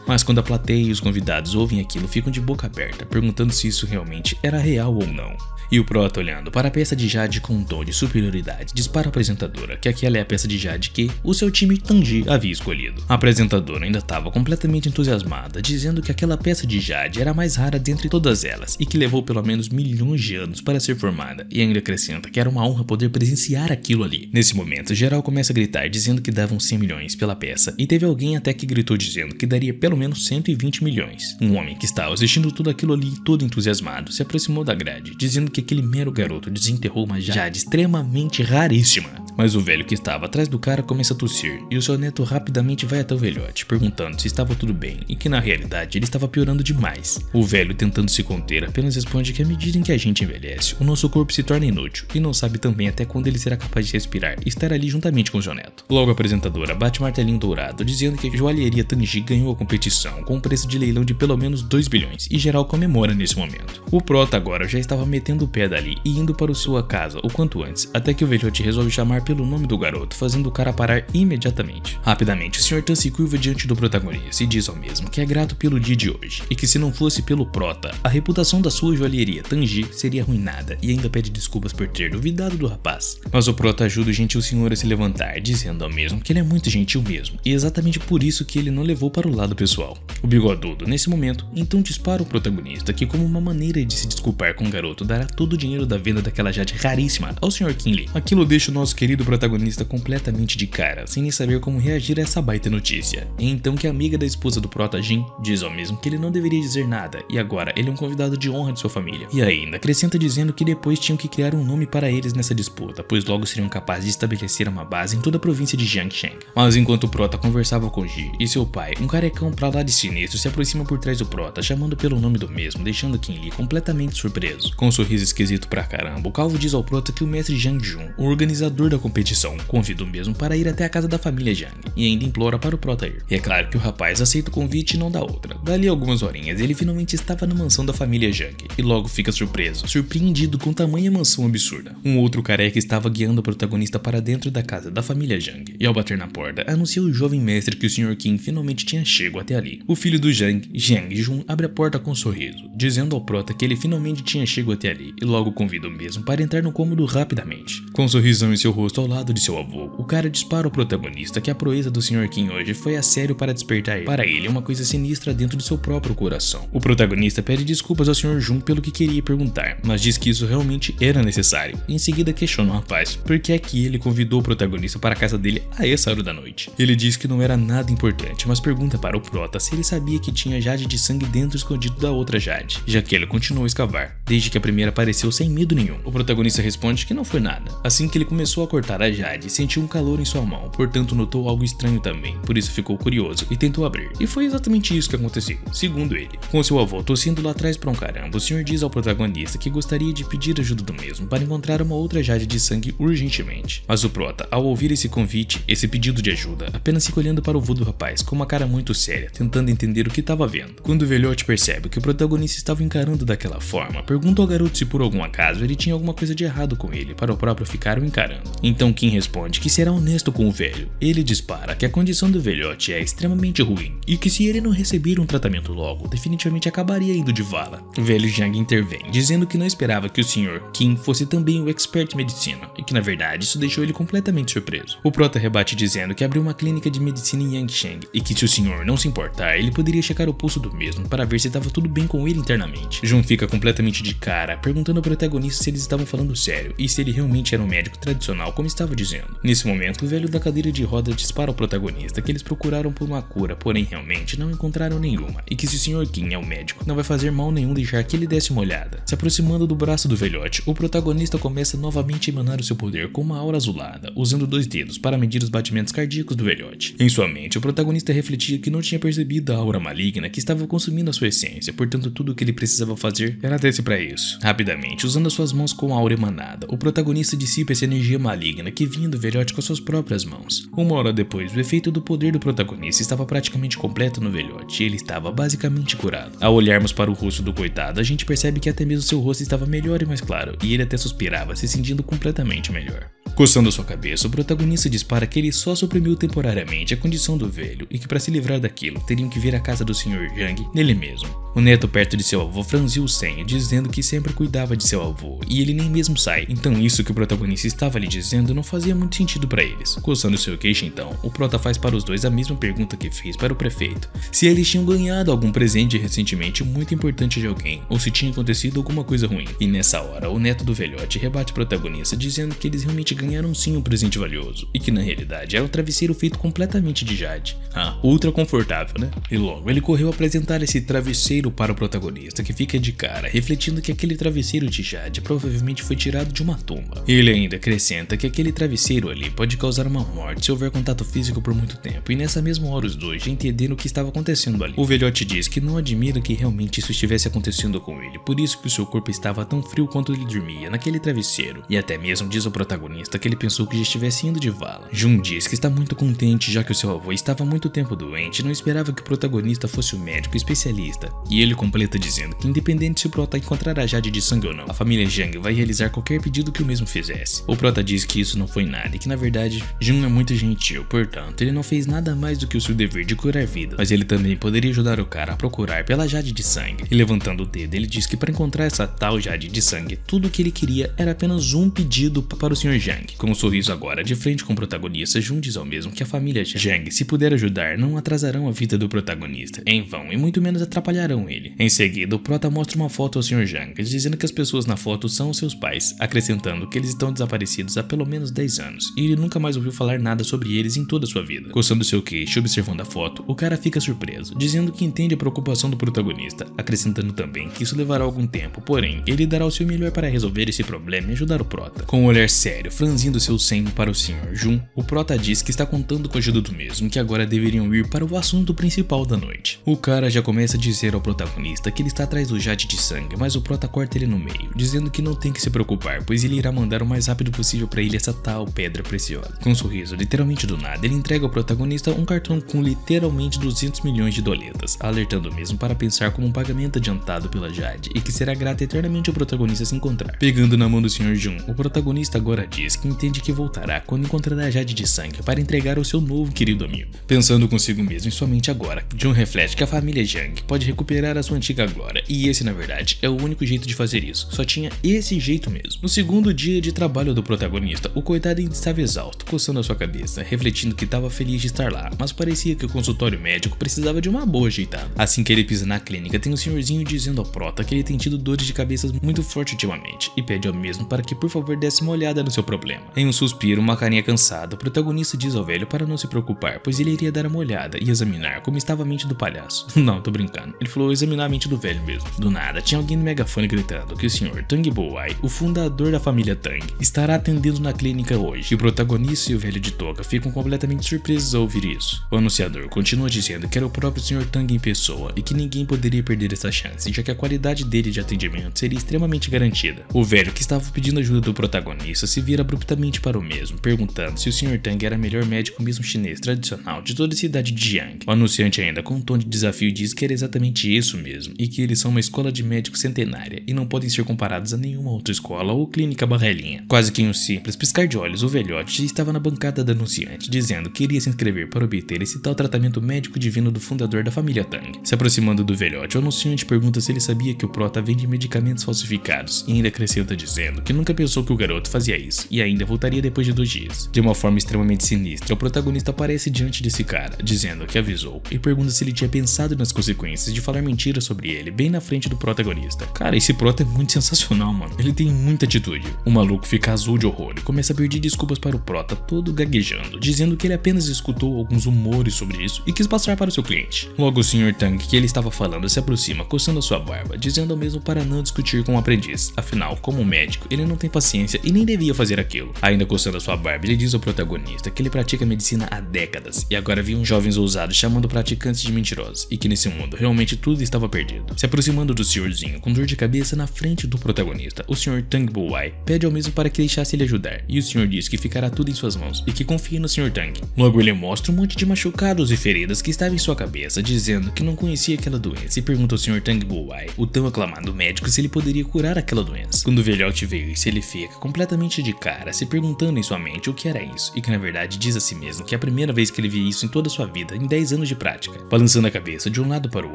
[SPEAKER 1] Mas quando a plateia e os convidados ouvem aquilo ficam de boca aberta, perguntando se isso realmente era real ou não. E o prota, olhando para a peça de jade com um tom de superioridade, diz para a apresentadora apresentadora que aquela é a peça de jade que o seu time Tanji havia escolhido. A apresentadora ainda estava completamente entusiasmada, dizendo que aquela peça de jade era a mais rara dentre todas elas e que levou pelo menos milhões de anos para ser formada, e ainda acrescenta que era uma honra poder presenciar aquilo ali. Nesse momento, geral começa a gritar dizendo que davam 100 milhões pela peça, e teve alguém até que gritou dizendo que daria pelo menos 120 milhões. Um homem que estava assistindo tudo aquilo ali, todo entusiasmado, se aproximou da grade, dizendo que aquele mero garoto desenterrou uma jade extremamente raríssima. Mas o velho que estava atrás do cara começa a tossir, e o seu neto rapidamente vai até o velhote, perguntando se estava tudo bem, e que na realidade ele estava piorando demais. O velho, tentando se conter, apenas responde que à medida em que a gente envelhece, o nosso corpo se torna inútil, e não sabe também até quando ele será capaz de respirar e estar ali juntamente com o seu neto. Logo a apresentadora bate o martelinho dourado, dizendo que a joalheria Tanji ganhou a competição com um preço de leilão de pelo menos 2 bilhões, e geral comemora nesse momento. O prota agora já estava metendo o pé dali e indo para sua casa o quanto antes, até que o velhote resolve chamar pelo nome do garoto, fazendo o cara parar imediatamente. Rapidamente, o Sr. Tan se curva diante do protagonista e diz ao mesmo que é grato pelo dia de hoje, e que se não fosse pelo prota, a reputação da sua joalheria Tanji seria arruinada, e ainda pede desculpas por ter duvidado do rapaz. Mas o prota ajuda o gentil senhor a se levantar, dizendo ao mesmo que ele é muito gentil mesmo, e exatamente por isso que ele não levou para o lado pessoal. O bigodudo, nesse momento, então dispara o protagonista, que como uma maneira de se desculpar com o garoto, dará todo o dinheiro da venda daquela jade raríssima ao Sr. Kinley. Aquilo deixa o nosso querido protagonista completamente de cara, sem nem saber como reagir a essa baita notícia. É então que a amiga da esposa do prota, Jin, diz ao mesmo que ele não deveria dizer nada, e agora ele é um convidado de honra de sua família. E ainda acrescenta dizendo que depois tinham que criar um nome para eles nessa disputa, pois logo seriam capazes de estabelecer uma base em toda a província de Jiangsheng. Mas enquanto o prota conversava com Ji e seu pai, um carecão pra lá de sinistro se aproxima por trás do prota, chamando pelo nome do mesmo, deixando Kinley completamente surpreso. Com um sorriso esquisito pra caramba, o calvo diz ao prota que o mestre Zhang Jun, o organizador da competição, convida o mesmo para ir até a casa da família Zhang, e ainda implora para o prota ir. E é claro que o rapaz aceita o convite e não dá outra. Dali algumas horinhas, ele finalmente estava na mansão da família Zhang, e logo fica surpreendido com tamanha mansão absurda. Um outro careca estava guiando o protagonista para dentro da casa da família Zhang, e ao bater na porta, anuncia o jovem mestre que o Sr. Qin finalmente tinha chego até ali. O filho do Zhang, Zhang Jun, abre a porta com um sorriso, dizendo ao prota que ele finalmente tinha chego até ali, e logo convida o mesmo para entrar no cômodo rapidamente. Com um sorrisão em seu rosto ao lado de seu avô, o cara dispara ao protagonista que a proeza do Sr. Qin hoje foi a sério para despertar para ele uma coisa sinistra dentro do seu próprio coração. O protagonista pede desculpas ao Sr. Jun pelo que queria perguntar, mas diz que isso realmente era necessário. Em seguida questiona o rapaz por que é que ele convidou o protagonista para a casa dele a essa hora da noite. Ele diz que não era nada importante, mas pergunta para o prota se ele sabia que tinha jade de sangue dentro escondido da outra jade, já que ele continuou a escavar, desde que a primeira apareceu sem medo nenhum. O protagonista responde que não foi nada. Assim que ele começou a cortar a jade, sentiu um calor em sua mão, portanto notou algo estranho também, por isso ficou curioso e tentou abrir. E foi exatamente isso que aconteceu, segundo ele. Com seu avô tossindo lá atrás pra um caramba, o senhor diz ao protagonista que gostaria de pedir ajuda do mesmo para encontrar uma outra jade de sangue urgentemente. Mas o prota, ao ouvir esse convite, esse pedido de ajuda, apenas fica olhando para o vô do rapaz com uma cara muito séria, tentando entender o que estava vendo. Quando o velhote percebe que o protagonista estava encarando daquela forma, pergunta ao garoto se por algum acaso ele tinha alguma coisa de errado com ele, para o próprio ficar o encarando. Então Kim responde que será honesto com o velho. Ele dispara que a condição do velhote é extremamente ruim, e que se ele não receber um tratamento logo, definitivamente acabaria indo de vala. O velho Zhang intervém, dizendo que não esperava que o Sr. Kim fosse também o expert em medicina, e que na verdade isso deixou ele completamente surpreso. O prota rebate dizendo que abriu uma clínica de medicina em Yangsheng, e que se o senhor não se importar, ele poderia checar o pulso do mesmo para ver se estava tudo bem com ele internamente. Jun fica completamente de cara, perguntando ao protagonista se eles estavam falando sério, e se ele realmente era um médico tradicional como estava dizendo. Nesse momento, o velho da cadeira de rodas dispara ao protagonista que eles procuraram por uma cura, porém realmente não encontraram nenhuma, e que se o Sr. Kim é o médico, não vai fazer mal nenhum deixar que ele desse uma olhada. Se aproximando do braço do velhote, o protagonista começa novamente a emanar o seu poder com uma aura azulada, usando 2 dedos para medir os batimentos cardíacos do velhote. Em sua mente, o protagonista refletia que não tinha percebido a aura maligna que estava consumindo a sua essência, portanto tudo o que ele precisava fazer era descer para isso. Rapidamente, usando as suas mãos com a aura emanada, o protagonista dissipa essa energia maligna que vinha do velhote com suas próprias mãos. Uma hora depois, o efeito do poder do protagonista estava praticamente completo no velhote e ele estava basicamente curado. Ao olharmos para o rosto do coitado, a gente percebe que até mesmo seu rosto estava melhor e mais claro, e ele até suspirava, se sentindo completamente melhor. Coçando sua cabeça, o protagonista dispara que ele só suprimiu temporariamente a condição do velho e que para se livrar daquilo teriam que vir à casa do Sr. Jang nele mesmo. O neto perto de seu avô franziu o senho, dizendo que sempre cuidava de seu avô e ele nem mesmo sai. Então isso que o protagonista estava lhe dizendo não fazia muito sentido para eles. Coçando seu queixo então, o prota faz para os dois a mesma pergunta que fez para o prefeito: se eles tinham ganhado algum presente recentemente muito importante de alguém ou se tinha acontecido alguma coisa ruim. E nessa hora, o neto do velhote rebate o protagonista dizendo que eles realmente ganharam sim um presente valioso e que na realidade era um travesseiro feito completamente de jade. Ultra confortável, né? E logo ele correu apresentar esse travesseiro para o protagonista, que fica de cara, refletindo que aquele travesseiro de jade provavelmente foi tirado de uma tumba. Ele ainda acrescenta que aquele travesseiro ali pode causar uma morte se houver contato físico por muito tempo, e nessa mesma hora os dois já entenderam o que estava acontecendo ali. O velhote diz que não admira que realmente isso estivesse acontecendo com ele, por isso que o seu corpo estava tão frio quanto ele dormia naquele travesseiro, e até mesmo diz ao protagonista que ele pensou que já estivesse indo de vala. Jun diz que está muito contente já que o seu avô estava há muito tempo doente e não esperava que o protagonista fosse o médico especialista, e ele completa dizendo que independente se o prota encontrar a jade de sangue ou não, a família Jang vai realizar qualquer pedido que o mesmo fizesse. O prota diz que isso não foi nada e que na verdade Jun é muito gentil, portanto ele não fez nada mais do que o seu dever de curar vida, mas ele também poderia ajudar o cara a procurar pela jade de sangue. E levantando o dedo, ele diz que para encontrar essa tal jade de sangue, tudo o que ele queria era apenas um pedido para o Sr. Jang. Com um sorriso agora de frente com o protagonista, Jun diz ao mesmo que a família Jang, se puder ajudar, não atrasarão a vida do protagonista em vão e muito menos atrapalharão ele. Em seguida, o prota mostra uma foto ao Sr. Jang, dizendo que as pessoas na foto são seus pais, acrescentando que eles estão desaparecidos há pelo menos 10 anos e ele nunca mais ouviu falar nada sobre eles em toda a sua vida. Coçando seu queixo e observando a foto, o cara fica surpreso, dizendo que entende a preocupação do protagonista, acrescentando também que isso levará algum tempo, porém, ele dará o seu melhor para resolver esse problema e ajudar o prota. Com um olhar sério, franzindo seu senho para o Sr. Jun, o prota diz que está contando com a ajuda do mesmo, que agora deveriam ir para o assunto principal da noite. O cara já começa a dizer ao protagonista que ele está atrás do jade de sangue, mas o prota corta ele no meio, dizendo que não tem que se preocupar, pois ele irá mandar o mais rápido possível para ele essa tal pedra preciosa. Com um sorriso literalmente do nada, ele entrega ao protagonista um cartão com literalmente 200 milhões de doletas, alertando o mesmo para pensar como um pagamento adiantado pela jade e que será grato eternamente ao protagonista se encontrar. Pegando na mão do Sr. Jun, o protagonista agora diz que entende que voltará quando encontrará a jade de sangue para entregar ao seu novo querido amigo. Pensando consigo mesmo e somente agora, Jun reflete que a família Jang pode recuperar a sua antiga glória, e esse na verdade é o único jeito de fazer isso, só tinha esse jeito mesmo. No segundo dia de trabalho do protagonista, o coitado ainda estava exausto, coçando a sua cabeça, refletindo que estava feliz de estar lá, mas parecia que o consultório médico precisava de uma boa ajeitada. Assim que ele pisa na clínica, tem um senhorzinho dizendo ao prota que ele tem tido dores de cabeça muito forte ultimamente, e pede ao mesmo para que por favor desse uma olhada no seu problema. Em um suspiro, uma carinha cansada, o protagonista diz ao velho para não se preocupar, pois ele iria dar uma olhada e examinar como estava a mente do palhaço. Não, tô brincando, ele falou examinar a mente do velho mesmo. Do nada, tinha alguém no megafone gritando que o Sr. Tang Bo-ai, o fundador da família Tang, estará atendendo na clínica hoje, e o protagonista e o velho de touca ficam completamente surpresos ao ouvir isso. O anunciador continua dizendo que era o próprio Sr. Tang em pessoa e que ninguém poderia perder essa chance, já que a qualidade dele de atendimento seria extremamente garantida. O velho, que estava pedindo ajuda do protagonista, se vira abruptamente para o mesmo, perguntando se o Sr. Tang era o melhor médico mesmo chinês tradicional de toda a cidade de Jiang. O anunciante ainda, com um tom de desafio, diz que era exatamente isso mesmo, e que eles são uma escola de médicos centenária e não podem ser comparados a nenhuma outra escola ou clínica barrelinha. Quase que em um simples piscar de olhos, o velhote já estava na bancada do anunciante, dizendo que iria se inscrever para obter esse tal tratamento médico divino do fundador da família Tang. Se aproximando do velhote, o anunciante pergunta se ele sabia que o prota vende medicamentos falsificados, e ainda acrescenta dizendo que nunca pensou que o garoto fazia isso, e ainda voltaria depois de 2 dias. De uma forma extremamente sinistra, o protagonista aparece diante desse cara, dizendo que avisou, e pergunta se ele tinha pensado nas consequências de falar mentiras sobre ele bem na frente do protagonista. Cara, esse prota é muito sensacional, mano. Ele tem muita atitude. O maluco fica azul de horror e começa a pedir desculpas para o prota, todo gaguejando, dizendo que ele apenas escutou alguns rumores sobre isso e quis passar para o seu cliente. Logo o Sr. Tang, que ele estava falando, se aproxima, coçando a sua barba, dizendo ao mesmo para não discutir com o aprendiz. Afinal, como médico, ele não tem paciência e nem devia fazer aquilo. Ainda coçando a sua barba, ele diz ao protagonista que ele pratica medicina há décadas e agora viu uns jovens ousados chamando praticantes de mentirosos e que nesse mundo realmente tudo estava perdido. Se aproximando do senhorzinho com dor de cabeça na frente do protagonista, o Sr. Tang Bo-ai pede ao mesmo para que deixasse ele ajudar, e o senhor diz que ficará tudo em suas mãos e que confie no Sr. Tang. Logo ele mostra um monte de machucados e feridas que estavam em sua cabeça, dizendo que não conhecia aquela doença, e pergunta ao Sr. Tang Bo-ai, o tão aclamado médico, se ele poderia curar aquela doença. Quando o velhote vê isso, ele fica completamente de cara cara, se perguntando em sua mente o que era isso, e que na verdade diz a si mesmo que é a primeira vez que ele vê isso em toda a sua vida, em 10 anos de prática. Balançando a cabeça de um lado para o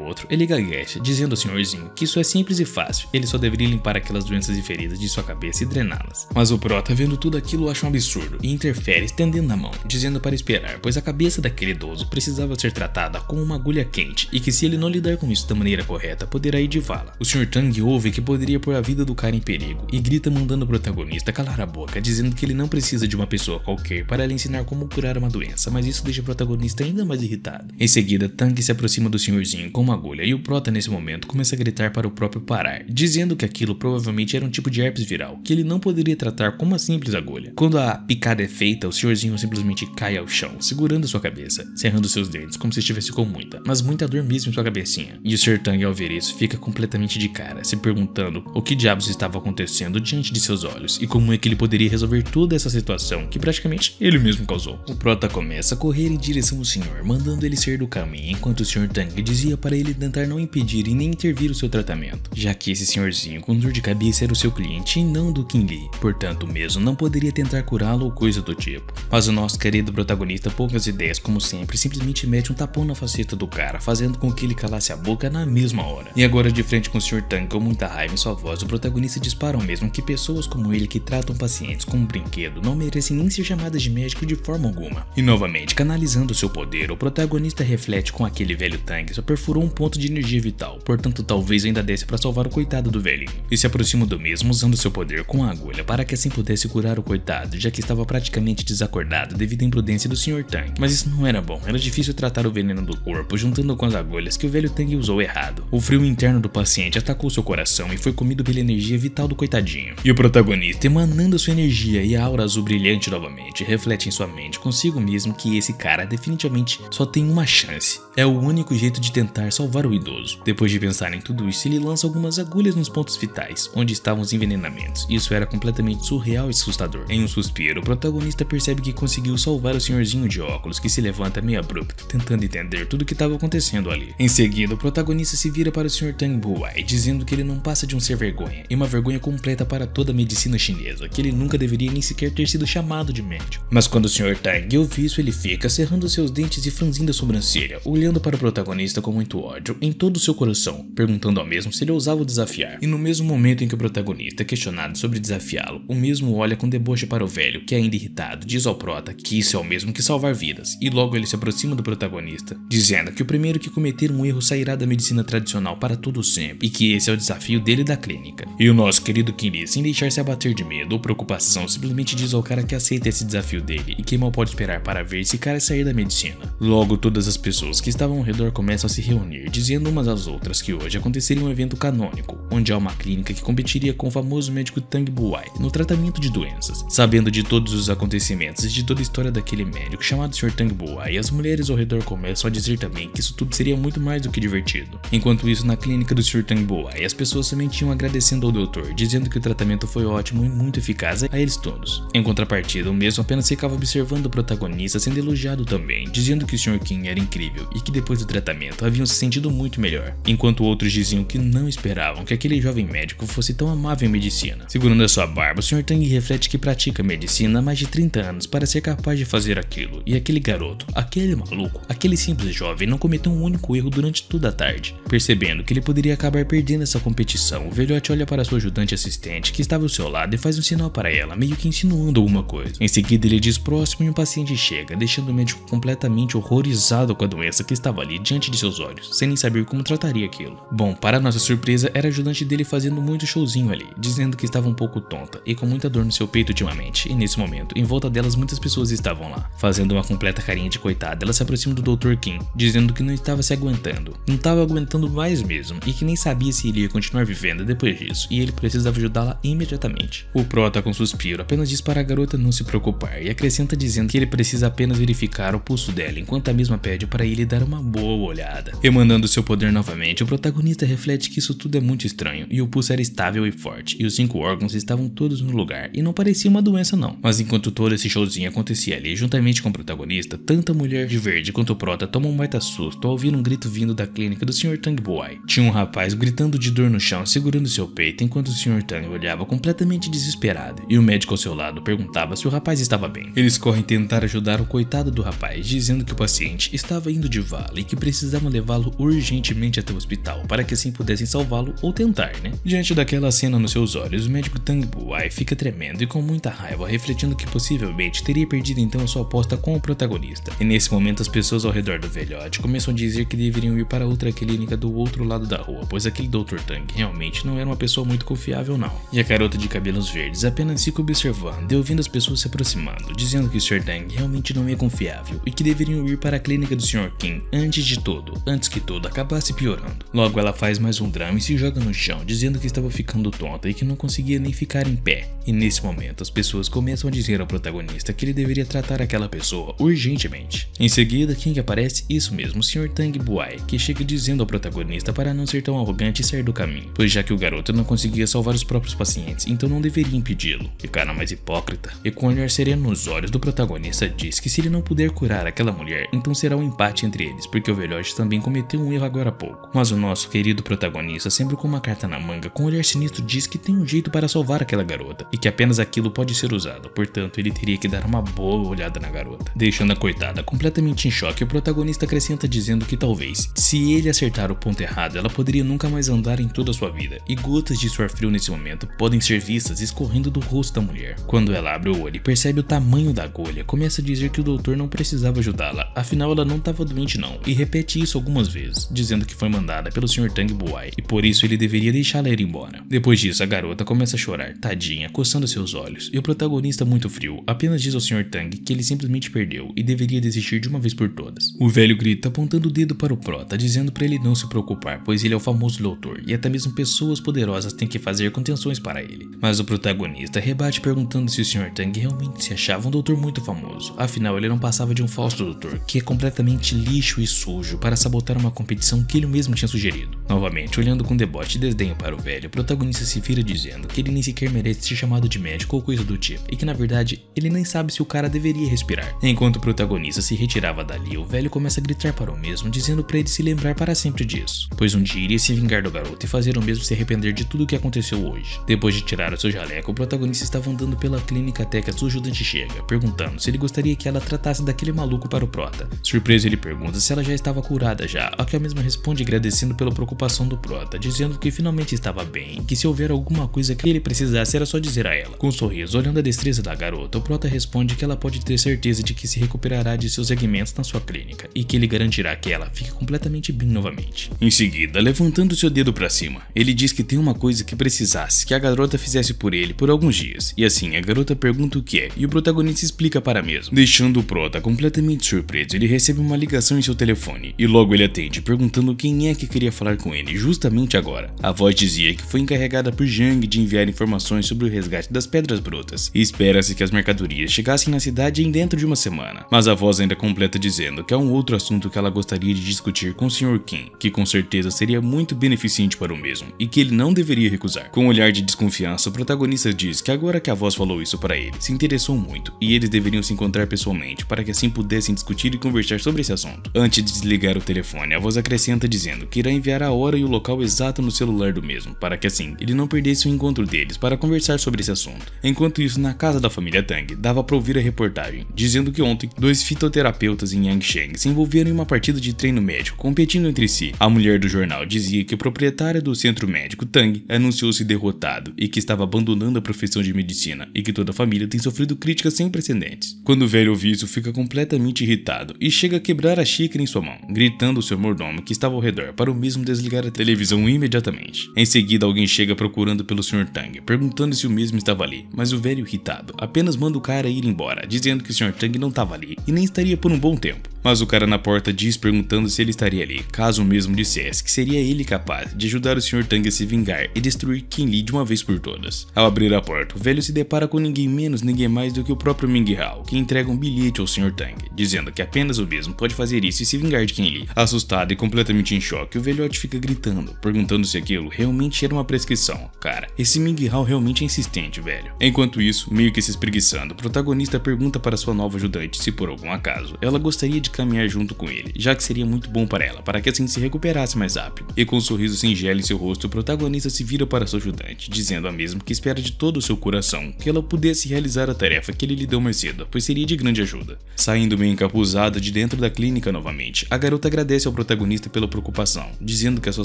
[SPEAKER 1] outro, ele gagueja, dizendo ao senhorzinho que isso é simples e fácil, ele só deveria limpar aquelas doenças e feridas de sua cabeça e drená-las. Mas o prota, vendo tudo aquilo, acha um absurdo e interfere estendendo a mão, dizendo para esperar, pois a cabeça daquele idoso precisava ser tratada com uma agulha quente e que se ele não lidar com isso da maneira correta, poderá ir de vala. O Sr. Tang ouve que poderia pôr a vida do cara em perigo e grita mandando o protagonista calar a boca, dizendo que ele não precisa de uma pessoa qualquer para lhe ensinar como curar uma doença, mas isso deixa o protagonista ainda mais irritado. Em seguida, Tang se aproxima do senhorzinho com uma agulha e o prota nesse momento começa a gritar para o próprio parar, dizendo que aquilo provavelmente era um tipo de herpes viral, que ele não poderia tratar com uma simples agulha. Quando a picada é feita, o senhorzinho simplesmente cai ao chão, segurando sua cabeça, cerrando seus dentes como se estivesse com muita, mas muita dor mesmo em sua cabecinha. E o Sr. Tang, ao ver isso, fica completamente de cara, se perguntando o que diabos estava acontecendo diante de seus olhos e como é que ele poderia resolver toda essa situação que praticamente ele mesmo causou. O prota começa a correr em direção ao senhor, mandando ele sair do caminho, enquanto o Sr. Tang dizia para ele tentar não impedir e nem intervir o seu tratamento, já que esse senhorzinho com dor de cabeça era o seu cliente e não do King Lee, portanto mesmo não poderia tentar curá-lo ou coisa do tipo. Mas o nosso querido protagonista, poucas ideias como sempre, simplesmente mete um tapão na faceta do cara, fazendo com que ele calasse a boca na mesma hora. E agora, de frente com o Sr. Tang com muita raiva em sua voz, o protagonista dispara ao mesmo que pessoas como ele que tratam pacientes como um brinquedo não merecem nem ser chamadas de médico de forma alguma. E novamente, canalizando seu poder, o protagonista reflete com aquele velho Tang só perfurou um ponto de energia vital, portanto talvez ainda desse para salvar o coitado do velhinho, e se aproxima do mesmo usando seu poder com a agulha para que assim pudesse curar o coitado, já que estava praticamente desacordado devido à imprudência do Sr. Tang. Mas isso não era bom, era difícil tratar o veneno do corpo juntando com as agulhas que o velho Tang usou errado. O frio interno do paciente atacou seu coração e foi comido pela energia vital do coitadinho. E o protagonista, emanando sua energia e a aura azul brilhante novamente, reflete em sua mente consigo mesmo que esse cara definitivamente só tem uma chance. É o único jeito de tentar salvar o idoso. Depois de pensar em tudo isso, ele lança algumas agulhas nos pontos vitais, onde estavam os envenenamentos. Isso era completamente surreal e assustador. Em um suspiro, o protagonista percebe que conseguiu salvar o senhorzinho de óculos, que se levanta meio abrupto, tentando entender tudo o que estava acontecendo ali. Em seguida, o protagonista se vira para o Sr. Tang Buai, dizendo que ele não passa de um ser vergonha, e uma vergonha completa para toda a medicina chinesa, que ele nunca deveria nem sequer ter sido chamado de médico. Mas quando o Sr. Tang ouve isso, ele fica cerrando seus dentes e franzindo a sobrancelha, olhando para o protagonista com muito ódio em todo o seu coração, perguntando ao mesmo se ele ousava o desafiar. E no mesmo momento em que o protagonista é questionado sobre desafiá-lo, o mesmo olha com deboche para o velho, que ainda irritado diz ao prota que isso é o mesmo que salvar vidas, e logo ele se aproxima do protagonista, dizendo que o primeiro que cometer um erro sairá da medicina tradicional para todo sempre, e que esse é o desafio dele da clínica. E o nosso querido King Lee, sem deixar se abater de medo ou preocupação, simplesmente diz ao cara que aceita esse desafio dele e que mal pode esperar para ver esse cara sair da medicina. Logo, todas as pessoas que estavam ao redor começam a se reunir, dizendo umas às outras que hoje aconteceria um evento canônico, onde há uma clínica que competiria com o famoso médico Tang Buai no tratamento de doenças. Sabendo de todos os acontecimentos e de toda a história daquele médico chamado Sr. Tang Buai, as mulheres ao redor começam a dizer também que isso tudo seria muito mais do que divertido. Enquanto isso, na clínica do Sr. Tang Buai, as pessoas somente iam agradecendo ao doutor, dizendo que o tratamento foi ótimo e muito eficaz a eles todos. Em contrapartida, o mesmo apenas ficava observando o protagonista sendo elogiado também, dizendo que o Sr. King era incrível e que depois do tratamento haviam se sentido muito melhor, enquanto outros diziam que não esperavam que aquele jovem médico fosse tão amável em medicina. Segurando a sua barba, o Sr. Tang reflete que pratica medicina há mais de 30 anos para ser capaz de fazer aquilo, e aquele garoto, aquele maluco, aquele simples jovem não cometeu um único erro durante toda a tarde. Percebendo que ele poderia acabar perdendo essa competição, o velhote olha para sua ajudante assistente que estava ao seu lado e faz um sinal para ela, meio que insinuando alguma coisa. Em seguida ele diz próximo e um paciente chega, deixando o médico completamente horrorizado com a doença que estava ali diante de seus olhos, sem nem saber como trataria aquilo. Bom, para nossa surpresa, era a ajudante dele fazendo muito showzinho ali, dizendo que estava um pouco tonta e com muita dor no seu peito ultimamente, e nesse momento, em volta delas muitas pessoas estavam lá. Fazendo uma completa carinha de coitada, ela se aproxima do Dr. Kim, dizendo que não estava se aguentando, não estava aguentando mais mesmo, e que nem sabia se iria continuar vivendo depois disso, e ele precisava ajudá-la imediatamente. O prota, com suspiro, apenas diz para a garota não se preocupar, e acrescenta dizendo que ele precisa apenas verificar o pulso dela, enquanto a mesma pede para ele dar uma boa olhada. Emanando seu poder novamente, o protagonista reflete que isso tudo é muito estranho, e o pulso era estável e forte, e os 5 órgãos estavam todos no lugar, e não parecia uma doença não. Mas enquanto todo esse showzinho acontecia ali, juntamente com o protagonista, tanto a mulher de verde quanto o prota tomam um baita susto ao ouvir um grito vindo da clínica do Sr. Tang Buai. Tinha um rapaz gritando de dor no chão, segurando seu peito, enquanto o Sr. Tang olhava completamente desesperado, e o médico médico ao seu lado perguntava se o rapaz estava bem. Eles correm tentar ajudar o coitado do rapaz, dizendo que o paciente estava indo de vala e que precisavam levá-lo urgentemente até o hospital para que assim pudessem salvá-lo ou tentar, né? Diante daquela cena nos seus olhos, o médico Tang Buai fica tremendo e com muita raiva, refletindo que possivelmente teria perdido então a sua aposta com o protagonista. E nesse momento as pessoas ao redor do velhote começam a dizer que deveriam ir para outra clínica do outro lado da rua, pois aquele Dr. Tang realmente não era uma pessoa muito confiável não. E a garota de cabelos verdes apenas fica observando e ouvindo as pessoas se aproximando, dizendo que o Sr. Tang realmente não é confiável e que deveriam ir para a clínica do Sr. Kim antes que tudo acabasse piorando. Logo ela faz mais um drama e se joga no chão, dizendo que estava ficando tonta e que não conseguia nem ficar em pé. E nesse momento as pessoas começam a dizer ao protagonista que ele deveria tratar aquela pessoa urgentemente. Em seguida, quem que aparece? Isso mesmo, o Sr. Tang Buai, que chega dizendo ao protagonista para não ser tão arrogante e sair do caminho, pois já que o garoto não conseguia salvar os próprios pacientes, então não deveria impedi-lo. E o cara mais hipócrita, e com um olhar sereno nos olhos do protagonista, diz que se ele não puder curar aquela mulher, então será um empate entre eles, porque o velhote também cometeu um erro agora há pouco. Mas o nosso querido protagonista, sempre com uma carta na manga, com um olhar sinistro, diz que tem um jeito para salvar aquela garota, e que apenas aquilo pode ser usado, portanto ele teria que dar uma boa olhada na garota. Deixando a coitada completamente em choque, o protagonista acrescenta dizendo que talvez, se ele acertar o ponto errado, ela poderia nunca mais andar em toda a sua vida, e gotas de suor frio nesse momento podem ser vistas escorrendo do rosto da mulher. Quando ela abre o olho e percebe o tamanho da agulha, começa a dizer que o doutor não precisava ajudá-la, afinal ela não estava doente não, e repete isso algumas vezes, dizendo que foi mandada pelo Sr. Tang Buai, e por isso ele deveria deixá-la ir embora. Depois disso, a garota começa a chorar, tadinha, coçando seus olhos, e o protagonista, muito frio, apenas diz ao Sr. Tang que ele simplesmente perdeu e deveria desistir de uma vez por todas. O velho grita apontando o dedo para o prota, dizendo para ele não se preocupar, pois ele é o famoso doutor, e até mesmo pessoas poderosas têm que fazer contenções para ele. Mas o protagonista rebate perguntando se o Sr. Tang realmente se achava um doutor muito famoso, afinal ele não passava de um falso doutor, que é completamente lixo e sujo para sabotar uma competição que ele mesmo tinha sugerido. Novamente, olhando com deboche e desdenho para o velho, o protagonista se vira dizendo que ele nem sequer merece ser chamado de médico ou coisa do tipo, e que na verdade ele nem sabe se o cara deveria respirar. Enquanto o protagonista se retirava dali, o velho começa a gritar para o mesmo, dizendo para ele se lembrar para sempre disso, pois um dia iria se vingar do garoto e fazer o mesmo se arrepender de tudo o que aconteceu hoje. Depois de tirar o seu jaleco, o protagonista estava andando pela clínica até que a sua ajudante chega, perguntando se ele gostaria que ela tratasse daquele maluco para o prota. Surpreso, ele pergunta se ela já estava curada já, ao que a mesma responde agradecendo pela preocupação do prota, dizendo que finalmente estava bem e que se houver alguma coisa que ele precisasse era só dizer a ela. Com um sorriso, olhando a destreza da garota, o prota responde que ela pode ter certeza de que se recuperará de seus segmentos na sua clínica e que ele garantirá que ela fique completamente bem novamente. Em seguida, levantando seu dedo para cima, ele diz que tem uma coisa que precisasse que a garota fizesse por ele por alguns dias, e assim a garota pergunta o que é e o protagonista explica para mesmo. Deixando o prota completamente surpreso, ele recebe uma ligação em seu telefone e logo ele atende perguntando quem é que queria falar com ele justamente agora. A voz dizia que foi encarregada por Zhang de enviar informações sobre o resgate das pedras brutas e espera-se que as mercadorias chegassem na cidade em dentro de uma semana, mas a voz ainda completa dizendo que há um outro assunto que ela gostaria de discutir com o Sr. Kim, que com certeza seria muito beneficente para o mesmo e que ele não deveria recusar. Com um olhar de desconfiança, o protagonista diz que agora que a voz falou isso para ele, se interessou muito e eles deveriam se encontrar pessoalmente para que assim pudessem discutir e conversar sobre esse assunto. Antes de desligar o telefone, a voz acrescenta dizendo que irá enviar a hora e o local exato no celular do mesmo, para que assim ele não perdesse o encontro deles para conversar sobre esse assunto. Enquanto isso, na casa da família Tang, dava para ouvir a reportagem, dizendo que ontem, 2 fitoterapeutas em Yangsheng se envolveram em uma partida de treino médico, competindo entre si. A mulher do jornal dizia que o proprietário do centro médico Tang anunciou-se derrotado e que estava abandonando a profissão de medicina e que toda a família tem sofrido críticas sem precedentes. Quando o velho ouve isso, fica completamente irritado e chega a quebrar a xícara em sua mão, gritando ao seu mordomo que estava ao redor para o mesmo desligar a televisão imediatamente. Em seguida, alguém chega procurando pelo Sr. Tang, perguntando se o mesmo estava ali, mas o velho irritado apenas manda o cara ir embora, dizendo que o Sr. Tang não estava ali e nem estaria por um bom tempo. Mas o cara na porta diz perguntando se ele estaria ali, caso o mesmo dissesse que seria ele capaz de ajudar o Sr. Tang a se vingar e destruir Qin Li de uma vez por todas. Ao abrir a porta, o velho se depara com ninguém menos, ninguém mais do que o próprio Ming Hao, que entrega um bilhete ao Sr. Tang, dizendo que apenas o mesmo pode fazer isso e se vingar de Ken Lee. Assustado e completamente em choque, o velhote fica gritando, perguntando se aquilo realmente era uma prescrição. Cara, esse Ming Hao realmente é insistente, velho. Enquanto isso, meio que se espreguiçando, o protagonista pergunta para sua nova ajudante se por algum acaso ela gostaria de caminhar junto com ele, já que seria muito bom para ela, para que assim se recuperasse mais rápido. E com um sorriso singelo em seu rosto, o protagonista se vira para sua ajudante, dizendo a mesma que espera de todo o seu coração que ela pudesse realizar a tarefa que ele lhe deu mais cedo, pois seria de grande ajuda. Saindo meio encapuzada de dentro da clínica novamente, a garota agradece ao protagonista pela preocupação, dizendo que a sua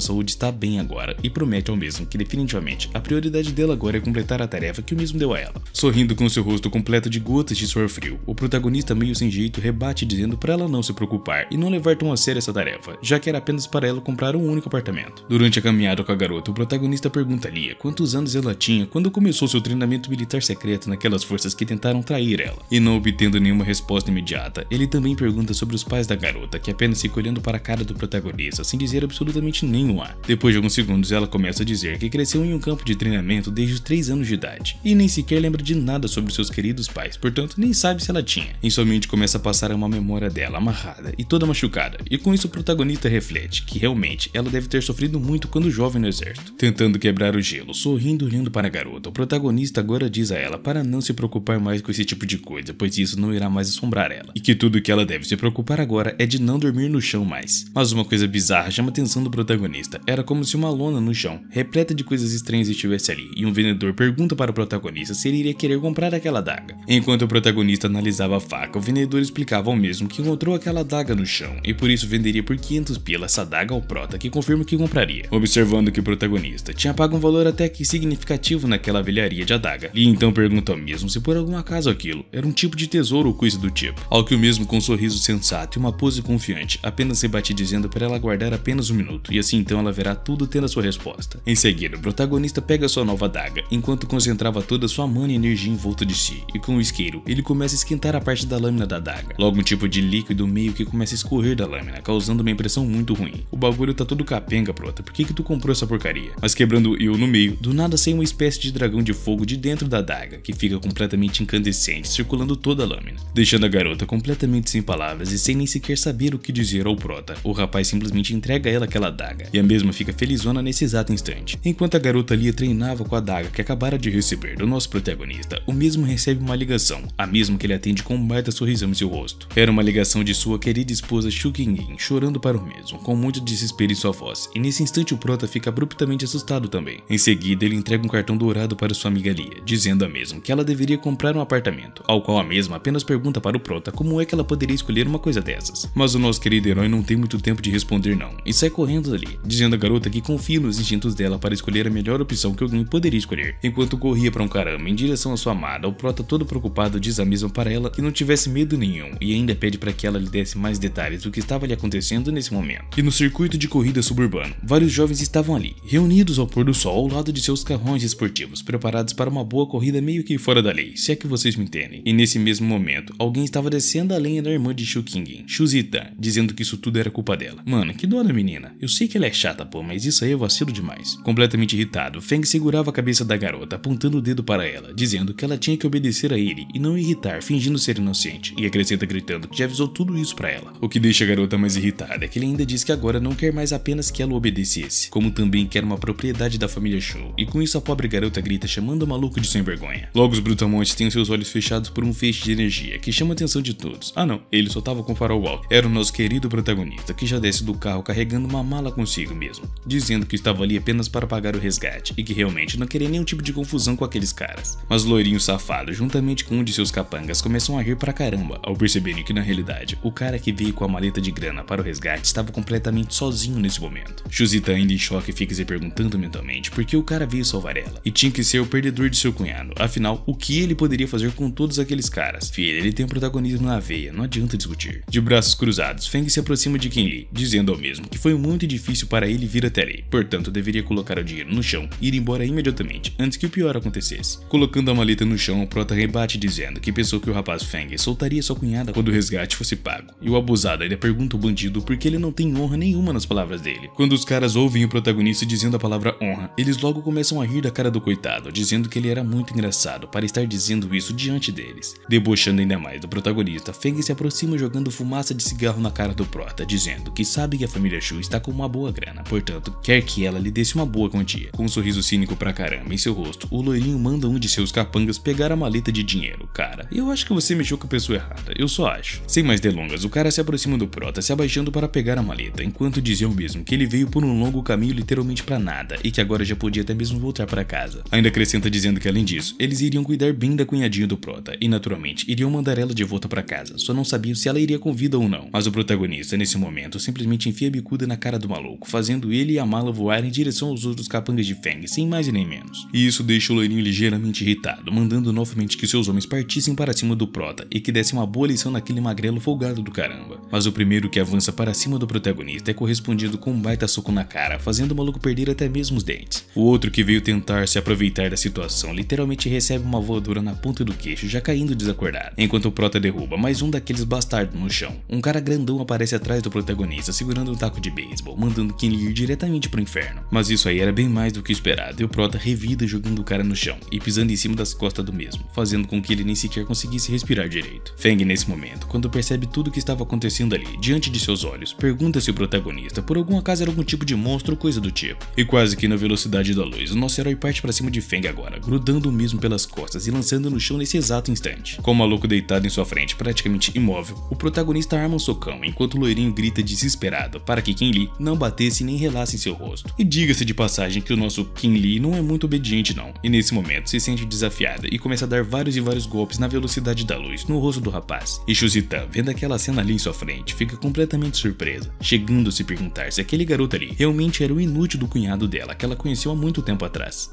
[SPEAKER 1] saúde está bem agora e promete ao mesmo que definitivamente a prioridade dela agora é completar a tarefa que o mesmo deu a ela. Sorrindo com seu rosto completo de gotas de suor frio, o protagonista meio sem jeito rebate dizendo para ela não se preocupar e não levar tão a sério essa tarefa, já que era apenas para ela comprar um único apartamento. Durante a caminhada com a garota, o protagonista pergunta a Lia quantos anos ela tinha quando começou seu treinamento militar secreto naquelas forças que tentaram trair ela. E não obtendo nenhuma resposta imediata, ele também pergunta sobre os pais da garota, que apenas fica olhando para a cara do protagonista sem dizer absolutamente nenhuma. Depois de alguns segundos, ela começa a dizer que cresceu em um campo de treinamento desde os 3 anos de idade e nem sequer lembra de nada sobre seus queridos pais, portanto nem sabe se ela tinha. Em sua mente começa a passar uma memória dela amarrada e toda machucada, e com isso o protagonista reflete que realmente ela deve ter sofrido muito quando jovem no exército. Tentando quebrar o gelo, sorrindo olhando para a garota, o protagonista agora diz a ela para não se preocupar mais com esse tipo de coisa, pois isso não irá mais assombrar ela, e que tudo que ela deve se preocupar agora é de não dormir no chão mais. Mas uma coisa bizarra chama a atenção do protagonista. Era como se uma lona no chão, repleta de coisas estranhas, estivesse ali, e um vendedor pergunta para o protagonista se ele iria querer comprar aquela adaga. Enquanto o protagonista analisava a faca, o vendedor explicava ao mesmo que encontrou aquela adaga no chão, e por isso venderia por 500 pila essa adaga ao prota, que confirma que compraria. Observando que o protagonista tinha pago um valor até que significativo naquela velharia de adaga, e então pergunta ao mesmo se por algum acaso aquilo era um tipo de tesouro ou coisa do tipo, ao que o mesmo com um sorriso sensato e uma pose confiante apenas rebate dizendo para ela guardar apenas 1 minuto, e assim então ela verá tudo tendo a sua resposta. Em seguida, o protagonista pega sua nova adaga, enquanto concentrava toda sua mana e energia em volta de si, e com o isqueiro, ele começa a esquentar a parte da lâmina da adaga. Logo um tipo de líquido meio que começa a escorrer da lâmina, causando uma impressão muito ruim. O bagulho tá todo capenga, prota, por que tu comprou essa porcaria? Mas quebrando eu no meio, do nada sai uma espécie de dragão de fogo de dentro da adaga, que fica completamente incandescente, circulando toda a lâmina, deixando a garota completamente sem palavras e sem nem sequer saber o que dizer ao prota. O rapaz simplesmente entrega a ela aquela adaga, e a mesma fica felizona nesse exato instante. Enquanto a garota Lia treinava com a adaga que acabara de receber do nosso protagonista, o mesmo recebe uma ligação, a mesma que ele atende com um baita sorrisão em seu rosto. Era uma ligação de sua querida esposa Shu Qingyin, chorando para o mesmo, com muito desespero em sua voz, e nesse instante o prota fica abruptamente assustado também. Em seguida, ele entrega um cartão dourado para sua amiga Lia, dizendo a mesma que ela deveria comprar um apartamento, ao qual a mesma apenas pergunta para o prota como é que ela poderia escolher uma coisa dessas. Mas o nosso querido herói não tem muito tempo de responder não, e sai correndo dali, dizendo à garota que confia nos instintos dela para escolher a melhor opção que alguém poderia escolher. Enquanto corria para um caramba em direção à sua amada, o prota todo preocupado diz a mesma para ela que não tivesse medo nenhum, e ainda pede para que ela lhe desse mais detalhes do que estava lhe acontecendo nesse momento. E no circuito de corrida suburbano, vários jovens estavam ali, reunidos ao pôr do sol ao lado de seus carrões esportivos, preparados para uma boa corrida meio que fora da lei, se é que vocês me entendem. E nesse mesmo momento, alguém estava descendo a lenha da irmã de Shu Qingyin, Shu Zita, dizendo que isso tudo era culpa dela. Mano, que dó da menina. Eu sei que ela é chata, pô, mas isso aí é vacilo demais. Completamente irritado, Feng segurava a cabeça da garota, apontando o dedo para ela, dizendo que ela tinha que obedecer a ele e não irritar, fingindo ser inocente, e acrescenta gritando que já avisou tudo isso para ela. O que deixa a garota mais irritada é que ele ainda diz que agora não quer mais apenas que ela o obedecesse, como também quer uma propriedade da família Shu, e com isso a pobre garota grita chamando o maluco de sem vergonha. Logo os brutamontes têm seus olhos fechados por um feixe de energia que chama a atenção de todos. Ah não, ele só tava com o farol alto. Era o nosso querido protagonista, que já desce do carro carregando uma mala consigo mesmo, dizendo que estava ali apenas para pagar o resgate e que realmente não queria nenhum tipo de confusão com aqueles caras. Mas o loirinho safado, juntamente com um de seus capangas, começam a rir pra caramba ao perceberem que na realidade o cara que veio com a maleta de grana para o resgate estava completamente sozinho nesse momento. Shu Zita, ainda em choque, fica se perguntando mentalmente por que o cara veio salvar ela, e tinha que ser o perdedor de seu cunhado. Afinal, o que ele poderia fazer com todos aqueles caras? Filho, ele tem um protagonismo na veia, não adianta discutir. De braços cruzados, Feng se aproxima de Ken Lee, dizendo ao mesmo que foi muito difícil para ele vir até ali, portanto deveria colocar o dinheiro no chão e ir embora imediatamente, antes que o pior acontecesse. Colocando a maleta no chão, o prota rebate dizendo que pensou que o rapaz Feng soltaria sua cunhada quando o resgate fosse pago, e o abusado ainda pergunta ao bandido por que ele não tem honra nenhuma nas palavras dele. Quando os caras ouvem o protagonista dizendo a palavra honra, eles logo começam a rir da cara do coitado, dizendo que ele era muito engraçado para estar dizendo isso diante deles. Debochando ainda mais do protagonista, Feng se aproxima jogando fumaça de cigarro na cara do prota, dizendo que sabe que a família Shu está com uma boa grana, portanto, quer que ela lhe desse uma boa quantia. Com um sorriso cínico pra caramba em seu rosto, o loirinho manda um de seus capangas pegar a maleta de dinheiro. Cara, eu acho que você mexeu com a pessoa errada, eu só acho. Sem mais delongas, o cara se aproxima do prota, se abaixando para pegar a maleta, enquanto dizia o mesmo que ele veio por um longo caminho literalmente pra nada, e que agora já podia até mesmo voltar para casa. Ainda acrescenta dizendo que além disso, eles iriam cuidar bem da cunhadinha do prota, e naturalmente, iriam mandar ela de volta para casa, só não sabiam se ela iria com vida ou não. Mas o protagonista, nesse momento, simplesmente enfia a bicuda na cara do maluco, fazendo ele e a mala voar em direção aos outros capangas de Feng, sem mais e nem menos. E isso deixa o loirinho ligeiramente irritado, mandando novamente que seus homens partissem para cima do prota e que dessem uma boa lição naquele magrelo folgado do caramba. Mas o primeiro que avança para cima do protagonista é correspondido com um baita soco na cara, fazendo o maluco perder até mesmo os dentes. O outro que veio tentar se aproveitar da situação literalmente recebe uma voadora na ponta do queixo, já caindo desacordado, enquanto o prota derruba mais um daqueles bastardos no chão. Um cara grandão aparece atrás do protagonista segurando um taco de beisebol, mandando King Lee ir diretamente pro inferno. Mas isso aí era bem mais do que esperado, e o prota revida jogando o cara no chão e pisando em cima das costas do mesmo, fazendo com que ele nem sequer conseguisse respirar direito. Feng, nesse momento, quando percebe tudo o que estava acontecendo ali, diante de seus olhos, pergunta se o protagonista por algum acaso era algum tipo de monstro ou coisa do tipo. E quase que na velocidade da luz, o nosso herói parte pra cima de Feng agora, grudando o mesmo pelas costas e lançando no chão nesse exato instante. Com o maluco deitado em sua frente, praticamente imóvel, o protagonista arma um socão, enquanto o loirinho grita desesperado para que King Lee não batesse nem relasse em seu rosto. E diga-se de passagem que o nosso King Lee não é muito obediente não, e nesse momento se sente desafiada e começa a dar vários e vários golpes na velocidade da luz no rosto do rapaz. E Shuzitan, vendo aquela cena ali em sua frente, fica completamente surpresa, chegando a se perguntar se aquele garoto ali realmente era o inútil do cunhado dela que ela conheceu há muito tempo atrás.